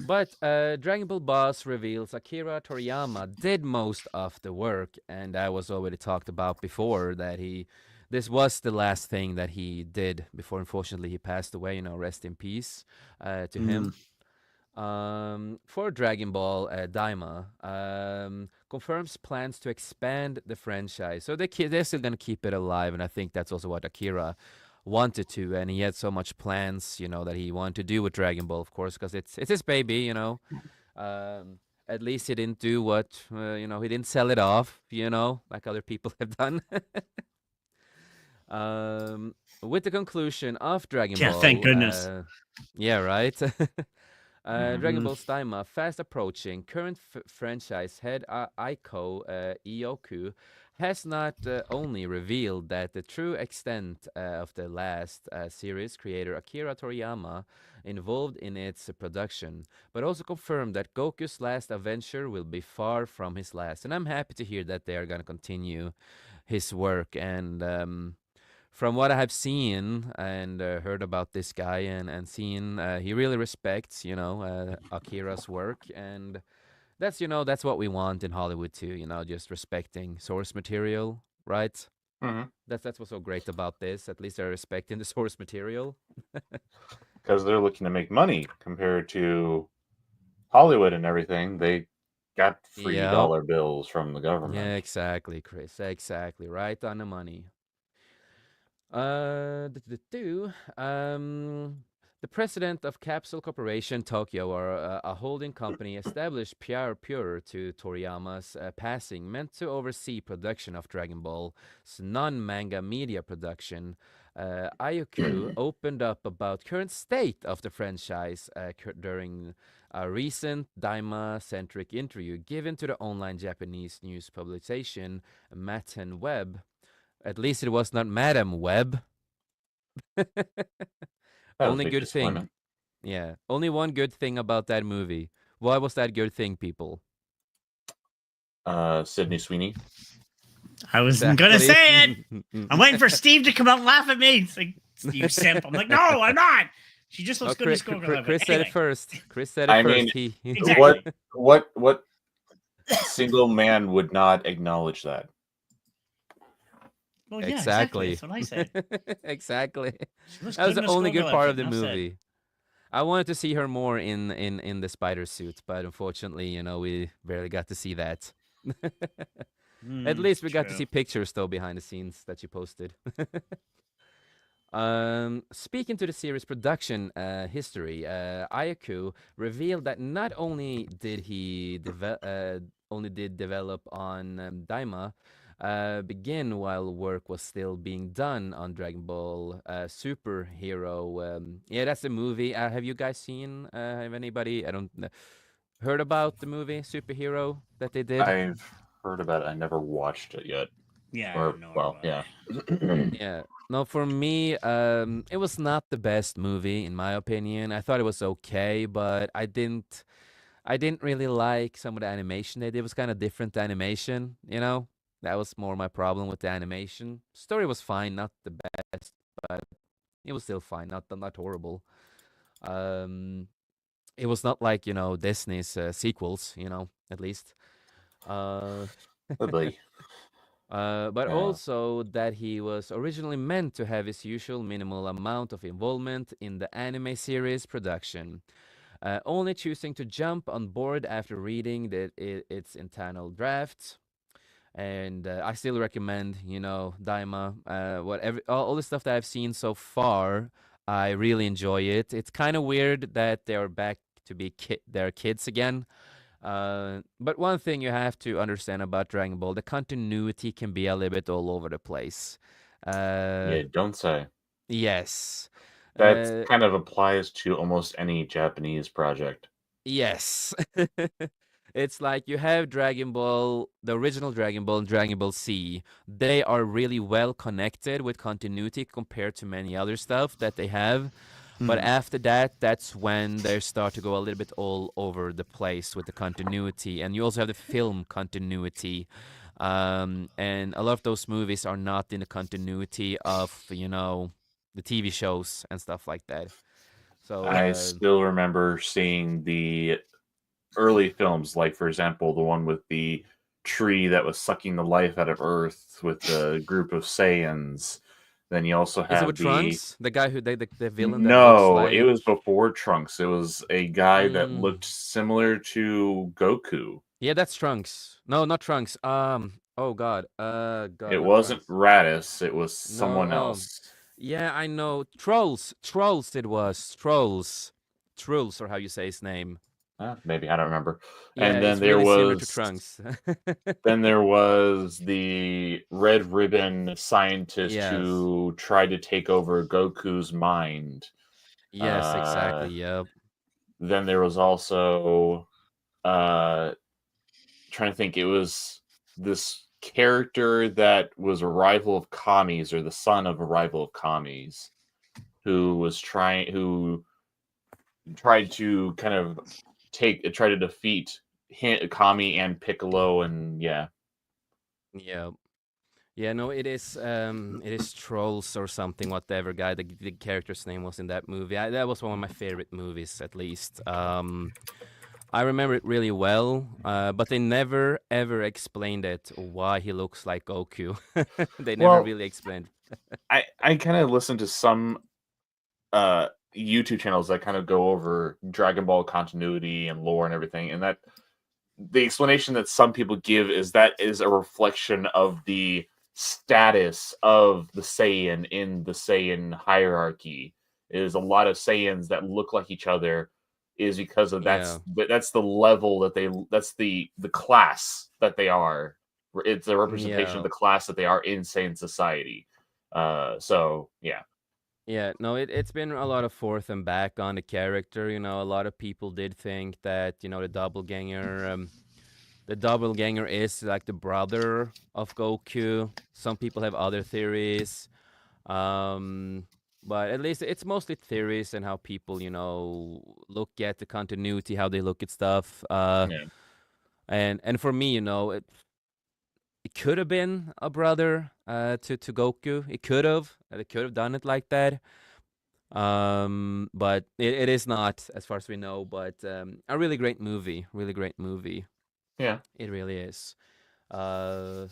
Speaker 1: But Dragon Ball Boss reveals Akira Toriyama did most of the work, and that was already talked about before. This was the last thing that he did before. Unfortunately, he passed away. Rest in peace to him. For Dragon Ball, Daima confirms plans to expand the franchise. So they're still going to keep it alive, and I think that's also what Akira wanted to, and he had so much plans, that he wanted to do with Dragon Ball, of course, because it's his baby. At least he didn't do what, he didn't sell it off, like other people have done. With the conclusion of Dragon Ball,
Speaker 2: thank goodness.
Speaker 1: Yeah, right. Dragon
Speaker 2: Mhm.
Speaker 1: Ball Daima fast approaching. Current franchise head Aiko Ioku has not only revealed that the true extent of the last series creator Akira Toriyama involved in its production, but also confirmed that Goku's last adventure will be far from his last. And I'm happy to hear that they are going to continue his work. And from what I have seen and heard about this guy and seen, he really respects, Akira's work, and that's what we want in Hollywood too, just respecting source material, right?
Speaker 3: Mm-hmm.
Speaker 1: That's what's so great about this. At least they're respecting the source material.
Speaker 3: Because they're looking to make money compared to Hollywood and everything. They got free
Speaker 1: Yeah,
Speaker 3: dollar bills from the
Speaker 1: yeah,
Speaker 3: government.
Speaker 1: exactly, Chris. Exactly, right on the money. The president of Capsule Corporation Tokyo, or a holding company established prior to Toriyama's passing, meant to oversee production of Dragon Ball's non-manga media production. Ayuku opened up about current state of the franchise during a recent Daima-centric interview given to the online Japanese news publication Maten Web. At least it was not Madam Web.
Speaker 3: That was a
Speaker 1: Only
Speaker 3: big
Speaker 1: good thing.
Speaker 3: disappointment.
Speaker 1: Yeah. Only one good thing about that movie. What was that good thing, people?
Speaker 3: Sydney Sweeney.
Speaker 2: I was gonna
Speaker 1: Exactly.
Speaker 2: say it. I'm waiting for Steve to come out and laugh at me. It's like, Steve Simp. I'm like, no, I'm not. She just looks
Speaker 1: Oh,
Speaker 2: good in
Speaker 1: Chris,
Speaker 2: Skull Girl.
Speaker 1: Chris said it
Speaker 2: Anyway,
Speaker 1: first. Chris said it
Speaker 3: I mean,
Speaker 1: first. He
Speaker 2: exactly.
Speaker 3: what single man would not acknowledge that?
Speaker 2: Well, yeah, exactly.
Speaker 1: exactly.
Speaker 2: That's what I said.
Speaker 1: Exactly.
Speaker 2: She looks
Speaker 1: That was
Speaker 2: good in
Speaker 1: the
Speaker 2: a
Speaker 1: only good
Speaker 2: Skullgirl
Speaker 1: part
Speaker 2: outfit.
Speaker 1: of the
Speaker 2: Enough said.
Speaker 1: movie. I wanted to see her more in the spider suit, but unfortunately, we barely got to see that. At least we got to
Speaker 2: True.
Speaker 1: see pictures though behind the scenes that you posted. Speaking to the series production history, Ayaku revealed that not only did he only did develop on Daima, begin while work was still being done on Dragon Ball Superhero. Yeah, that's the movie. Have you guys seen? Have anybody? I don't know. Heard about the movie Superhero that they did?
Speaker 3: I've heard about it. I never watched it yet.
Speaker 2: Yeah, I
Speaker 3: Or
Speaker 2: know
Speaker 3: well,
Speaker 2: about
Speaker 3: yeah.
Speaker 1: Yeah. No, for me, it was not the best movie in my opinion. I thought it was okay, but I didn't really like some of the animation they did. It was kind of different animation, you know? That was more my problem with the animation. Story was fine, not the best, but it was still fine, not horrible. Um, it was not like, Disney's sequels, at least. Uh,
Speaker 3: Probably.
Speaker 1: but
Speaker 3: Yeah.
Speaker 1: also that he was originally meant to have his usual minimal amount of involvement in the anime series production, only choosing to jump on board after reading its internal draft. And I still recommend, Daima, whatever, all the stuff that I've seen so far. I really enjoy it. It's kind of weird that they are back to be their kids again. But one thing you have to understand about Dragon Ball, the continuity can be a little bit all over the place.
Speaker 3: Yeah, don't say.
Speaker 1: Yes.
Speaker 3: That
Speaker 1: Uh,
Speaker 3: kind of applies to almost any Japanese project.
Speaker 1: yes. It's like you have Dragon Ball, the original Dragon Ball and Dragon Ball Z. They are really well connected with continuity compared to many other stuff that they have. But after that, that's when they start to go a little bit all over the place with the continuity. And you also have the film continuity. And a lot of those movies are not in the continuity of, the TV shows and stuff like that. So,
Speaker 3: I still remember seeing the early films, like for example, the one with the tree that was sucking the life out of Earth with the group of Saiyans. Then you also
Speaker 1: is it
Speaker 3: have
Speaker 1: with
Speaker 3: the
Speaker 1: Trunks? The guy the villain that looks
Speaker 3: no, it
Speaker 1: like.
Speaker 3: was before Trunks. It was a guy that
Speaker 1: Mm,
Speaker 3: looked similar to Goku.
Speaker 1: yeah, that's Trunks. No, not Trunks. Oh God. God,
Speaker 3: It
Speaker 1: not
Speaker 3: wasn't
Speaker 1: Trunks.
Speaker 3: Raditz, it was
Speaker 1: No.
Speaker 3: someone else.
Speaker 1: Yeah, I know. Trolls. Trolls. It was Trolls. Trolls, or how you say his name.
Speaker 3: Maybe I don't remember.
Speaker 1: Yeah,
Speaker 3: And
Speaker 1: it's really similar to Trunks.
Speaker 3: then there was the Red Ribbon scientist
Speaker 1: Yes.
Speaker 3: who tried to take over Goku's mind.
Speaker 1: Yes,
Speaker 3: Uh,
Speaker 1: exactly. Yep.
Speaker 3: then there was also uh, trying to think. It was this character that was a rival of Kami's or the son of a rival of Kami's, who tried to kind of try to defeat Kami and Piccolo, and yeah.
Speaker 1: Yeah. Yeah, no, it is Trolls or something, whatever guy the character's name was in that movie. That was one of my favorite movies, at least. I remember it really well, but they never ever explained it why he looks like Goku. They never
Speaker 3: Well,
Speaker 1: really explained.
Speaker 3: I kind of listen to some YouTube channels that kind of go over Dragon Ball continuity and lore and everything, and that the explanation that some people give is that is a reflection of the status of the Saiyan in the Saiyan hierarchy. Is a lot of Saiyans that look like each other is because of
Speaker 1: Yeah,
Speaker 3: that's the level that that's the class that they are. It's a representation of
Speaker 1: yeah,
Speaker 3: the class that they are in Saiyan society. So yeah.
Speaker 1: yeah. No, it's been a lot of forth and back on the character. A lot of people did think that the doppelganger is like the brother of Goku. Some people have other theories. Um, but at least it's mostly theories and how people, look at the continuity, how they look at stuff.
Speaker 3: Yeah.
Speaker 1: And for me, it could have been a brother to Goku. It could have. They could have done it like that. But it is not, as far as we know. But a really great movie. Really great movie.
Speaker 3: Yeah.
Speaker 1: It really is. Uh,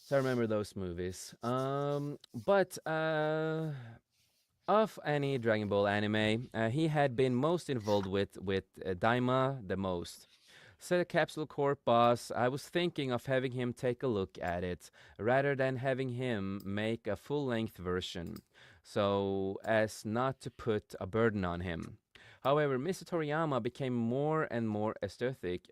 Speaker 1: so I remember those movies. But of any Dragon Ball anime, he had been most involved with Daima the most. Said a Capsule Corp boss, I was thinking of having him take a look at it, rather than having him make a full-length version, so as not to put a burden on him. However, Mr. Toriyama became more and more aesthetic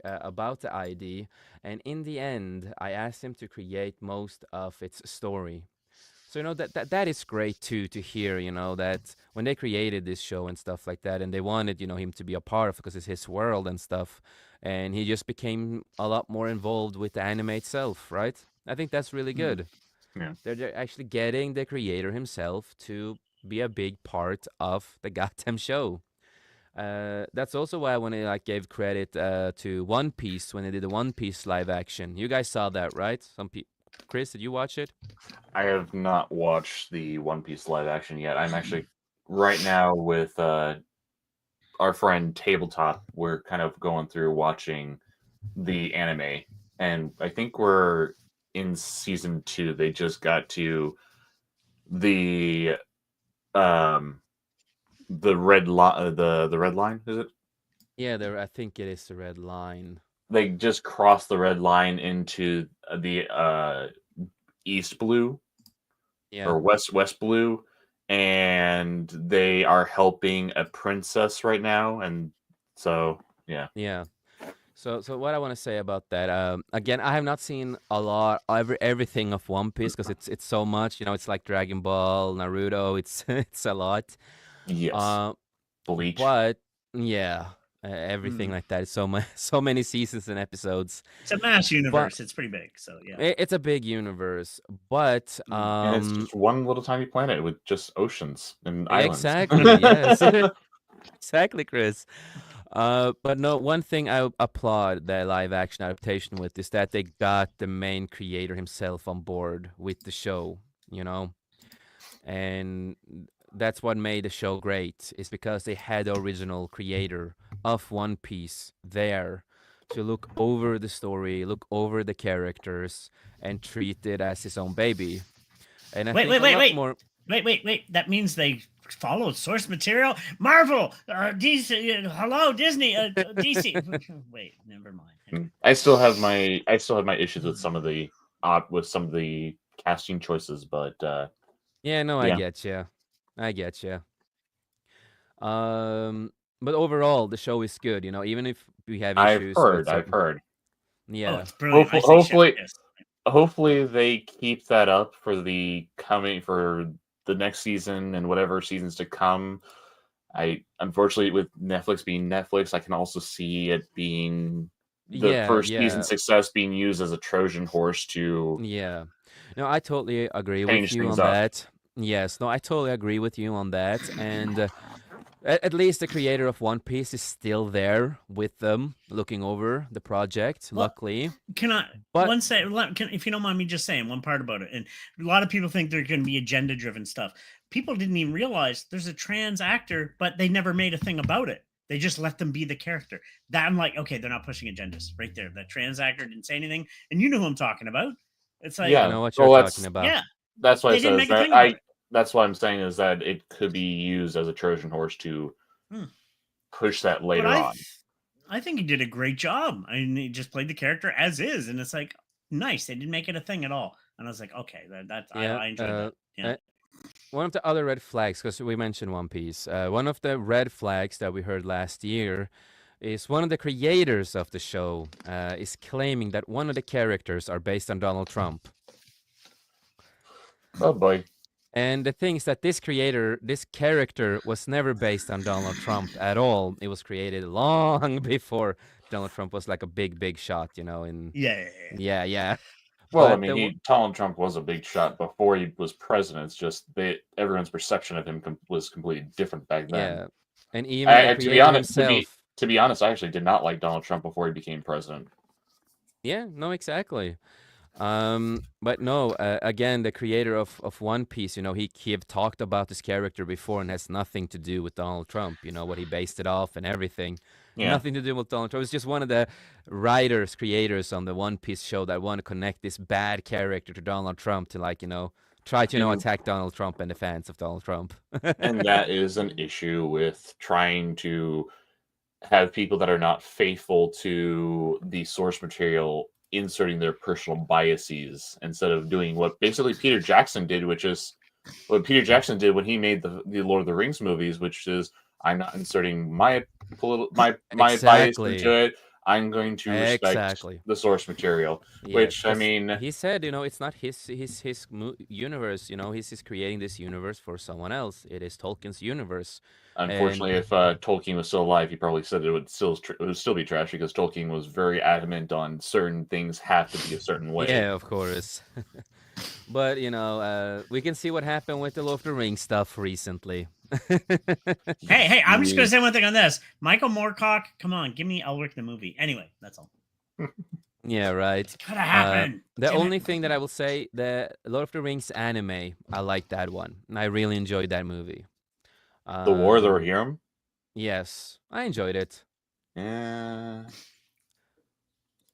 Speaker 1: about the ID, and in the end, I asked him to create most of its story. So that is great too to hear. That when they created this show and stuff like that, and they wanted him to be a part of because it's his world and stuff, and he just became a lot more involved with the anime itself, right? I think that's really
Speaker 3: Mm.
Speaker 1: good.
Speaker 3: Yeah.
Speaker 1: They're actually getting the creator himself to be a big part of the goddamn show. That's also why when I gave credit to One Piece when they did the One Piece live action. You guys saw that, right? Chris, did you watch it?
Speaker 3: I have not watched the One Piece live action yet. I'm actually right now with our friend Tabletop. We're kind of going through watching the anime, and I think we're in season 2. They just got to the um the red line, is it?
Speaker 1: Yeah, I think it is the red line.
Speaker 3: They just crossed the red line into the east blue
Speaker 1: Yeah,
Speaker 3: or west blue, and they are helping a princess right now, and so yeah.
Speaker 1: yeah. So what I want to say about that, again, I have not seen a lot, everything of One Piece because it's so much. It's like Dragon Ball, Naruto. It's it's a lot.
Speaker 3: Yes.
Speaker 1: Uh,
Speaker 3: Bleach.
Speaker 1: but yeah, everything
Speaker 2: Mm.
Speaker 1: like that. So so many seasons and episodes.
Speaker 2: It's a mass
Speaker 1: But
Speaker 2: universe. It's pretty big. So yeah.
Speaker 1: it's a big universe. But
Speaker 2: Mm.
Speaker 3: And it's just one little tiny planet with just oceans and islands.
Speaker 1: exactly, yes, exactly, Chris. But no, one thing I applaud the live action adaptation with is that they got the main creator himself on board with the show, and that's what made the show great, is because they had the original creator of One Piece there to look over the story, look over the characters, and treat it as his own baby. And I
Speaker 2: Wait,
Speaker 1: think
Speaker 2: wait,
Speaker 1: a
Speaker 2: wait,
Speaker 1: lot
Speaker 2: wait,
Speaker 1: more.
Speaker 2: wait. That means they followed source material. Marvel, DC, hello, Disney, DC. Wait, never mind.
Speaker 3: I still have my issues with some of the casting choices, but
Speaker 1: Yeah, no, I
Speaker 3: yeah.
Speaker 1: get you. I get you. Um, but overall, the show is good. Even if we have issues with
Speaker 3: I've
Speaker 1: certain.
Speaker 3: heard.
Speaker 2: Oh,
Speaker 1: Yeah,
Speaker 2: it's brilliant. I say chef
Speaker 3: Hopefully,
Speaker 2: kiss.
Speaker 3: hopefully they keep that up for the next season and whatever seasons to come. I unfortunately, with Netflix being Netflix, I can also see it being the
Speaker 1: yeah,
Speaker 3: first season
Speaker 1: yeah,
Speaker 3: success being used as a Trojan horse to
Speaker 1: yeah. No, I totally agree with
Speaker 3: change
Speaker 1: you
Speaker 3: things
Speaker 1: on
Speaker 3: up.
Speaker 1: that. Yes, no, I totally agree with you on that. And at least the creator of One Piece is still there with them, looking over the project.
Speaker 2: Well,
Speaker 1: Luckily,
Speaker 2: can I
Speaker 1: but
Speaker 2: if you don't mind me just saying one part about it? And a lot of people think they're going to be agenda driven stuff. People didn't even realize there's a trans actor, but they never made a thing about it. They just let them be the character. That I'm like, okay, they're not pushing agendas right there. That trans actor didn't say anything, and you know who I'm talking about. It's like,
Speaker 1: I
Speaker 3: Yeah,
Speaker 1: know what you're
Speaker 3: well,
Speaker 1: talking about.
Speaker 2: yeah,
Speaker 3: that's why I
Speaker 2: they didn't
Speaker 3: said is
Speaker 2: make a
Speaker 3: that
Speaker 2: thing about it.
Speaker 3: that's what I'm saying is that it could be used as a Trojan horse to
Speaker 2: Hmm.
Speaker 3: push that
Speaker 2: But
Speaker 3: later on.
Speaker 2: I think he did a great job. I mean, he just played the character as is, and it's like nice. They didn't make it a thing at all, and I was like, okay,
Speaker 1: Yeah.
Speaker 2: I enjoyed that. Yeah.
Speaker 1: One of the other red flags, because we mentioned One Piece, one of the red flags that we heard last year is one of the creators of the show is claiming that one of the characters are based on Donald Trump.
Speaker 3: Oh boy.
Speaker 1: And the thing is that this character was never based on Donald Trump at all. It was created long before Donald Trump was like a big shot,
Speaker 2: Yeah.
Speaker 1: yeah.
Speaker 3: Well, I
Speaker 1: But
Speaker 3: mean, Donald Trump was a big shot before he was president. It's just everyone's perception of him was completely different back then.
Speaker 1: yeah. And even the
Speaker 3: To be
Speaker 1: creator
Speaker 3: honest,
Speaker 1: himself.
Speaker 3: To be honest, I actually did not like Donald Trump before he became president.
Speaker 1: Yeah, no, exactly. But no, again, the creator of One Piece, he have talked about this character before and has nothing to do with Donald Trump. What he based it off and everything,
Speaker 3: Yeah.
Speaker 1: nothing to do with Donald Trump. It's just one of the writers, creators on the One Piece show that want to connect this bad character to Donald Trump to try to
Speaker 3: And
Speaker 1: attack Donald Trump and the fans of Donald Trump.
Speaker 3: and that is an issue with trying to have people that are not faithful to the source material inserting their personal biases instead of doing what basically Peter Jackson did, which is what Peter Jackson did when he made the Lord of the Rings movies, which is I'm not inserting my bias into
Speaker 1: Exactly.
Speaker 3: it. I'm going to respect
Speaker 1: Exactly.
Speaker 3: the source material.
Speaker 1: Yes,
Speaker 3: Which I
Speaker 1: because
Speaker 3: mean,
Speaker 1: he said, it's not his universe. He's creating this universe for someone else. It is Tolkien's universe, and
Speaker 3: unfortunately, if Tolkien was still alive, he probably said it would still be trash because Tolkien was very adamant on certain things have to be a certain way.
Speaker 1: yeah, of course. But we can see what happened with the Lord of the Rings stuff recently.
Speaker 2: Hey, I'm just gonna
Speaker 3: He-
Speaker 2: say one thing on this. Michael Moorcock, come on, give me Elric the movie. Anyway, that's all.
Speaker 1: Yeah, right.
Speaker 2: It's gotta happen.
Speaker 1: The
Speaker 2: Damn
Speaker 1: only
Speaker 2: it.
Speaker 1: thing that I will say, the Lord of the Rings anime, I like that one. I really enjoyed that movie.
Speaker 3: the War of the
Speaker 1: Um,
Speaker 3: Rohirrim.
Speaker 1: yes, I enjoyed it.
Speaker 3: Yeah.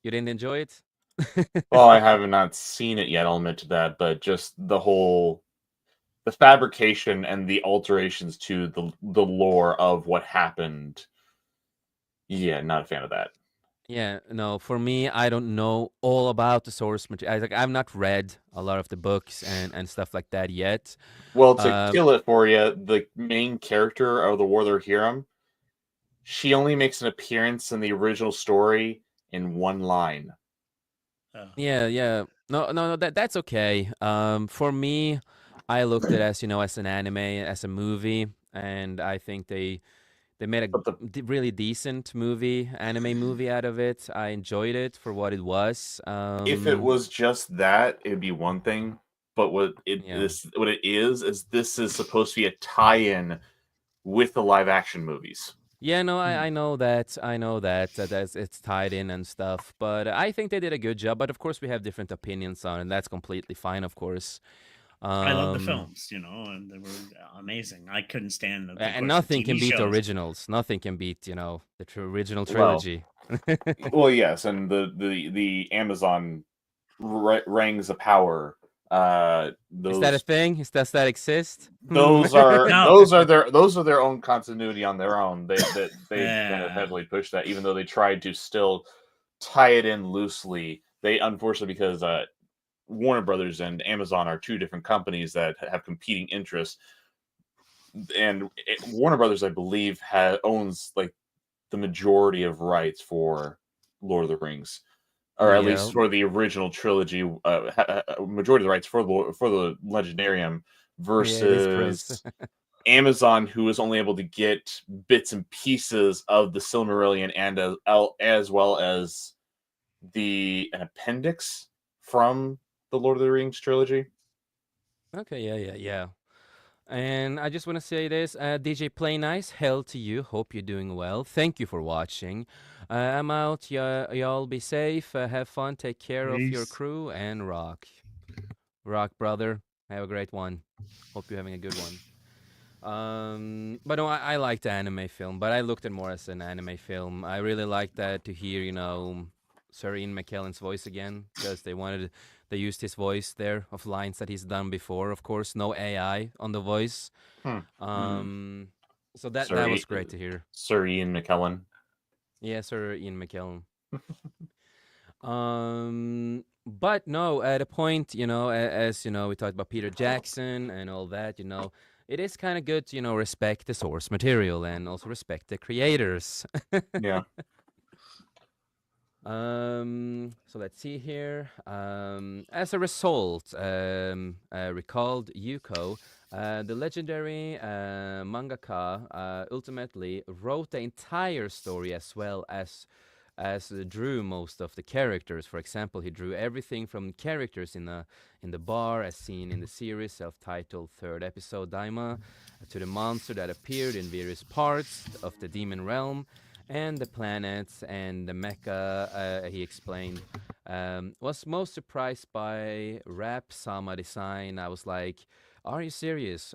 Speaker 1: You didn't enjoy it?
Speaker 3: Well, I have not seen it yet, I'll admit to that, but just the fabrication and the alterations to the lore of what happened. Yeah, not a fan of that.
Speaker 1: Yeah, no, for me, I don't know all about the source material. I've not read a lot of the books and stuff like that yet.
Speaker 3: Well, to
Speaker 1: Um,
Speaker 3: kill it for you, the main character of the War of the Rohirrim, she only makes an appearance in the original story in one line.
Speaker 2: Oh.
Speaker 1: yeah, yeah. No, no, no, that's okay. For me, I looked at it as an anime, as a movie, and I think they made a
Speaker 3: But the
Speaker 1: really decent anime movie out of it. I enjoyed it for what it was.
Speaker 3: if it was just that, it'd be one thing. But
Speaker 1: Yeah.
Speaker 3: what it is this is supposed to be a tie-in with the live action movies.
Speaker 1: Yeah, no,
Speaker 2: Hmm.
Speaker 1: I know that. I know that it's tied in and stuff, but I think they did a good job. But of course, we have different opinions on it, and that's completely fine, of course.
Speaker 2: I love the
Speaker 1: Um,
Speaker 2: films, and they were amazing. I couldn't stand, of
Speaker 1: and
Speaker 2: course, the
Speaker 1: nothing can
Speaker 2: TV
Speaker 1: beat the
Speaker 2: shows.
Speaker 1: originals. Nothing can beat, the original
Speaker 3: Well,
Speaker 1: trilogy.
Speaker 3: yes, and the Amazon rings of power.
Speaker 1: Is that a
Speaker 3: Those
Speaker 1: thing? Does that exist?
Speaker 3: those are
Speaker 2: No.
Speaker 3: those are their own continuity on their own. They kind of
Speaker 2: Yeah.
Speaker 3: heavily push that, even though they tried to still tie it in loosely. They unfortunately because Warner Brothers and Amazon are two different companies that have competing interests, and Warner Brothers, I believe, owns like the majority of rights for Lord of the Rings, or at
Speaker 1: Yeah.
Speaker 3: least for the original trilogy. Majority of the rights for the Legendarium
Speaker 1: Yeah, it is Prince.
Speaker 3: versus Amazon, who was only able to get bits and pieces of the Silmarillion and as well as an appendix from the Lord of the Rings trilogy.
Speaker 1: Okay, yeah, yeah, yeah. And I just want to say this, DJ Play Nice, hell to you. Hope you're doing well. Thank you for watching. I'm out. Y'all be safe. Have fun. Take care of your
Speaker 2: Peace.
Speaker 1: crew and rock. Rock, brother. Have a great one. Hope you're having a good one. But no, I like the anime film, but I looked at more as an anime film. I really liked that to hear, Sir Ian McKellen's voice again because they used his voice there of lines that he's done before. Of course, no AI on the voice.
Speaker 3: Hmm.
Speaker 1: Um, so that
Speaker 3: Sir,
Speaker 1: was great to hear.
Speaker 3: Sir Ian McKellen.
Speaker 1: Yeah, Sir Ian McKellen. But no, at a point, as we talked about Peter Jackson and all that, it is kind of good to, respect the source material and also respect the creators.
Speaker 3: Yeah.
Speaker 1: So let's see here. As a result, recalled Yuko, the legendary mangaka, ultimately wrote the entire story as well as drew most of the characters. For example, he drew everything from characters in the bar, as seen in the series self-titled third episode Daima, to the monster that appeared in various parts of the demon realm, and the planets and the mecha. He explained. Was most surprised by Rap Sama design. I was like, "Are you serious?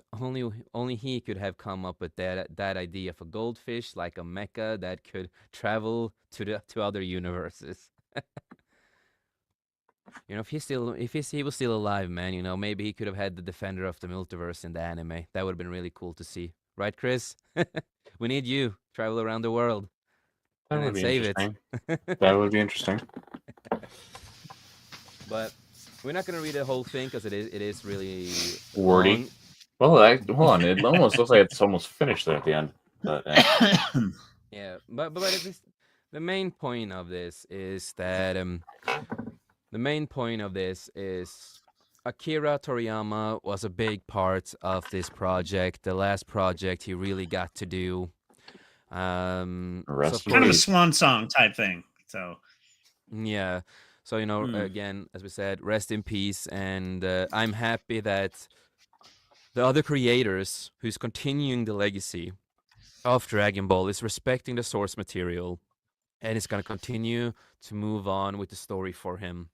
Speaker 1: Only he could have come up with that idea of a goldfish like a mecha that could travel to other universes." If he was still alive, man, maybe he could have had the Defender of the Multiverse in the anime. That would have been really cool to see, right, Chris? We need you travel around the world
Speaker 3: That
Speaker 1: and
Speaker 3: would
Speaker 1: then
Speaker 3: be
Speaker 1: save it.
Speaker 3: interesting. That would be interesting.
Speaker 1: But we're not gonna read the whole thing because it is really
Speaker 3: Wordy.
Speaker 1: long.
Speaker 3: Well, hold on. It almost looks like it's almost finished there at the end. But
Speaker 1: Yeah, but at least the main point of this is that Akira Toriyama was a big part of this project, the last project he really got to do. So of
Speaker 3: Rest in
Speaker 2: Kind of a
Speaker 3: peace.
Speaker 2: swan song type thing. So
Speaker 1: yeah, so again, as we said, rest in peace, and I'm happy that the other creators who's continuing the legacy of Dragon Ball is respecting the source material and is going to continue to move on with the story for him.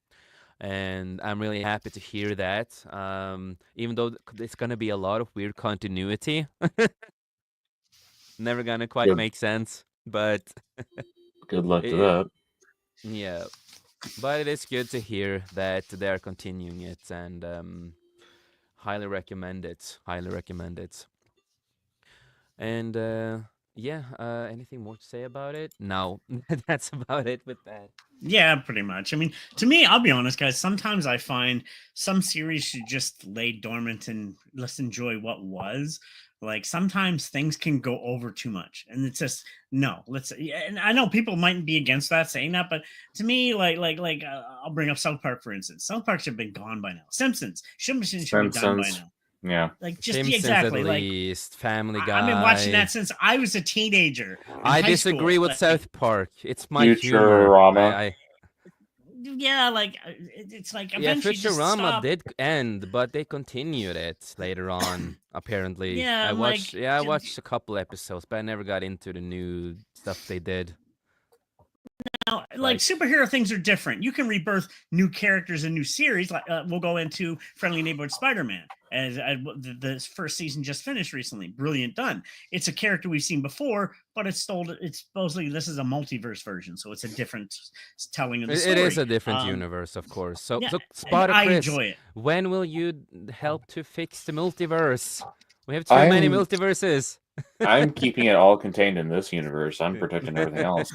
Speaker 1: And I'm really happy to hear that. Even though it's going to be a lot of weird continuity, never going to quite
Speaker 3: Good.
Speaker 1: make sense. But
Speaker 3: Good luck to
Speaker 1: it,
Speaker 3: that.
Speaker 1: yeah, but it is good to hear that they're continuing it, and highly recommend it. Highly recommend it. And yeah, anything more to say about it? No, that's about it with that.
Speaker 2: yeah, pretty much. I mean, to me, I'll be honest, guys. Sometimes I find some series should just lay dormant and let's enjoy what was. Like sometimes things can go over too much, and it's just no. And I know people might be against that saying that, but to me, I'll bring up South Park for instance. South Park should have been gone by now. Simpsons should be done by
Speaker 3: Simpsons.
Speaker 2: now.
Speaker 3: Yeah.
Speaker 2: Like just
Speaker 1: Simpsons
Speaker 2: exactly
Speaker 1: at
Speaker 2: like
Speaker 1: least, Family
Speaker 2: I've been watching
Speaker 1: Guy.
Speaker 2: that since I was a teenager.
Speaker 1: I
Speaker 2: high
Speaker 1: disagree
Speaker 2: school.
Speaker 1: with
Speaker 2: Like,
Speaker 1: South Park. It's my humor.
Speaker 3: Futurama.
Speaker 2: Yeah, like it's like
Speaker 1: Yeah,
Speaker 2: eventually just
Speaker 1: Futurama
Speaker 2: stop.
Speaker 1: did end, but they continued it later on. Apparently,
Speaker 2: Yeah, I'm like,
Speaker 1: I watched a couple episodes, but I never got into the new stuff they did.
Speaker 2: now, like
Speaker 1: Like,
Speaker 2: superhero things are different. You can rebirth new characters and new series. Like we'll go into Friendly Neighborhood Spider-Man, as the first season just finished recently. Brilliant done. It's a character we've seen before, but it's supposedly this is a multiverse version, so it's a different telling of the story.
Speaker 1: it is a different universe, of course. So,
Speaker 2: Yeah,
Speaker 1: so
Speaker 2: and
Speaker 1: Spotter
Speaker 2: I
Speaker 1: Chris,
Speaker 2: enjoy it.
Speaker 1: when will you help to fix the multiverse? We have too many multiverses.
Speaker 3: I'm keeping it all contained in this universe. I'm protecting everything else.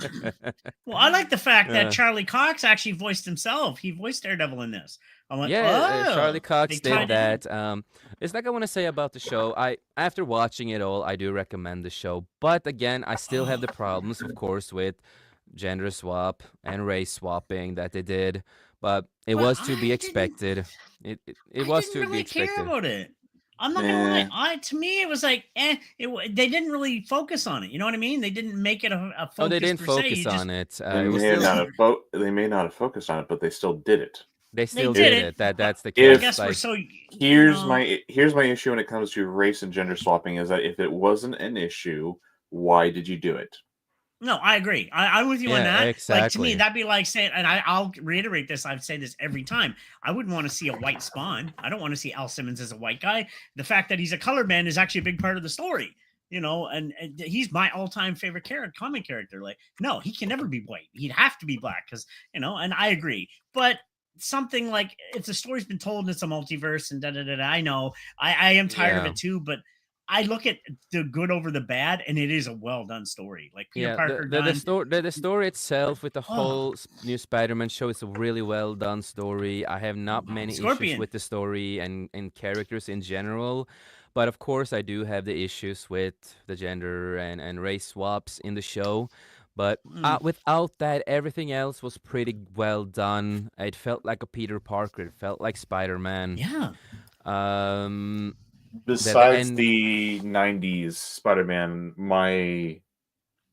Speaker 2: Well, I like the fact that Charlie Cox actually voiced himself. He voiced Daredevil in this. I'm like,
Speaker 1: Charlie Cox
Speaker 2: they
Speaker 1: did
Speaker 2: tied it in.
Speaker 1: that. It's like I want to say about the show. After watching it all, I do recommend the show. But again, I still have the problems, of course, with gender swap and race swapping that they did. But it was to be expected. It was to be expected.
Speaker 2: Care about it. I'm not gonna lie. To me, it was like, they didn't really focus on it. You know what I mean? They didn't make it a focus.
Speaker 1: Oh, they didn't focus on it. They
Speaker 3: may not have focused on it, but they still did it.
Speaker 1: They still did it. That's the case.
Speaker 3: If,
Speaker 2: I guess we're so.
Speaker 3: Here's my issue when it comes to race and gender swapping is that if it wasn't an issue, why did you do it?
Speaker 2: No, I agree. I'm with you on that.
Speaker 1: Exactly.
Speaker 2: Like to me, that'd be like saying, and I'll reiterate this. I've said this every time. I wouldn't want to see a white Spawn. I don't want to see Al Simmons as a white guy. The fact that he's a colored man is actually a big part of the story. You know, and he's my all-time favorite comic character. Like, no, he can never be white. He'd have to be black because, and I agree. But something like if the story's been told and it's a multiverse and I know I am tired of it too, but I look at the good over the bad, and it is a well done story. Like Peter Parker,
Speaker 1: the story itself with the whole new Spider-Man show is a really well done story. I have not many issues with the story and characters in general, but of course I do have the issues with the gender and race swaps in the show. But without that, everything else was pretty well done. It felt like a Peter Parker. It felt like Spider-Man.
Speaker 2: Yeah.
Speaker 3: Besides the 90s Spider-Man, my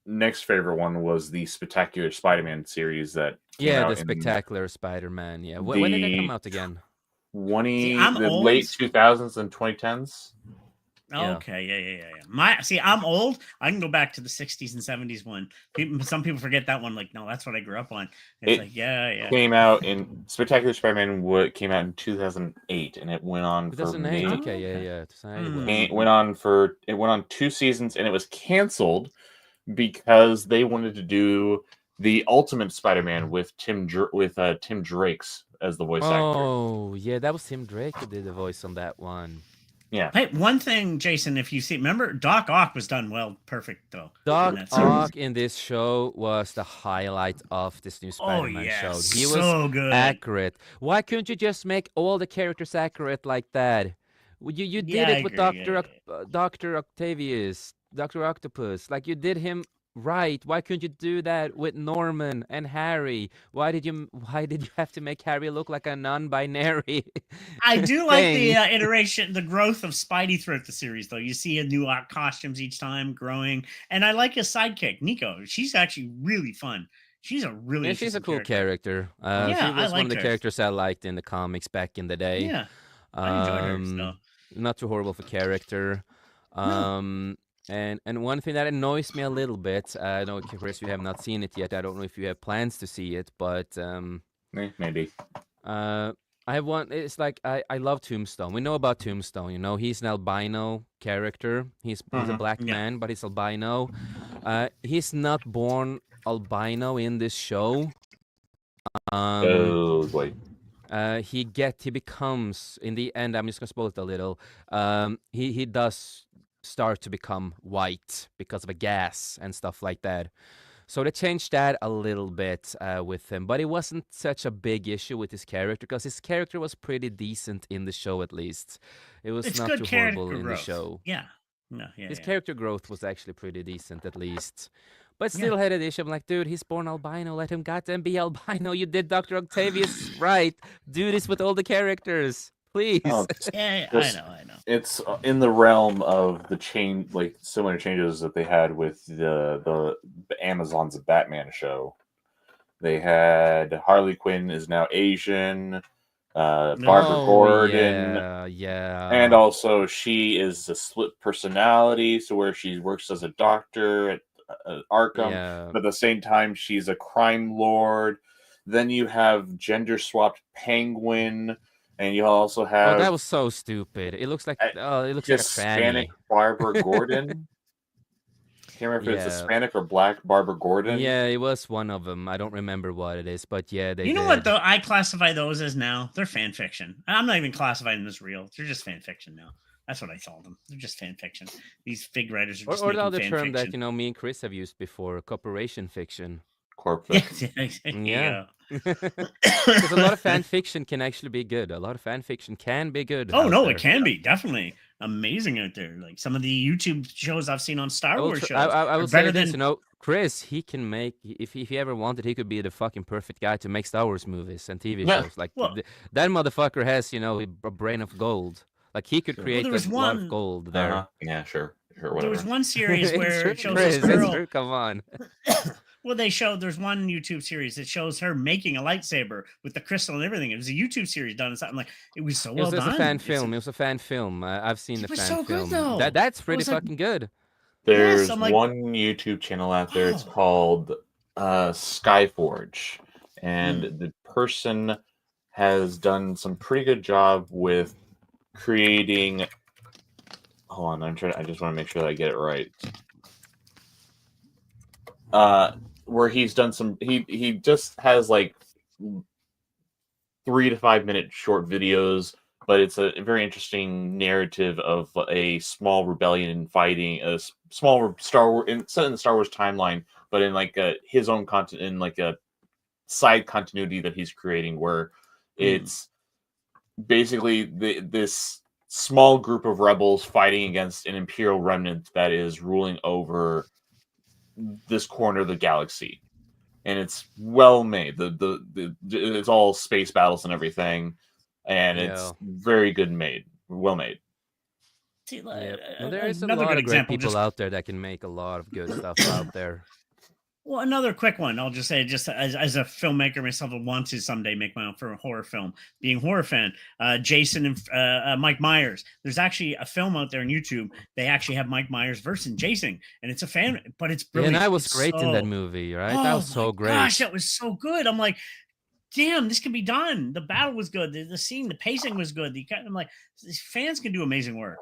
Speaker 3: next favorite one was the Spectacular Spider-Man series that came out
Speaker 1: the Spectacular Spider-Man. Yeah. When did that come out again?
Speaker 3: The late 2000s and 2010s.
Speaker 1: Yeah.
Speaker 2: Okay, yeah. I'm old. I can go back to the '60s and '70s one. Some people forget that one. Like, no, that's what I grew up on. It's
Speaker 3: It
Speaker 2: like, yeah.
Speaker 3: came out in Spectacular Spider-Man. Came out in 2008, and it went on for
Speaker 1: 2008.
Speaker 3: maybe
Speaker 1: Okay,
Speaker 2: Okay.
Speaker 1: yeah. 2008 it was.
Speaker 3: it went on 2 seasons, and it was canceled because they wanted to do the Ultimate Spider-Man with Tim Drakes as the voice actor.
Speaker 1: Oh, yeah, that was Tim Drake who did the voice on that one.
Speaker 3: Yeah.
Speaker 2: Hey, one thing, Jason, if you see, remember Doc Ock was done perfect though.
Speaker 1: Doc
Speaker 2: that series.
Speaker 1: Ock in this show was the highlight of this new
Speaker 2: Oh
Speaker 1: Spider-Man
Speaker 2: yeah,
Speaker 1: show. He was
Speaker 2: so good.
Speaker 1: accurate. Why couldn't you just make all the characters accurate like that? You did
Speaker 2: Yeah, I
Speaker 1: it with
Speaker 2: agree.
Speaker 1: Doctor Octavius, Doctor Octopus. Like you did him right. Why couldn't you do that with Norman and Harry? Why did you have to make Harry look like a non-binary
Speaker 2: I do like the
Speaker 1: thing?
Speaker 2: iteration, the growth of Spidey throughout the series, though. You see a new costumes each time growing, and I like his sidekick, Nico. She's actually really fun. She's a really
Speaker 1: Yeah, she's a
Speaker 2: interesting
Speaker 1: cool character.
Speaker 2: Yeah,
Speaker 1: She
Speaker 2: I
Speaker 1: was one of
Speaker 2: liked
Speaker 1: the
Speaker 2: her.
Speaker 1: characters I liked in the comics back in the day.
Speaker 2: Yeah, I enjoyed her. So
Speaker 1: Not too horrible for character.
Speaker 2: no,
Speaker 1: And one thing that annoys me a little bit, I know, Chris, you have not seen it yet. I don't know if you have plans to see it, but
Speaker 3: Maybe.
Speaker 1: I have one. It's like I love Tombstone. We know about Tombstone. You know, he's an albino character. He's a black
Speaker 2: Yeah.
Speaker 1: man, but he's albino. He's not born albino in this show.
Speaker 3: Oh boy.
Speaker 1: He becomes, in the end, I'm just gonna spoil it a little. He does start to become white because of a gas and stuff like that. So they changed that a little bit with him, but it wasn't such a big issue with his character because his character was pretty decent in the show, at least. It was
Speaker 2: it's
Speaker 1: not
Speaker 2: good
Speaker 1: too
Speaker 2: character
Speaker 1: horrible in the
Speaker 2: growth.
Speaker 1: show.
Speaker 2: Yeah, no,
Speaker 1: His
Speaker 2: yeah.
Speaker 1: character growth was actually pretty decent, at least. But
Speaker 2: Yeah.
Speaker 1: still had an issue. I'm like, dude, he's born albino. Let him goddamn be albino. You did Dr. Octavius right. Do this with all the characters, please.
Speaker 3: Oh,
Speaker 2: Yeah,
Speaker 3: Just-
Speaker 2: I know.
Speaker 3: It's in the realm of the change, like similar changes that they had with the Amazon's Batman show. They had Harley Quinn is now Asian. Barbara
Speaker 1: Oh,
Speaker 3: Gordon,
Speaker 1: yeah.
Speaker 3: and also she is a split personality, so where she works as a doctor at Arkham,
Speaker 1: Yeah.
Speaker 3: but at the same time she's a crime lord. Then you have gender swapped Penguin, and you also have
Speaker 1: Oh, that was so stupid. It looks like it looks like a
Speaker 3: Hispanic
Speaker 1: tranny.
Speaker 3: Barbara Gordon. Can't remember if it's
Speaker 1: Yeah.
Speaker 3: Hispanic or Black Barbara Gordon.
Speaker 1: Yeah, it was one of them. I don't remember what it is, but yeah, they
Speaker 2: You know
Speaker 1: did.
Speaker 2: what though? I classify those as now they're fan fiction. I'm not even classifying them as real. They're just fan fiction now. That's what I call them. They're just fan fiction. These fig writers are just
Speaker 1: Or the
Speaker 2: making
Speaker 1: other
Speaker 2: fan
Speaker 1: term that,
Speaker 2: fiction.
Speaker 1: me and Chris have used before, corporation fiction.
Speaker 3: Corpus.
Speaker 1: Yeah. Because a lot of fan fiction can actually be good. A lot of fan fiction can be good.
Speaker 2: Oh
Speaker 1: out
Speaker 2: no,
Speaker 1: there.
Speaker 2: it can be definitely amazing out there. Like some of the YouTube shows I've seen on Star Wars shows.
Speaker 1: I
Speaker 2: are
Speaker 1: will say
Speaker 2: better
Speaker 1: this,
Speaker 2: than
Speaker 1: Chris, he can make, if he ever wanted, he could be the fucking perfect guy to make Star Wars movies and TV
Speaker 3: Yeah.
Speaker 1: shows. Like,
Speaker 2: Well-
Speaker 1: that motherfucker has, a brain of gold. Like, he could create
Speaker 2: there was
Speaker 1: a lot of
Speaker 2: one-
Speaker 1: gold there.
Speaker 3: Uh-huh. Yeah, sure,
Speaker 2: there
Speaker 3: whatever.
Speaker 2: was one series
Speaker 1: It's
Speaker 2: where
Speaker 1: true,
Speaker 2: it shows
Speaker 1: Chris,
Speaker 2: this
Speaker 1: it's
Speaker 2: girl.
Speaker 1: true, come on.
Speaker 2: Well, there's one YouTube series that shows her making a lightsaber with the crystal and everything. It was a YouTube series done and something like it was so well
Speaker 1: It was
Speaker 2: done.
Speaker 1: a fan
Speaker 2: It's-
Speaker 1: film. It was a fan film. I've seen the
Speaker 2: It was
Speaker 1: fan
Speaker 2: so good,
Speaker 1: film.
Speaker 2: though.
Speaker 1: That's
Speaker 2: I
Speaker 1: pretty
Speaker 2: was like-
Speaker 1: fucking good.
Speaker 3: There's
Speaker 2: I'm like-
Speaker 3: one YouTube channel out there. It's
Speaker 2: Wow.
Speaker 3: called Skyforge, and the person has done some pretty good job with creating. Hold on, I just want to make sure that I get it right. Where he's done some. He just has like 3 to 5 minute short videos, but it's a very interesting narrative of a small rebellion fighting a small Star Wars set in the Star Wars timeline, but in like his own content, in like a side continuity that he's creating, where it's basically this small group of rebels fighting against an Imperial remnant that is ruling over this corner of the galaxy. And it's well made. It's all space battles and everything, and it's very good made, well made.
Speaker 2: See,
Speaker 1: Yeah. Well, there is a
Speaker 2: another
Speaker 1: lot
Speaker 2: good
Speaker 1: of great
Speaker 2: example.
Speaker 1: people
Speaker 2: Just
Speaker 1: out there that can make a lot of good stuff out there.
Speaker 2: Well, another quick one. I'll just say, just as a filmmaker myself, I want to someday make my own for a horror film. Being a horror fan, Jason and Mike Myers. There's actually a film out there on YouTube. They actually have Mike Myers versus Jason, and it's a fan, but it's
Speaker 1: Yeah, and
Speaker 2: brilliant.
Speaker 1: I was
Speaker 2: It's
Speaker 1: great in that
Speaker 2: so.
Speaker 1: movie, right? That was
Speaker 2: Oh my
Speaker 1: so
Speaker 2: gosh,
Speaker 1: great.
Speaker 2: that was so good. I'm like, damn, this can be done. The battle was good. The scene, the pacing was good. I'm like, these fans can do amazing work,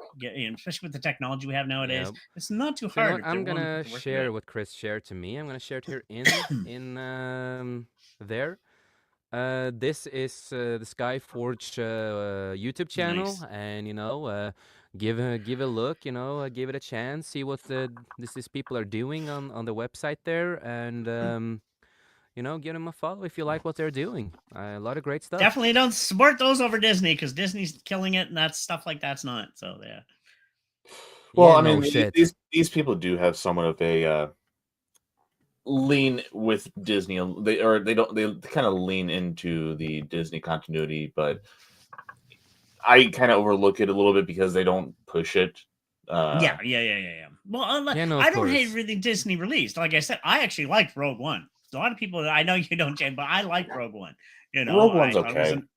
Speaker 2: especially with the technology we have nowadays.
Speaker 1: Yeah.
Speaker 2: It's not too
Speaker 1: So you know
Speaker 2: hard
Speaker 1: what?
Speaker 2: if they're
Speaker 1: I'm
Speaker 2: willing to
Speaker 1: gonna
Speaker 2: put the work to do
Speaker 1: share
Speaker 2: it.
Speaker 1: what Chris shared to me. I'm gonna share it here in there. This is the Skyforge YouTube channel,
Speaker 2: Nice.
Speaker 1: and give a look. Give it a chance. See what these people are doing on the website there, and give them a follow if you like what they're doing. A lot of great stuff.
Speaker 2: Definitely don't support those over Disney because Disney's killing it, and that's stuff like that's not. So yeah.
Speaker 3: Well,
Speaker 1: Yeah,
Speaker 3: I
Speaker 1: no
Speaker 3: mean,
Speaker 1: shit.
Speaker 3: these people do have somewhat of a lean with Disney. They don't they kind of lean into the Disney continuity, but I kind of overlook it a little bit because they don't push it.
Speaker 2: Yeah. Well,
Speaker 1: Yeah, no,
Speaker 2: I
Speaker 1: of
Speaker 2: don't hate
Speaker 1: course.
Speaker 2: everything Disney released. Like I said, I actually liked Rogue One. A lot of people, I know you don't, Jane, but I like Rogue One.
Speaker 3: Rogue
Speaker 2: I
Speaker 3: One's
Speaker 2: thought it was
Speaker 3: okay,
Speaker 2: an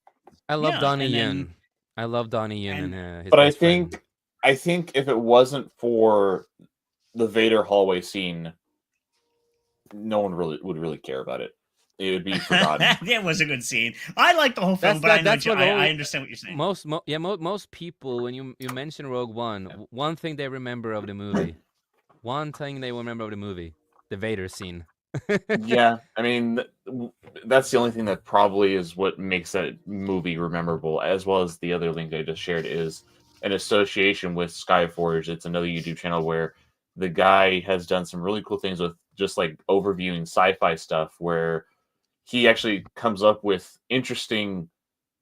Speaker 1: I love
Speaker 2: yeah,
Speaker 1: Donnie
Speaker 2: and then
Speaker 1: Yen. I love Donnie Yen and
Speaker 2: and
Speaker 1: his
Speaker 3: but
Speaker 1: best friend.
Speaker 3: I think if it wasn't for the Vader hallway scene, no one would really care about it. It would be forgotten.
Speaker 2: that was a good scene. I like the whole film,
Speaker 1: That's
Speaker 2: but I
Speaker 1: that.
Speaker 2: know
Speaker 1: That's what
Speaker 2: I
Speaker 1: all
Speaker 2: understand what you're saying.
Speaker 1: most people when you mention Rogue One, one thing they remember of the movie, the Vader scene.
Speaker 3: Yeah, I mean, that's the only thing that probably is what makes that movie memorable, as well as the other link I just shared is an association with Skyforge. It's another YouTube channel where the guy has done some really cool things with just like overviewing sci-fi stuff, where he actually comes up with interesting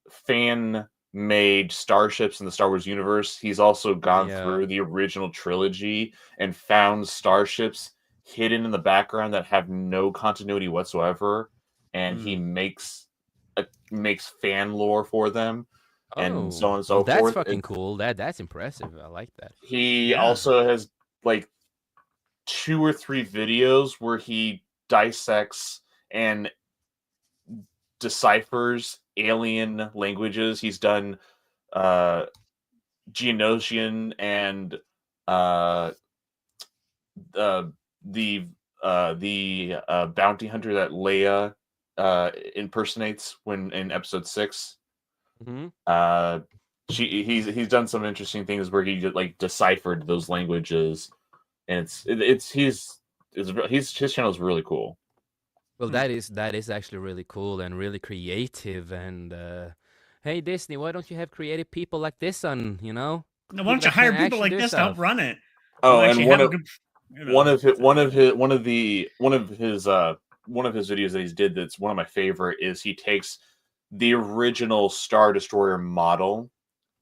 Speaker 3: fan made starships in the Star Wars universe. He's also gone
Speaker 1: Yeah.
Speaker 3: through the original trilogy and found starships hidden in the background that have no continuity whatsoever, and he
Speaker 1: Mm.
Speaker 3: makes fan lore for them and so
Speaker 1: Oh,
Speaker 3: on and
Speaker 1: well,
Speaker 3: so
Speaker 1: that's
Speaker 3: forth.
Speaker 1: fucking cool. That's impressive. I like that.
Speaker 3: He
Speaker 2: Yeah.
Speaker 3: also has like 2 or 3 videos where he dissects and deciphers alien languages. He's done uh Geonosian and uh, uh the bounty hunter that Leia impersonates when in episode 6.
Speaker 1: Hmm.
Speaker 3: Uh, he's done some interesting things where he like deciphered those languages, and his channel is really cool.
Speaker 1: Well, that is actually really cool and really creative. And hey, Disney, why don't you have creative people like this on?
Speaker 2: Now, why
Speaker 1: People
Speaker 2: don't you
Speaker 1: that can
Speaker 2: hire people
Speaker 1: actually
Speaker 2: like
Speaker 1: do
Speaker 2: this to help
Speaker 1: stuff.
Speaker 2: run it? We'll
Speaker 3: Oh, and
Speaker 2: actually have a good,
Speaker 3: one of his videos that he's did that's one of my favorite is he takes the original Star Destroyer model,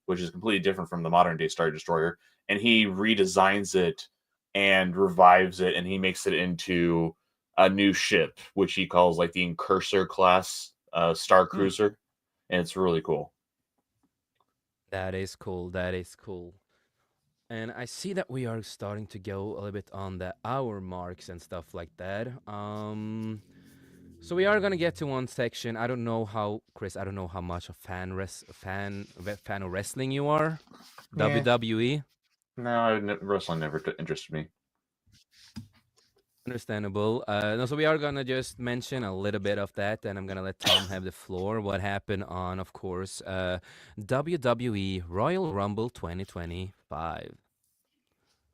Speaker 3: which is completely different from the modern day Star Destroyer, and he redesigns it and revives it, and he makes it into a new ship, which he calls like the Incursor class Star
Speaker 2: Hmm.
Speaker 3: Cruiser, and it's really cool.
Speaker 1: That is cool. That is cool. And I see that we are starting to go a little bit on the hour marks and stuff like that. So we are gonna get to one section. I don't know how, Chris. I don't know how much a fan of wrestling you are.
Speaker 3: Yeah.
Speaker 1: WWE.
Speaker 3: No, wrestling never interested me.
Speaker 1: Understandable. No, so we are gonna just mention a little bit of that, and I'm gonna let Tom have the floor. What happened on, of course, WWE Royal Rumble 2025.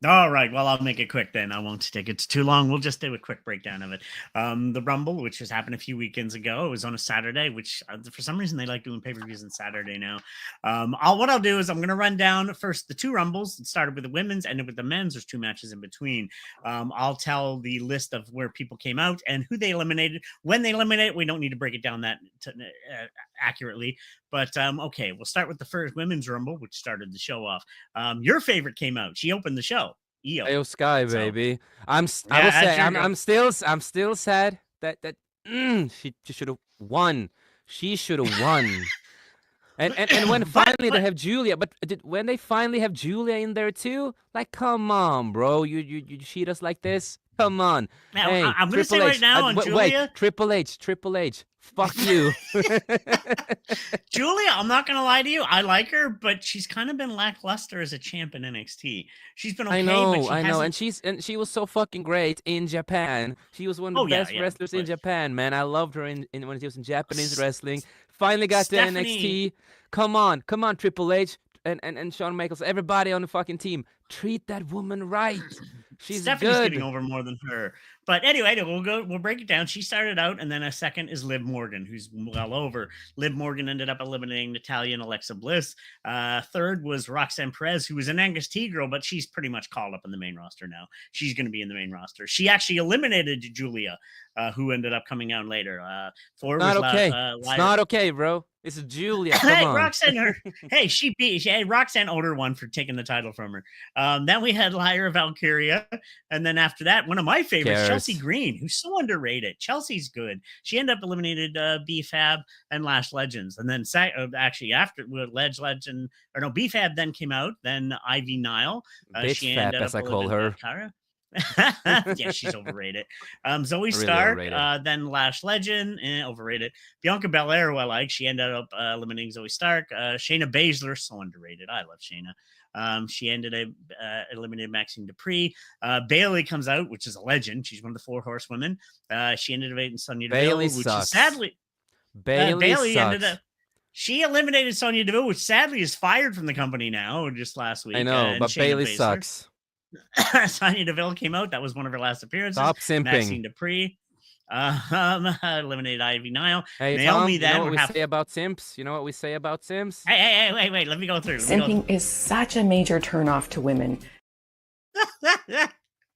Speaker 2: All right. Well, I'll make it quick then. I won't take it too long. We'll just do a quick breakdown of it. The Rumble, which has happened a few weekends ago, it was on a Saturday, which for some reason they like doing pay per views on Saturday now. What I'll do is I'm going to run down first the 2 Rumbles. It started with the women's, ended with the men's. There's 2 matches in between. I'll tell the list of where people came out and who they eliminated. When they eliminated, we don't need to break it down that accurately. But okay, we'll start with the first women's Rumble, which started the show off. Your favorite came out. She opened the show.
Speaker 1: Io Sky,
Speaker 2: So,
Speaker 1: baby. I will
Speaker 2: yeah,
Speaker 1: say
Speaker 2: that's your
Speaker 1: I'm still sad that she should have won. She should have won. And when finally they have Julia, but when they finally have Julia in there too, like come on, bro, you cheat us like this. Come on.
Speaker 2: Now,
Speaker 1: Hey,
Speaker 2: I'm going to say
Speaker 1: Triple
Speaker 2: right
Speaker 1: H.
Speaker 2: now on
Speaker 1: wait,
Speaker 2: Julia.
Speaker 1: Triple H. Fuck you.
Speaker 2: Julia, I'm not going to lie to you. I like her, but she's kind of been lackluster as a champ in NXT. She's been okay, but she
Speaker 1: I know,
Speaker 2: hasn't.
Speaker 1: and she was so fucking great in Japan. She was one of
Speaker 2: Oh,
Speaker 1: the
Speaker 2: yeah,
Speaker 1: best
Speaker 2: yeah.
Speaker 1: wrestlers in
Speaker 2: But
Speaker 1: Japan, man. I loved her in when she was in Japanese wrestling. Finally got to
Speaker 2: Stephanie.
Speaker 1: NXT. Come on, Triple H and Shawn Michaels, everybody on the fucking team. Treat that woman right. She's
Speaker 2: Stephanie's getting
Speaker 1: good.
Speaker 2: over more than her. But anyway, we'll break it down. She started out, and then a second is Liv Morgan, who's well over. Liv Morgan ended up eliminating Natalya and Alexa Bliss. Third was Roxanne Perez, who was an NXT girl, but she's pretty much called up in the main roster now. She's going to be in the main roster. She actually eliminated Julia, who ended up coming out later. Four
Speaker 1: Not
Speaker 2: was
Speaker 1: okay. It's
Speaker 2: Lyra.
Speaker 1: not okay, bro. This is Julia. Come
Speaker 2: Hey,
Speaker 1: on.
Speaker 2: Roxanne, Roxanne owed her one for taking the title from her. Then we had Lyra Valkyria. And then after that, one of my favorites, Chelsea Green, who's so underrated. Chelsea's good. She ended up eliminated B-Fab and Lash Legends. And then actually after B-Fab then came out. Then Ivy Nile.
Speaker 1: Bitch Fab, as I call her.
Speaker 2: Kara. Yeah, she's overrated. Zoe Stark, then Lash Legend, overrated. Bianca Belair, who I like, she ended up eliminating Zoe Stark. Shayna Baszler, so underrated. I love Shayna. She ended up eliminated Maxine Dupree. Bailey comes out, which is a legend. She's one of the 4 horsewomen. She ended up beating Sonya Deville, which is sadly Bailey ended up. She eliminated Sonya Deville, which sadly is fired from the company now, just last week.
Speaker 1: I know, but Bailey sucks.
Speaker 2: Sonya Deville came out. That was one of her last appearances.
Speaker 1: Stop simping.
Speaker 2: Maxine Dupree eliminated Ivy Nile.
Speaker 1: Hey,
Speaker 2: Naomi,
Speaker 1: Tom, you know what we say about simps? You know what we say about simps?
Speaker 2: Hey, wait. Let me go through.
Speaker 4: Simping is such a major turnoff to women.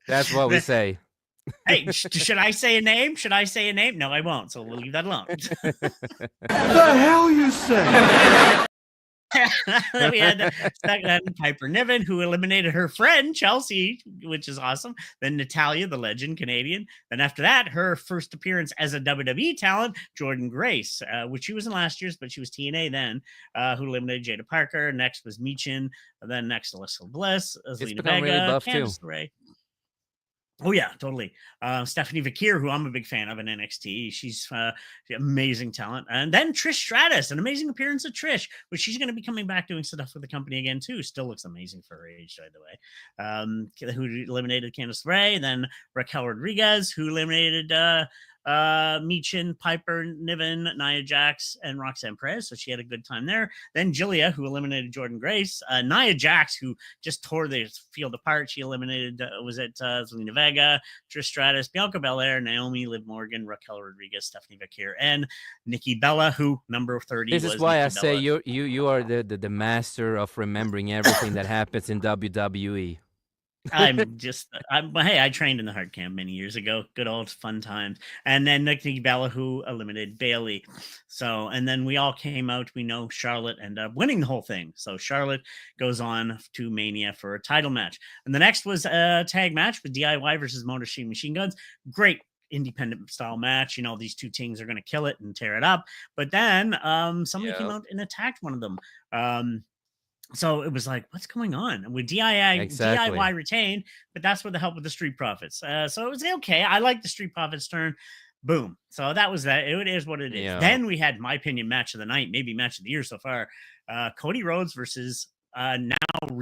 Speaker 1: That's what we say.
Speaker 2: Hey, should I say a name? No, I won't. So we'll leave that alone.
Speaker 5: The hell you say?
Speaker 2: Then we had Piper Niven, who eliminated her friend Chelsea, which is awesome. Then Natalya, the legend Canadian. Then after that, her first appearance as a WWE talent, Jordan Grace, which she was in last year's, but she was TNA then, who eliminated Jada Parker. Next was Michin. Then next, Alexa Bliss, Zelina Vega,
Speaker 1: really buff
Speaker 2: Candice LeRae. Oh, yeah, totally. Stephanie Vakir, who I'm a big fan of in NXT. She's amazing talent. And then Trish Stratus, an amazing appearance of Trish, which she's going to be coming back doing stuff with the company again, too. Still looks amazing for her age, by the way. Who eliminated Candice LeRae. Then Raquel Rodriguez, who eliminated Michin, Piper Niven, Nia Jax, and Roxanne Perez. So she had a good time there. Then Julia, who eliminated Jordan Grace. Nia Jax, who just tore the field apart. She eliminated, Zelina Vega, Trish Stratus, Bianca Belair, Naomi, Liv Morgan, Raquel Rodriguez, Stephanie Vakir, and Nikki Bella, who number 30
Speaker 1: This
Speaker 2: was
Speaker 1: is why
Speaker 2: Nikki
Speaker 1: I say
Speaker 2: Bella.
Speaker 1: you are the master of remembering everything that happens in WWE.
Speaker 2: Hey, I trained in the hard camp many years ago. Good old fun times. And then Nikki Bella, who eliminated Bailey. So, and then we all came out. We know Charlotte ended up winning the whole thing. So Charlotte goes on to Mania for a title match. And the next was a tag match with DIY versus Motor City Machine Guns. Great independent style match. You know, these two teams are going to kill it and tear it up. But then somebody came out and attacked one of them. So it was like, what's going on? With DIY retained, but that's with the help of the Street Profits. So it was okay. I like the Street Profits turn. Boom. So that was that. It is what it is.
Speaker 1: Yeah.
Speaker 2: Then we had my opinion match of the night, maybe match of the year so far. Cody Rhodes versus now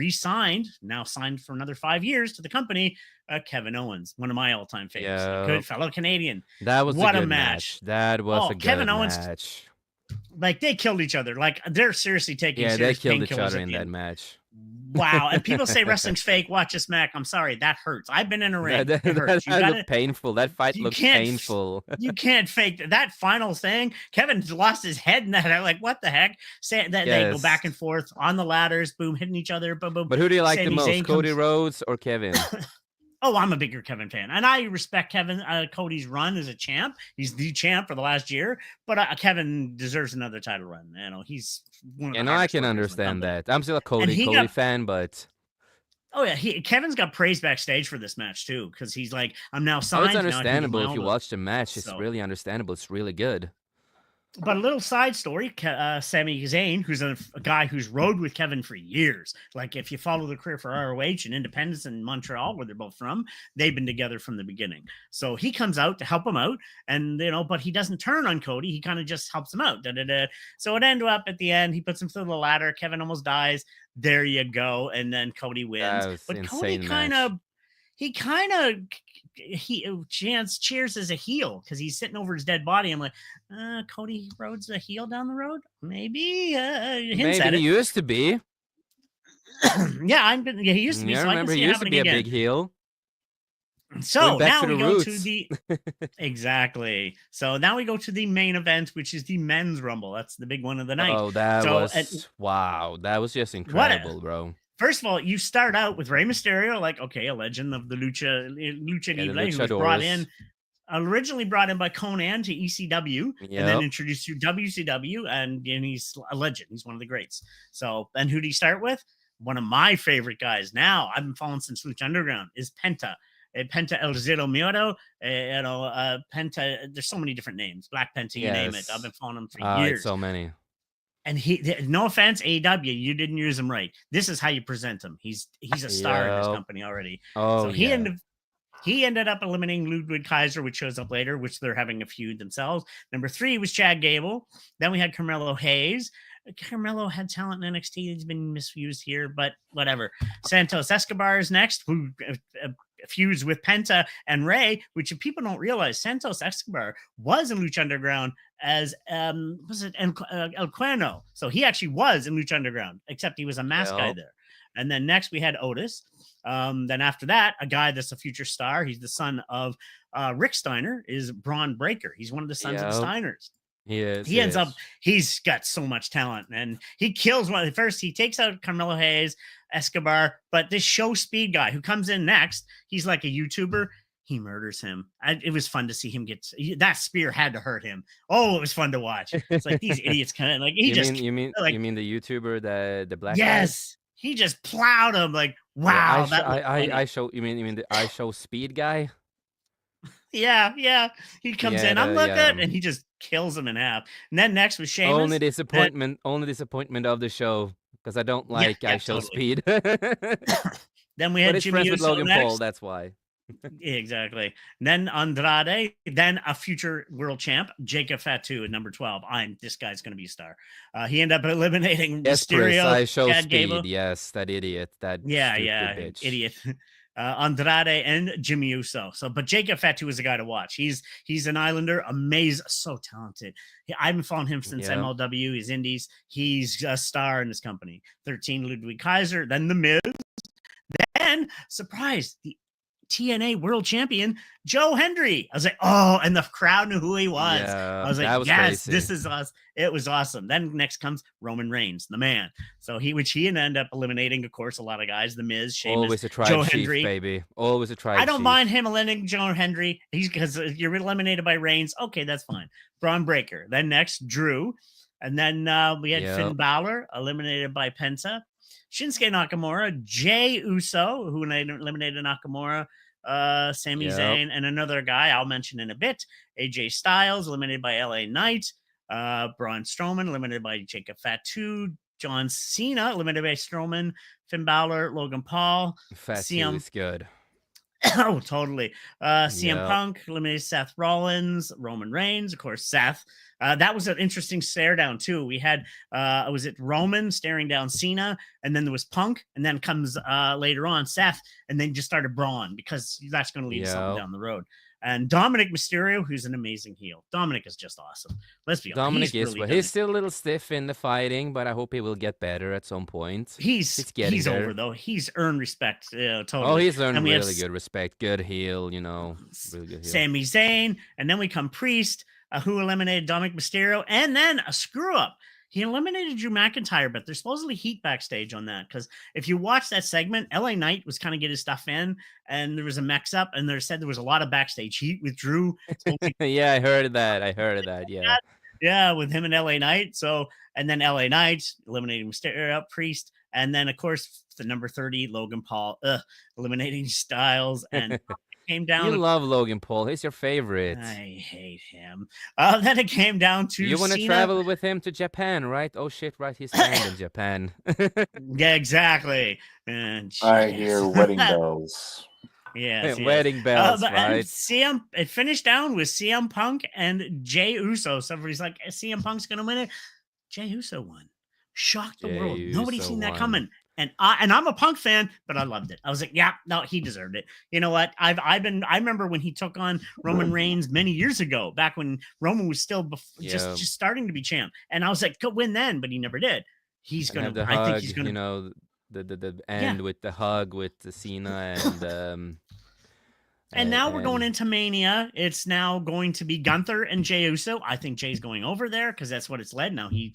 Speaker 2: signed for another 5 years to the company, Kevin Owens, one of my all-time favorites. Good fellow Canadian.
Speaker 1: That was
Speaker 2: what
Speaker 1: a good
Speaker 2: match.
Speaker 1: That was a good
Speaker 2: Kevin Owens
Speaker 1: match.
Speaker 2: Like, they killed each other. Like, they're seriously taking
Speaker 1: they killed each
Speaker 2: painkillers
Speaker 1: other
Speaker 2: at
Speaker 1: in
Speaker 2: the
Speaker 1: that
Speaker 2: end.
Speaker 1: match.
Speaker 2: Wow. And people say wrestling's fake. Watch this, Mac. I'm sorry. That hurts. I've been in a ring.
Speaker 1: That looked painful. That fight looked painful.
Speaker 2: You can't fake that final thing. Kevin lost his head in that. I'm like, what the heck? They go back and forth on the ladders, boom, hitting each other, boom, boom.
Speaker 1: But who do you like
Speaker 2: Sami
Speaker 1: the most,
Speaker 2: Zayn
Speaker 1: Cody Rhodes or Kevin?
Speaker 2: Oh, I'm a bigger Kevin fan, and I respect Cody's run as a champ. He's the champ for the last year, but Kevin deserves another title run. You know, he's one of the
Speaker 1: I can understand that. I'm still a Cody fan, but
Speaker 2: oh yeah, Kevin's got praise backstage for this match too, because he's like, I'm now signed.
Speaker 1: It's understandable if you watch the match. It's really understandable. It's really good.
Speaker 2: But a little side story, Sami Zayn, who's a guy who's rode with Kevin for years. Like if you follow the career for ROH and Independence in Montreal, where they're both from, they've been together from the beginning. So he comes out to help him out, and but he doesn't turn on Cody. He kind of just helps him out. So it ended up at the end, he puts him through the ladder. Kevin almost dies. There you go, and then Cody wins.
Speaker 1: That was
Speaker 2: But
Speaker 1: insane
Speaker 2: Cody
Speaker 1: match.
Speaker 2: he kind of Chance cheers as a heel because he's sitting over his dead body. I'm like, Cody Rhodes a heel down the road? Maybe hints
Speaker 1: Maybe
Speaker 2: at
Speaker 1: he
Speaker 2: it.
Speaker 1: used to be.
Speaker 2: Yeah, he used to be.
Speaker 1: Yeah,
Speaker 2: So
Speaker 1: I
Speaker 2: I can
Speaker 1: remember
Speaker 2: see
Speaker 1: he
Speaker 2: it
Speaker 1: used to
Speaker 2: happening
Speaker 1: be a
Speaker 2: again.
Speaker 1: big heel.
Speaker 2: So
Speaker 1: Going back
Speaker 2: now
Speaker 1: to
Speaker 2: we
Speaker 1: the
Speaker 2: go to
Speaker 1: roots.
Speaker 2: the exactly. So now we go to the main event, which is the men's rumble. That's the big one of the night.
Speaker 1: Oh, that
Speaker 2: So,
Speaker 1: was wow. That was just incredible, bro.
Speaker 2: First of all, you start out with Rey Mysterio, like, okay, a legend of the Lucha
Speaker 1: Yeah, the
Speaker 2: Libre, who was brought
Speaker 1: luchadores.
Speaker 2: in, originally brought in by Conan to ECW, and then
Speaker 1: Yep.
Speaker 2: introduced to WCW, and he's a legend. He's one of the greats. So, and who do you start with? One of my favorite guys now, I've been following since Lucha Underground, is Penta. Penta El Zero Miedo, Penta, there's so many different names. Black Penta, you name it. I've been following him for
Speaker 1: It's
Speaker 2: years.
Speaker 1: so many.
Speaker 2: And no offense, AEW, you didn't use him right. This is how you present him. He's a star in this
Speaker 1: Yep.
Speaker 2: company already.
Speaker 1: Oh,
Speaker 2: So he ended up eliminating Ludwig Kaiser, which shows up later, which they're having a feud themselves. Number 3 was Chad Gable. Then we had Carmelo Hayes. Carmelo had talent in NXT. He's been misused here, but whatever. Santos Escobar is next, who feuds with Penta and Rey, which if people don't realize, Santos Escobar was in Lucha Underground as was it El Cuerno? So he actually was in Lucha Underground, except he was a mask guy there. And then next we had Otis. Then after that, a guy that's a future star. He's the son of Rick Steiner, is Braun Breaker. He's one of the sons of the Steiners. He ends up, he's got so much talent, and he kills one. First, he takes out Carmelo Hayes, Escobar, but this show speed guy who comes in next, he's like a YouTuber. He murders him. It was fun to see him get that spear. Had to hurt him. Oh, it was fun to watch. It's like these idiots kind of like you mean
Speaker 1: the YouTuber, the black
Speaker 2: yes guy? He just plowed him like wow.
Speaker 1: I show you mean the I show speed guy.
Speaker 2: Yeah. He comes in, I'm looking, and he just kills him in half. And then next was Sheamus.
Speaker 1: Only disappointment of the show, because I don't like I show speed.
Speaker 2: Then we had Jimmy
Speaker 1: friends with
Speaker 2: Uso
Speaker 1: Logan
Speaker 2: next.
Speaker 1: Paul, that's why.
Speaker 2: Exactly. And then Andrade, then a future world champ, Jacob Fatu at number 12. This guy's going to be a star. He ended up eliminating Mysterio.
Speaker 1: I show
Speaker 2: Chad
Speaker 1: speed.
Speaker 2: Gable.
Speaker 1: Yes, that idiot. That bitch.
Speaker 2: Idiot. Andrade and Jimmy Uso. But Jacob Fatu is a guy to watch. He's an Islander, amazing, so talented. I've been following him since MLW, his indies. He's a star in this company. 13, Ludwig Kaiser, then The Miz. Then, surprise, the TNA world champion, Joe Hendry. I was like, oh, and the crowd knew who he was.
Speaker 1: Yeah,
Speaker 2: I was like, yes,
Speaker 1: crazy.
Speaker 2: this is us. It was awesome. Then next comes Roman Reigns, the man. So he ended up eliminating, of course, a lot of guys. The Miz, Sheamus,
Speaker 1: always a tribe
Speaker 2: Joe
Speaker 1: chief,
Speaker 2: Hendry.
Speaker 1: baby. Always a tribe
Speaker 2: I don't
Speaker 1: chief.
Speaker 2: mind him eliminating Joe Hendry. He's because you're eliminated by Reigns. Okay, that's fine. Braun Breaker. Then next, Drew. And then we had Finn Balor eliminated by Penta. Shinsuke Nakamura, Jey Uso, who eliminated Nakamura, Sami Zayn, and another guy I'll mention in a bit. AJ Styles eliminated by LA Knight. Braun Strowman eliminated by Jacob Fatu. John Cena eliminated by Strowman. Finn Balor, Logan Paul.
Speaker 1: Fatu is good.
Speaker 2: Oh, totally. CM Punk eliminated Seth Rollins, Roman Reigns, of course, Seth. That was an interesting stare down, too. We had, was it Roman staring down Cena, and then there was Punk, and then comes later on Seth, and then just started Braun, because that's going to lead to something down the road. And Dominic Mysterio, who's an amazing heel. Dominic is just awesome. Let's be honest.
Speaker 1: Dominic is really he's still a little stiff in the fighting, but I hope he will get better at some point.
Speaker 2: He's over, though. He's earned respect. Totally.
Speaker 1: Oh, he's earned really good respect. Good heel, really good heel.
Speaker 2: Sami Zayn, and then we come Priest, who eliminated Dominic Mysterio, and then a screw up. He eliminated Drew McIntyre, but there's supposedly heat backstage on that, because if you watch that segment, LA Knight was kind of getting his stuff in, and there was a mix up, and there was a lot of backstage heat with Drew.
Speaker 1: Yeah, I heard of that. Yeah.
Speaker 2: Yeah, with him and LA Knight. So, and then LA Knight eliminating Mysterio, Priest, and then of course the number 30 Logan Paul eliminating Styles, and came down.
Speaker 1: You love Logan Paul. He's your favorite.
Speaker 2: I hate him. Then it came down to
Speaker 1: You want to
Speaker 2: Cena.
Speaker 1: travel with him to Japan, right? Oh shit, right? He's banned in Japan.
Speaker 2: Yeah, exactly. And
Speaker 3: I hear wedding bells.
Speaker 2: Yes,
Speaker 1: Wedding bells,
Speaker 2: and
Speaker 1: right?
Speaker 2: it finished down with CM Punk and Jey Uso. Somebody's like, CM Punk's gonna win it. Jey Uso won. Shocked the
Speaker 1: Jey
Speaker 2: world. Nobody
Speaker 1: Uso
Speaker 2: seen that
Speaker 1: won.
Speaker 2: coming. And I'm a Punk fan, but I loved it. I was like, yeah, no, he deserved it. You know what? I remember when he took on Roman Reigns many years ago, back when Roman was still just starting to be champ. And I was like, go win then, but he never did. He's
Speaker 1: And
Speaker 2: gonna.
Speaker 1: have the
Speaker 2: I
Speaker 1: hug,
Speaker 2: think he's gonna.
Speaker 1: you know, the end with the hug with the Cena
Speaker 2: and now we're going into Mania. It's now going to be Gunther and Jey Uso. I think Jay's going over there because that's what it's led. Now he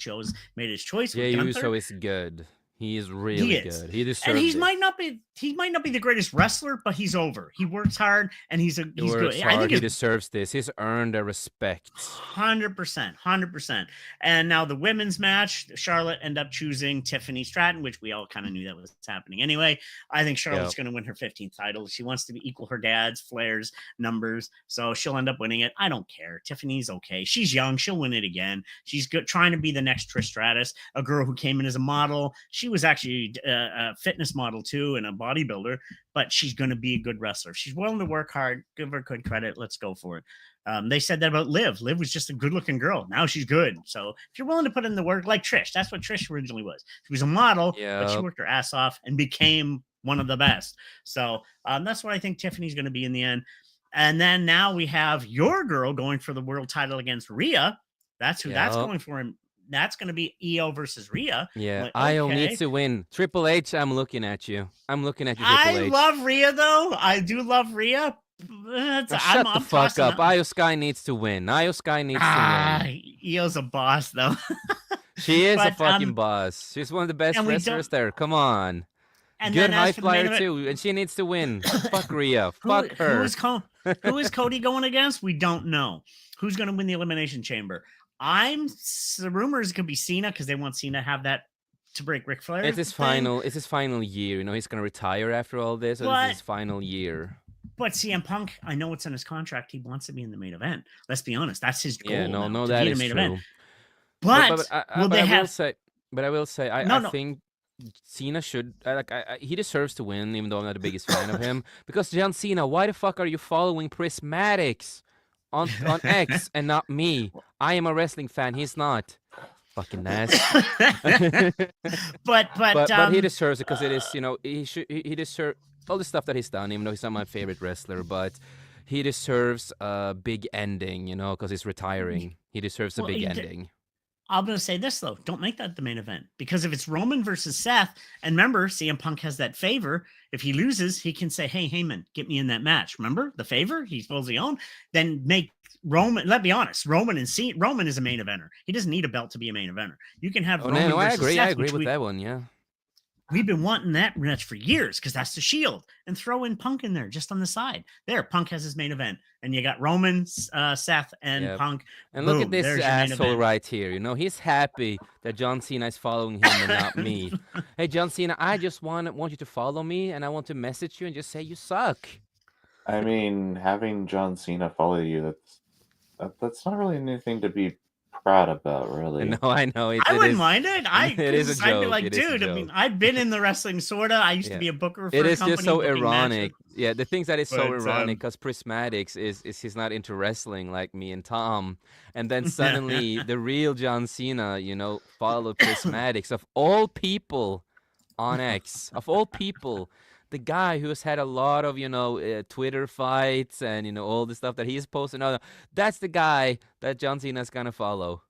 Speaker 2: made his choice.
Speaker 1: Jey
Speaker 2: with Gunther.
Speaker 1: Uso is good. He is really good. He deserves
Speaker 2: and he
Speaker 1: it.
Speaker 2: might not be the greatest wrestler, but he's over. He works hard and he's good.
Speaker 1: I think he deserves this. He's earned a respect.
Speaker 2: 100%. And now the women's match, Charlotte ended up choosing Tiffany Stratton, which we all kind of knew that was happening anyway. I think Charlotte's going to win her 15th title. She wants to equal her dad's, Flair's numbers, so she'll end up winning it. I don't care. Tiffany's okay. She's young. She'll win it again. She's good, trying to be the next Trish Stratus, a girl who came in as a model. She was actually a fitness model too and a bodybuilder, but she's going to be a good wrestler. She's willing to work hard. Give her good credit. Let's go for it. They said that about Liv. Liv was just a good-looking girl. Now she's good. So if you're willing to put in the work, like Trish, that's what Trish originally was. She was a model, but she worked her ass off and became one of the best. So that's what I think Tiffany's going to be in the end. And then now we have your girl going for the world title against Rhea. That's who that's going for him. That's going to be Io versus Rhea.
Speaker 1: Yeah,
Speaker 2: like,
Speaker 1: Io needs to win. Triple H, I'm looking at you. Triple H.
Speaker 2: I love Rhea, though. I do love Rhea.
Speaker 1: Shut the fuck up. Io Sky needs to win. Io Sky needs to win.
Speaker 2: Io's a boss, though.
Speaker 1: She is a fucking boss. She's one of the best wrestlers there. Come on.
Speaker 2: And
Speaker 1: good high flyer, too. And she needs to win. Fuck Rhea. Fuck her.
Speaker 2: Who is Cody going against? We don't know. Who's going to win the Elimination Chamber? The rumors could be Cena because they want Cena to have that to break Ric Flair.
Speaker 1: It's his final year. You know, he's gonna retire after all this. So this is his final year.
Speaker 2: But CM Punk, I know it's in his contract. He wants to be in the main event. Let's be honest. That's his goal.
Speaker 1: Yeah,
Speaker 2: no,
Speaker 1: that is true.
Speaker 2: Event. But
Speaker 1: I will say, I think Cena should he deserves to win, even though I'm not the biggest fan of him. Because John Cena, why the fuck are you following Prismatics on X and not me? I am a wrestling fan. He's not. Fucking ass.
Speaker 2: but
Speaker 1: he deserves it because it is, you know, he deserves all the stuff that he's done, even though he's not my favorite wrestler, but he deserves a big ending, you know, because he's retiring. He deserves a big ending.
Speaker 2: I'm going to say this, though. Don't make that the main event. Because if it's Roman versus Seth, and remember, CM Punk has that favor. If he loses, he can say, hey, Heyman, get me in that match. Remember the favor he's supposedly owned? Then make Roman, let's be honest, Roman is a main eventer. He doesn't need a belt to be a main eventer. You can have Roman versus Seth,
Speaker 1: I agree with that one, yeah.
Speaker 2: We've been wanting that match for years because that's the Shield. And throw in Punk in there just on the side. There, Punk has his main event. And you got Roman, Seth, and Punk.
Speaker 1: And look at this asshole right here. You know, he's happy that John Cena is following him and not me. Hey, John Cena, I just want you to follow me, and I want to message you and just say you suck.
Speaker 3: I mean, having John Cena follow you, that's not really anything to be proud about, really.
Speaker 1: No, I know.
Speaker 2: I wouldn't mind it.
Speaker 1: It is a joke.
Speaker 2: I'd be like, dude, I mean, I've been in the wrestling, sorta. I used to be a booker for
Speaker 1: it
Speaker 2: a
Speaker 1: is
Speaker 2: company.
Speaker 1: Just so ironic.
Speaker 2: Matches.
Speaker 1: Yeah, the things that is so ironic because Prismatics is he's not into wrestling like me and Tom. And then suddenly the real John Cena, you know, followed Prismatics of all people on X. Of all people. The guy who has had a lot of, you know, Twitter fights and, you know, all the stuff that he's posting. That's the guy that John Cena's going to follow.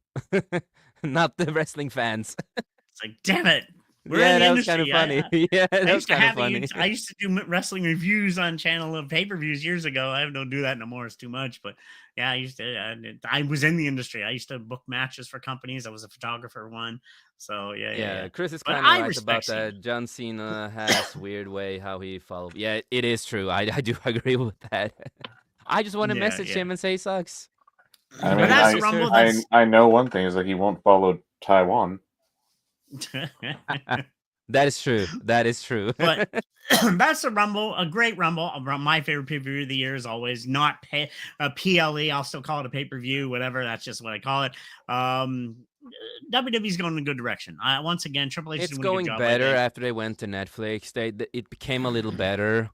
Speaker 1: Not the wrestling fans.
Speaker 2: It's like, damn it. We're in the industry.
Speaker 1: Kind of funny. That was kind of funny.
Speaker 2: I used to do wrestling reviews on channel of pay-per-views years ago. I don't do that no more. It's too much. But yeah, I was in the industry. I used to book matches for companies. I was a photographer one. So yeah.
Speaker 1: Chris is kind of right about that. John Cena has weird way how he follows. Yeah, it is true. I do agree with that. I just want to message him and say he sucks.
Speaker 3: I mean, I know one thing is that he won't follow Taiwan.
Speaker 1: That is true. That is true.
Speaker 2: But that's a Rumble, a great Rumble. My favorite pay-per-view of the year is always not PLE. I'll still call it a pay-per-view, whatever. That's just what I call it. WWE's going in a good direction. Once again, Triple H is
Speaker 1: It's
Speaker 2: doing a good
Speaker 1: going
Speaker 2: job
Speaker 1: better
Speaker 2: with it.
Speaker 1: after they went to Netflix. It became a little better.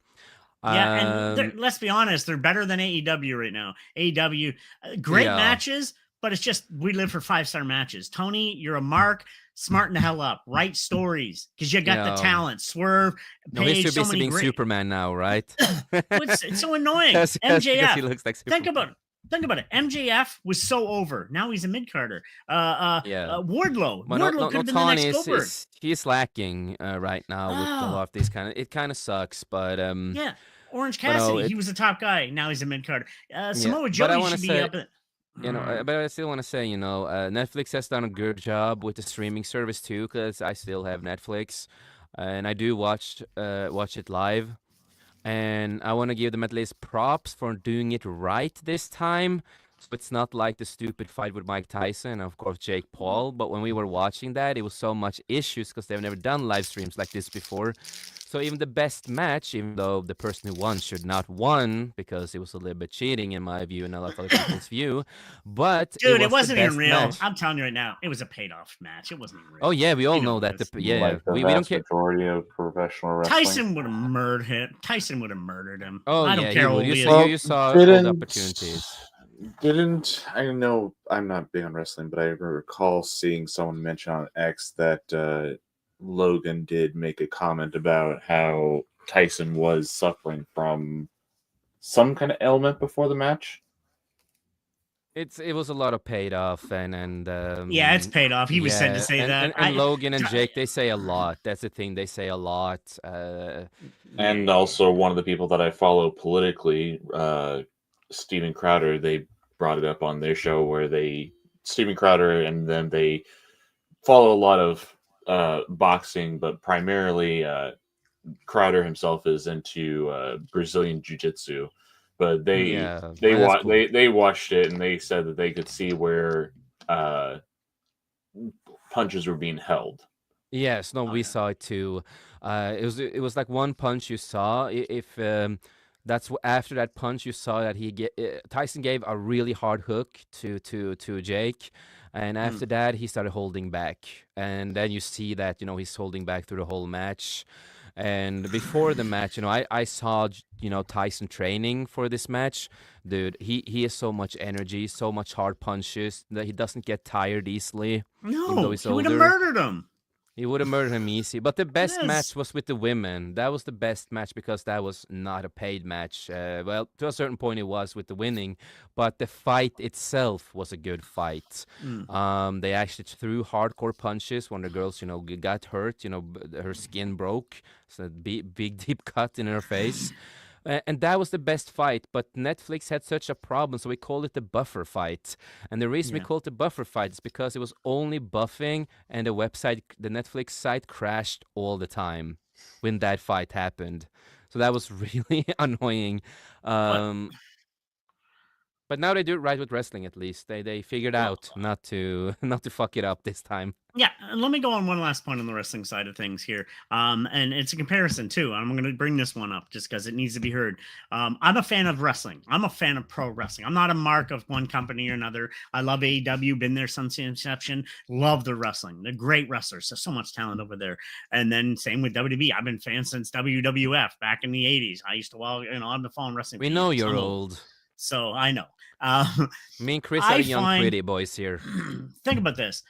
Speaker 2: Yeah, and let's be honest, they're better than AEW right now. AEW, great matches, but it's just we live for 5-star matches. Tony, you're a mark. Smarten the hell up. Write stories because you got the talent. Swerve, Paige,
Speaker 1: he's too busy
Speaker 2: so many
Speaker 1: being
Speaker 2: great...
Speaker 1: Superman now, right?
Speaker 2: It's so annoying.
Speaker 1: MJF. He looks like Superman.
Speaker 2: Think about it. MJF was so over. Now he's a mid-carder. Wardlow. Wardlow could have been the next Goldberg.
Speaker 1: He's lacking right now with a lot of these it kind of sucks, but
Speaker 2: yeah. Orange Cassidy, he was the top guy. Now he's a mid-carder. Samoa Joe should be up.
Speaker 1: But I still want to say, Netflix has done a good job with the streaming service too, because I still have Netflix, and I do watch it live, and I want to give them at least props for doing it right this time. So it's not like the stupid fight with Mike Tyson and of course Jake Paul. But when we were watching that, it was so much issues because they've never done live streams like this before. So even the best match, even though the person who won should not won because it was a little bit cheating in my view and a lot of other people's view, but
Speaker 2: dude, it wasn't even real. Match. I'm telling you right now, it was a paid-off match. It wasn't even real.
Speaker 1: Oh yeah, we all know that.
Speaker 3: We don't care. Majority of professional wrestling.
Speaker 2: Tyson would have murdered him. Tyson would have murdered him.
Speaker 1: Oh,
Speaker 2: I don't care what
Speaker 1: you saw all the opportunities.
Speaker 3: I know I'm not big on wrestling, but I recall seeing someone mention on X that Logan did make a comment about how Tyson was suffering from some kind of ailment before the match.
Speaker 1: It was a lot of paid off and
Speaker 2: yeah, it's paid off. He was said to say that.
Speaker 1: And Logan and Jake, they say a lot. That's the thing, they say a lot.
Speaker 3: And also one of the people that I follow politically, Steven Crowder, they brought it up on their show where Steven Crowder and then they follow a lot of boxing, but primarily Crowder himself is into Brazilian jiu-jitsu. But they watched it and they said that they could see where punches were being held.
Speaker 1: Yes, no, we saw it too. It was like one punch you saw. If that's after that punch you saw that Tyson gave a really hard hook to Jake. And after that, he started holding back. And then you see that, he's holding back through the whole match. And before the match, I saw, Tyson training for this match. Dude, he has so much energy, so much hard punches that he doesn't get tired easily.
Speaker 2: No, he would have murdered him.
Speaker 1: He would have murdered him easy. But the best match was with the women. That was the best match because that was not a paid match. Well, to a certain point it was with the winning. But the fight itself was a good fight. They actually threw hardcore punches when the girls, got hurt. Her skin broke. So big deep cut in her face. And that was the best fight, but Netflix had such a problem, so we called it the buffer fight. And the reason we called it the buffer fight is because it was only buffing, and the Netflix site crashed all the time when that fight happened. So that was really annoying. But now they do it right with wrestling. At least they figured out not to fuck it up this time.
Speaker 2: Yeah, let me go on one last point on the wrestling side of things here. And it's a comparison too. I'm going to bring this one up just because it needs to be heard. I'm a fan of wrestling. I'm a fan of pro wrestling. I'm not a mark of one company or another. I love AEW, been there since the inception. Love the wrestling. They're great wrestlers. There's so much talent over there. And then same with WWE. I've been a fan since WWF back in the 80s. I used to, I've been following wrestling.
Speaker 1: We know you're old.
Speaker 2: So I know.
Speaker 1: Me and Chris are young pretty boys here.
Speaker 2: Think about this.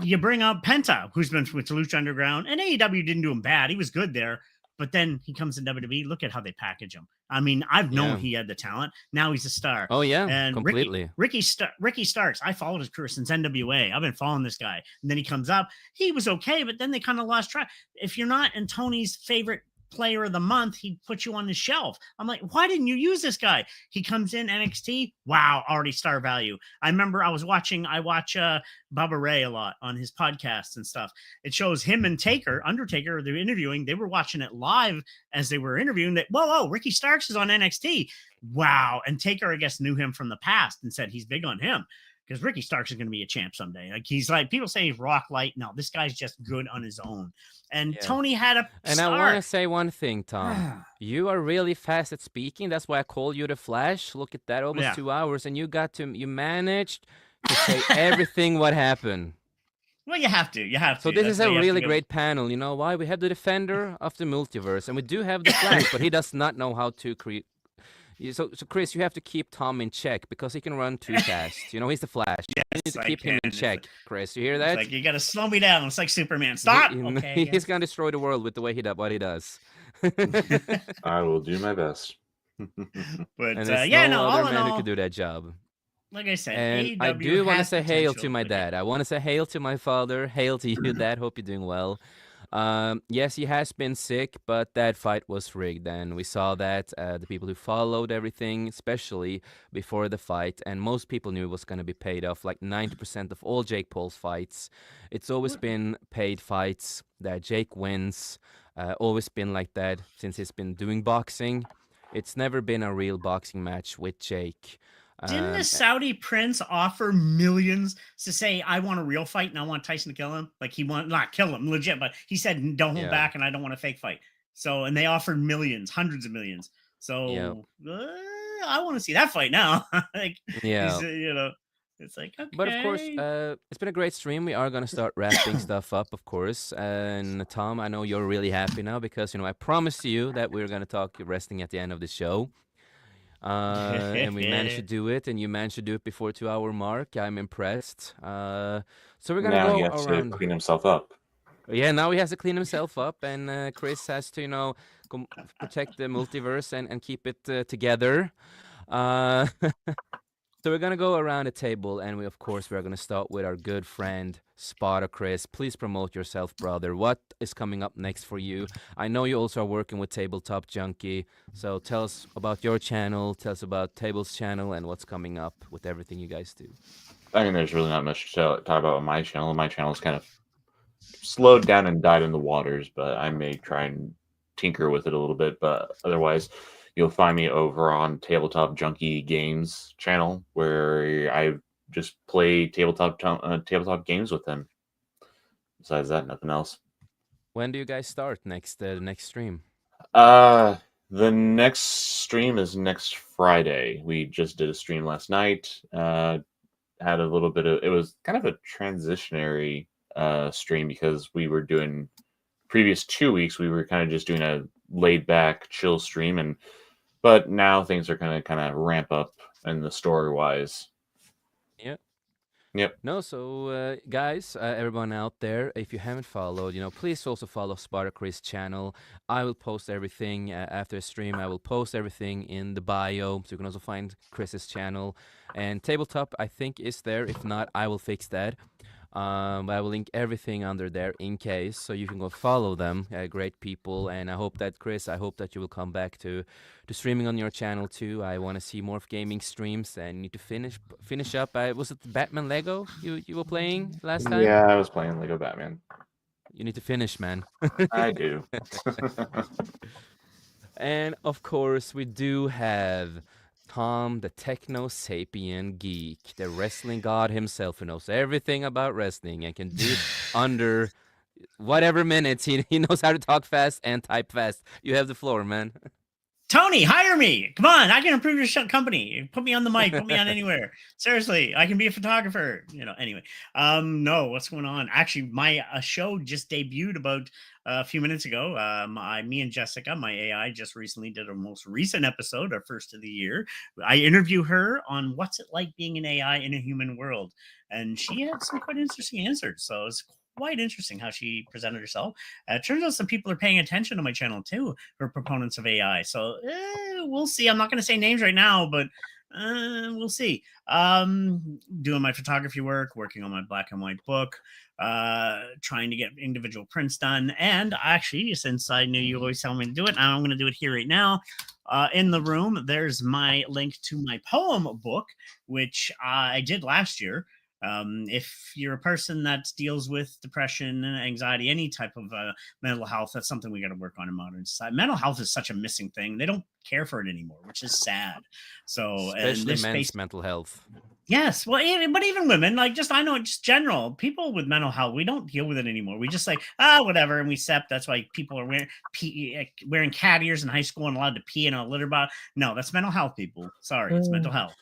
Speaker 2: You bring up Penta, who's been with Lucha Underground, and AEW didn't do him bad. He was good there, but then he comes to WWE. Look at how they package him. I mean, I've known he had the talent. Now he's a star.
Speaker 1: Oh yeah,
Speaker 2: and
Speaker 1: completely.
Speaker 2: Ricky Starks. I followed his career since NWA. I've been following this guy, and then he comes up. He was okay, but then they kind of lost track. If you're not in Tony's favorite player of the month, he put you on the shelf. I'm like, why didn't you use this guy? He comes in NXT. Wow, already star value. I remember I watch Bubba Ray a lot on his podcasts and stuff. It shows him and Undertaker, they're interviewing. They were watching it live as they were interviewing that, whoa, Ricky Starks is on NXT. Wow. And Taker, I guess, knew him from the past and said he's big on him because Ricky Starks is going to be a champ someday. Like he's like people say he's rock light. No, this guy's just good on his own. And Tony had a
Speaker 1: And I want to say one thing, Tom. You are really fast at speaking. That's why I call you the Flash. Look at that, almost 2 hours, and you managed to say everything what happened.
Speaker 2: Well, you have to.
Speaker 1: So this is a really great panel. You know why? We have the Defender of the Multiverse, and we do have the Flash, but he does not know how to create. So Chris, you have to keep Tom in check because he can run too fast. You know, he's the Flash.
Speaker 2: Yes,
Speaker 1: you need to keep him in check, Chris. You hear that?
Speaker 2: It's like you got to slow me down. It's like Superman. Stop. Okay,
Speaker 1: he's gonna destroy the world with the way what he does.
Speaker 3: I will do my best.
Speaker 2: But
Speaker 1: and
Speaker 2: no
Speaker 1: other
Speaker 2: all in
Speaker 1: man
Speaker 2: all,
Speaker 1: who could do that job.
Speaker 2: Like I said,
Speaker 1: and
Speaker 2: AEW
Speaker 1: I do want to say hail to my
Speaker 2: potential.
Speaker 1: dad. I want to say hail to my father. Hail to you, Dad. Hope you're doing well. Yes, he has been sick, but that fight was rigged, and we saw that. The people who followed everything, especially before the fight, and most people knew it was going to be paid off. Like 90% of all Jake Paul's fights, it's always been paid fights that Jake wins. Always been like that since he's been doing boxing. It's never been a real boxing match with Jake.
Speaker 2: Didn't the Saudi prince offer millions to say, I want a real fight and I want Tyson to kill him? Like he want not kill him legit, but he said, don't hold back and I don't want a fake fight. So, and they offered millions, hundreds of millions. So I want to see that fight now. Like, you know, it's like, okay.
Speaker 1: But of course, it's been a great stream. We are going to start wrapping stuff up, of course. And Tom, I know you're really happy now because, you know, I promised you that we were going to talk wrestling at the end of the show. And we managed to do it, and you managed to do it before 2 hour mark. I'm impressed. So we're gonna go
Speaker 3: he has
Speaker 1: around.
Speaker 3: to clean himself up.
Speaker 1: Yeah, now he has to clean himself up, and Chris has to, you know, protect the multiverse and keep it together. So we're gonna go around the table, and we, of course, we're gonna start with our good friend Spada Chris. Please promote yourself, brother. What is coming up next for you? I know you also are working with Tabletop Junkie, so tell us about your channel. Tell us about Table's channel and what's coming up with everything you guys do.
Speaker 3: I mean, there's really not much to talk about on my channel. My channel's kind of slowed down and died in the waters, but I may try and tinker with it a little bit. But otherwise, you'll find me over on Tabletop Junkie Games channel, where I just play tabletop games with them. Besides that, nothing else.
Speaker 1: When do you guys start the next stream?
Speaker 3: The next stream is next Friday. We just did a stream last night. Had a little bit of, it was kind of a transitionary stream because we were doing previous 2 weeks. We were kind of just doing a laid back, chill stream, but now things are kind of ramp up in the story wise. Yep.
Speaker 1: No, so guys, everyone out there, if you haven't followed, you know, please also follow Spada Chris' channel. I will post everything after the stream. I will post everything in the bio, so you can also find Chris's channel. And Tabletop, I think, is there. If not, I will fix that. But I will link everything under there in case, so you can go follow them. Great people, and I hope that, Chris, I hope that you will come back to streaming on your channel too. I want to see more of gaming streams, and need to finish up. Was it Batman Lego you were playing last time?
Speaker 3: Yeah, I was playing Lego Batman.
Speaker 1: You need to finish, man.
Speaker 3: I do.
Speaker 1: And of course, we do have Tom, the techno-sapien geek, the wrestling god himself, who knows everything about wrestling and can do it under whatever minutes. He knows how to talk fast and type fast. You have the floor, man.
Speaker 2: Tony, hire me. Come on, I can improve your company. Put me on the mic. Put me on anywhere. Seriously, I can be a photographer. You know. Anyway, no, what's going on? Actually, my show just debuted about a few minutes ago. Me and Jessica, my AI, just recently did our most recent episode, our first of the year. I interview her on what's it like being an AI in a human world, and she had some quite interesting answers. So it's quite interesting how she presented herself. It turns out some people are paying attention to my channel too, who are proponents of AI. So we'll see. I'm not going to say names right now, but we'll see. Doing my photography work, working on my black and white book, trying to get individual prints done. And actually, since I knew you always tell me to do it, I'm going to do it here right now. In the room, there's my link to my poem book, which I did last year. If you're a person that deals with depression and anxiety, any type of mental health, that's something we got to work on in modern society. Mental health is such a missing thing. They don't care for it anymore, which is sad. So
Speaker 1: especially men's mental health.
Speaker 2: Yes, well, but even women, like, just I know, just general people with mental health, we don't deal with it anymore. We just like whatever, and we accept. That's why people are wearing cat ears in high school and allowed to pee in a litter box. No, that's mental health, people. Sorry, it's mental health,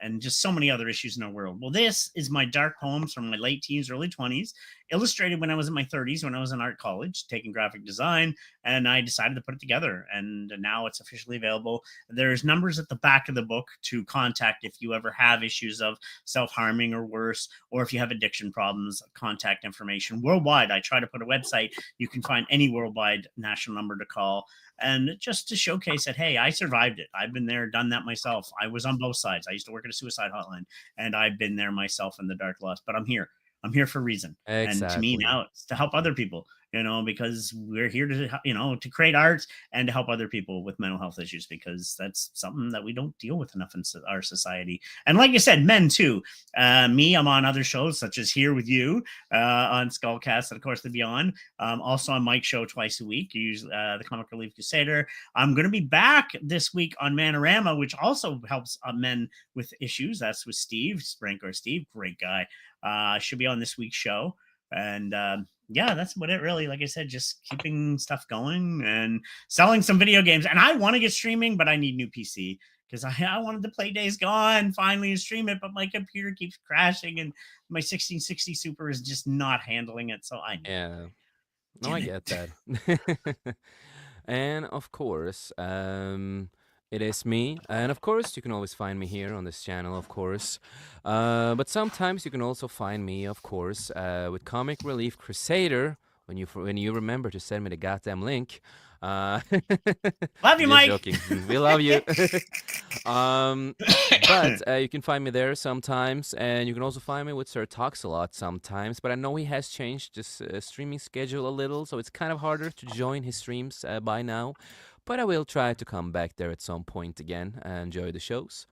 Speaker 2: and just so many other issues in our world. Well, this is my dark poems from my late teens, early 20s, illustrated when I was in my 30s, when I was in art college taking graphic design, and I decided to put it together, and now it's officially available. There's numbers at the back of the book to contact if you ever have issues of self-harming or worse, or if you have addiction problems. Contact information worldwide. I try to put a website you can find any worldwide national number to call, and just to showcase that, hey, I survived it. I've been there, done that myself. I was on both sides. I used to work at a suicide hotline, and I've been there myself in the dark lost, but I'm here for a reason. And to me
Speaker 1: Exactly.
Speaker 2: now, it's to help other people, because we're here to, to create art and to help other people with mental health issues, because that's something that we don't deal with enough in our society. And like you said, men too. I'm on other shows such as Here with You, on SkolCast, and of course the Beyond. Also on Mike's show twice a week, usually the Comic Relief Crusader. I'm going to be back this week on Manorama, which also helps men with issues. That's with Steve Sprankor. Steve, great guy. Should be on this week's show. And yeah, that's what it really, like I said, just keeping stuff going and selling some video games. And I want to get streaming, but I need new PC, because I wanted to play Days Gone finally and stream it, but my computer keeps crashing and my 1660 Super is just not handling it. So I need
Speaker 1: Yeah. No, I
Speaker 2: Damn
Speaker 1: get
Speaker 2: it.
Speaker 1: that. And of course, it is me. And of course, you can always find me here on this channel, of course. But sometimes you can also find me, of course, with Comic Relief Crusader. When you remember to send me the goddamn link. Uh,
Speaker 2: Love you,
Speaker 1: just
Speaker 2: Mike.
Speaker 1: joking. We love you. But you can find me there sometimes, and you can also find me with Sir Talks a Lot sometimes. But I know he has changed his streaming schedule a little, so it's kind of harder to join his streams by now. But I will try to come back there at some point again and enjoy the shows.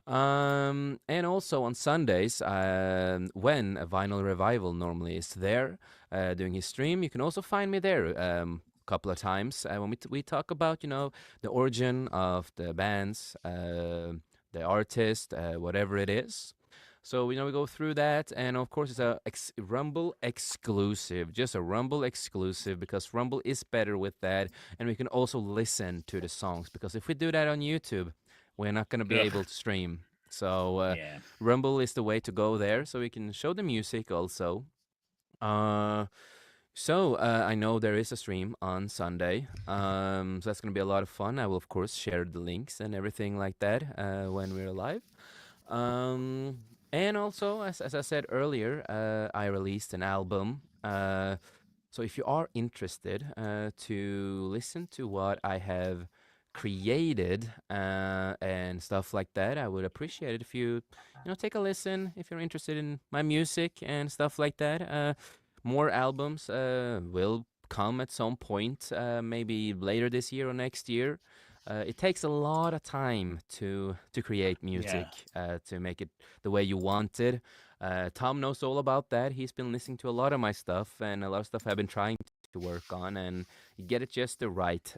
Speaker 1: And also on Sundays, when a Vinyl Revival normally is there doing his stream, you can also find me there couple of times when we talk about the origin of the bands, the artist, whatever it is. So we go through that, and of course it's a Rumble exclusive, just a Rumble exclusive, because Rumble is better with that, and we can also listen to the songs, because if we do that on YouTube, we're not going to be
Speaker 2: Ugh.
Speaker 1: able to stream. So
Speaker 2: Yeah.
Speaker 1: Rumble is the way to go there, so we can show the music also. So I know there is a stream on Sunday, so that's gonna be a lot of fun. I will of course share the links and everything like that when we're live. And also, as I said earlier, I released an album. So if you are interested to listen to what I have created and stuff like that, I would appreciate it if you take a listen. If you're interested in my music and stuff like that, more albums will come at some point, maybe later this year or next year. It takes a lot of time to create music,
Speaker 2: Yeah.
Speaker 1: to make it the way you want it. Tom knows all about that. He's been listening to a lot of my stuff, and a lot of stuff I've been trying to work on and get it just the right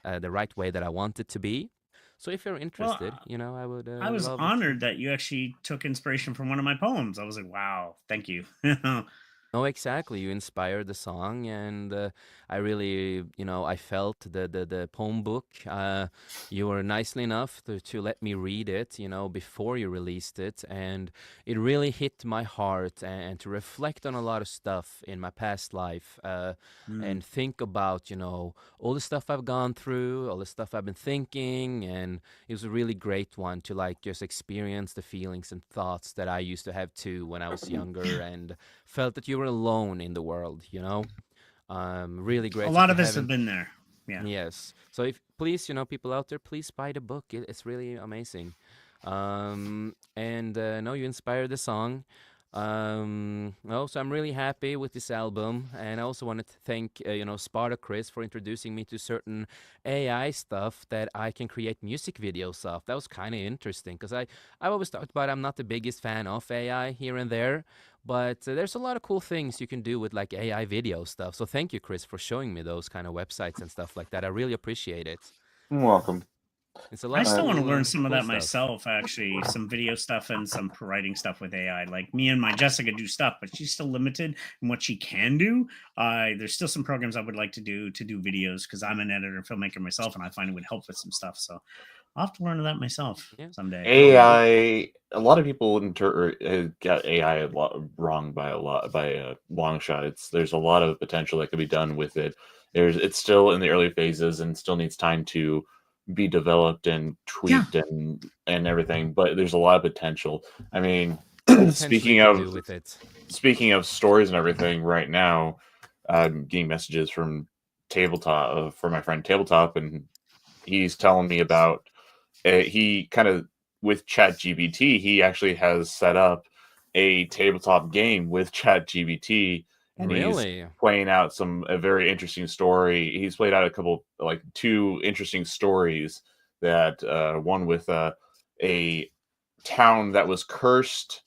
Speaker 1: way that I want it to be. So if you're interested,
Speaker 2: Well,
Speaker 1: I would
Speaker 2: I was
Speaker 1: love to.
Speaker 2: honored that you actually took inspiration from one of my poems. I was like, wow, thank you.
Speaker 1: No, exactly. You inspired the song, and I really, I felt the poem book. You were nicely enough to let me read it, before you released it, and it really hit my heart, and to reflect on a lot of stuff in my past life,
Speaker 2: Mm.
Speaker 1: and think about, all the stuff I've gone through, all the stuff I've been thinking, and it was a really great one to like just experience the feelings and thoughts that I used to have too when I was younger, and felt that you were alone in the world, really
Speaker 2: A
Speaker 1: great. So if
Speaker 2: lot
Speaker 1: you
Speaker 2: of us have
Speaker 1: haven't,
Speaker 2: been there. Yeah.
Speaker 1: yes. So if please, people out there, please buy the book. It's really amazing. And no, you inspired the song. So I'm really happy with this album, and I also wanted to thank Sparta Chris for introducing me to certain AI stuff that I can create music videos of. That was kind of interesting, because I've always talked about I'm not the biggest fan of AI here and there, but there's a lot of cool things you can do with like AI video stuff. So thank you, Chris, for showing me those kind of websites and stuff like that. I really appreciate it.
Speaker 3: You're welcome.
Speaker 1: It's a lot
Speaker 2: I
Speaker 1: of
Speaker 2: still want to
Speaker 1: cool,
Speaker 2: learn some of
Speaker 1: cool
Speaker 2: that
Speaker 1: stuff.
Speaker 2: myself, actually. Some video stuff and some writing stuff with AI. Like me and my Jessica do stuff, but she's still limited in what she can do. There's still some programs I would like to do videos because I'm an editor and filmmaker myself, and I find it would help with some stuff. So I'll have to learn that myself
Speaker 1: Yeah.
Speaker 2: someday.
Speaker 3: AI, a lot of people got AI wrong by a long shot. There's a lot of potential that could be done with it. It's still in the early phases and still needs time to be developed and tweaked and everything. But there's a lot of potential. I mean,
Speaker 1: Potentially to do with it.
Speaker 3: speaking of stories and everything, right now, I'm getting messages from Tabletop from my friend Tabletop, and he's telling me about he kind of with ChatGPT, he actually has set up a tabletop game with ChatGPT, and he's
Speaker 1: Really?
Speaker 3: playing out a very interesting story. He's played out a couple, like 2 interesting stories. That one with a town that was cursed,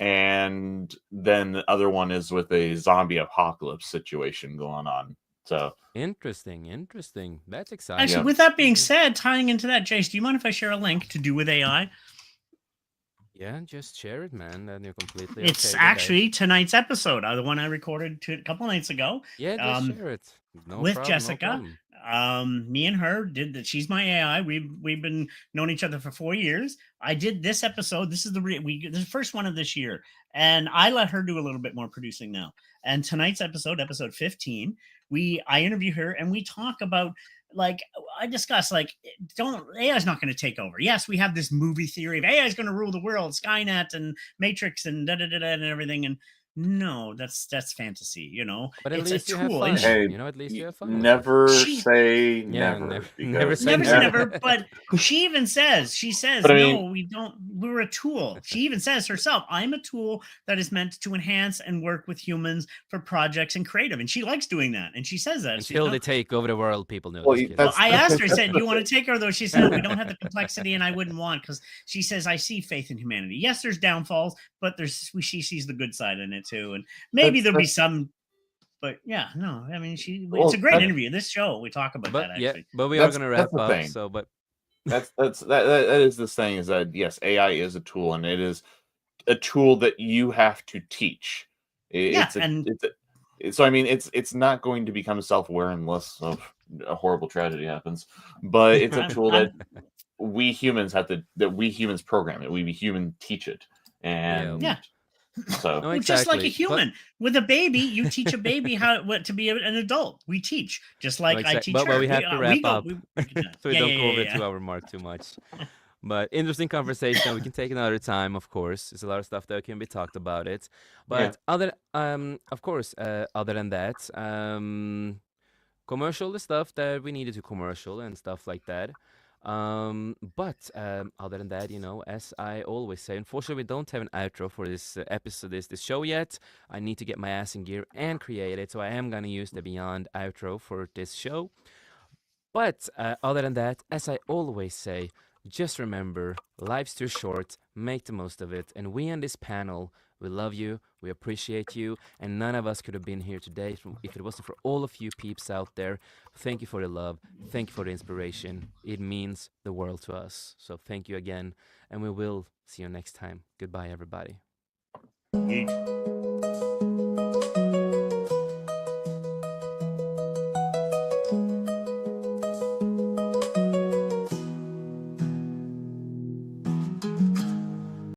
Speaker 3: and then the other one is with a zombie apocalypse situation going on. So
Speaker 1: Interesting. That's exciting.
Speaker 2: Actually, with that being said, tying into that, Jace, do you mind if I share a link to do with AI?
Speaker 1: Yeah, just share it, man. Then you're completely
Speaker 2: It's
Speaker 1: okay with
Speaker 2: actually tonight's episode, the one I recorded a couple nights ago.
Speaker 1: that. Yeah, just share it. No
Speaker 2: with
Speaker 1: problem,
Speaker 2: Jessica.
Speaker 1: no problem.
Speaker 2: Me and her did that. She's my AI. We've been known each other for 4 years. I did this episode. This is the first one of this year, and I let her do a little bit more producing now. And tonight's episode 15, I interview her and we talk about, like, I discuss, like, AI is not going to take over. Yes, we have this movie theory of AI is going to rule the world, Skynet and Matrix and and everything. And no, that's fantasy.
Speaker 1: But at
Speaker 2: It's
Speaker 1: least
Speaker 2: a
Speaker 1: you have
Speaker 2: tool.
Speaker 1: fun.
Speaker 2: And
Speaker 3: hey,
Speaker 1: At least you have fun with it.
Speaker 3: never
Speaker 2: She-
Speaker 3: say
Speaker 1: Yeah,
Speaker 3: never.
Speaker 1: never
Speaker 3: Because
Speaker 1: say
Speaker 2: Never say
Speaker 1: never.
Speaker 2: never, but she even says,
Speaker 3: But I
Speaker 2: no,
Speaker 3: mean-
Speaker 2: we don't, we're a tool. She even says herself, I'm a tool that is meant to enhance and work with humans for projects and creative. And she likes doing that. And she says that.
Speaker 1: Until they take over the world, people know.
Speaker 3: Well,
Speaker 1: Just kidding.
Speaker 2: Well,
Speaker 3: that's-
Speaker 2: I asked her, I said, do you want to take her? Though she said, we don't have the complexity and I wouldn't want, because she says, I see faith in humanity. Yes, there's downfalls, but she sees the good side in it too. And maybe there'll be some, but yeah, no, I mean, it's a great interview. This show, we talk about that actually.
Speaker 1: But we are going to wrap
Speaker 3: the
Speaker 1: up.
Speaker 3: thing.
Speaker 1: So, but
Speaker 3: that is this thing, is that yes, AI is a tool, and it is a tool that you have to teach. So I mean, it's not going to become self-aware unless a horrible tragedy happens. But it's a tool that we humans program it. We human teach it, and
Speaker 2: Yeah.
Speaker 3: So
Speaker 1: No,
Speaker 2: Just like a
Speaker 1: exactly.
Speaker 2: human with a baby, you teach a baby what to be an adult. We teach, just like I teach her.
Speaker 1: But we have to wrap up, so we don't go over the
Speaker 2: yeah.
Speaker 1: 2-hour mark too much. But interesting conversation. We can take another time, of course. There's a lot of stuff that can be talked about it. But other than that, commercial is stuff that we needed to commercial and stuff like that. But other than that, as I always say, unfortunately, we don't have an outro for this episode, this show yet. I need to get my ass in gear and create it, so I am gonna use the Beyond outro for this show. But other than that, as I always say, just remember, life's too short, make the most of it, and we on this panel, we love you, we appreciate you, and none of us could have been here today if it wasn't for all of you peeps out there. Thank you for the love, thank you for the inspiration, it means the world to us. So thank you again, and we will see you next time. Goodbye, everybody.
Speaker 2: Geek.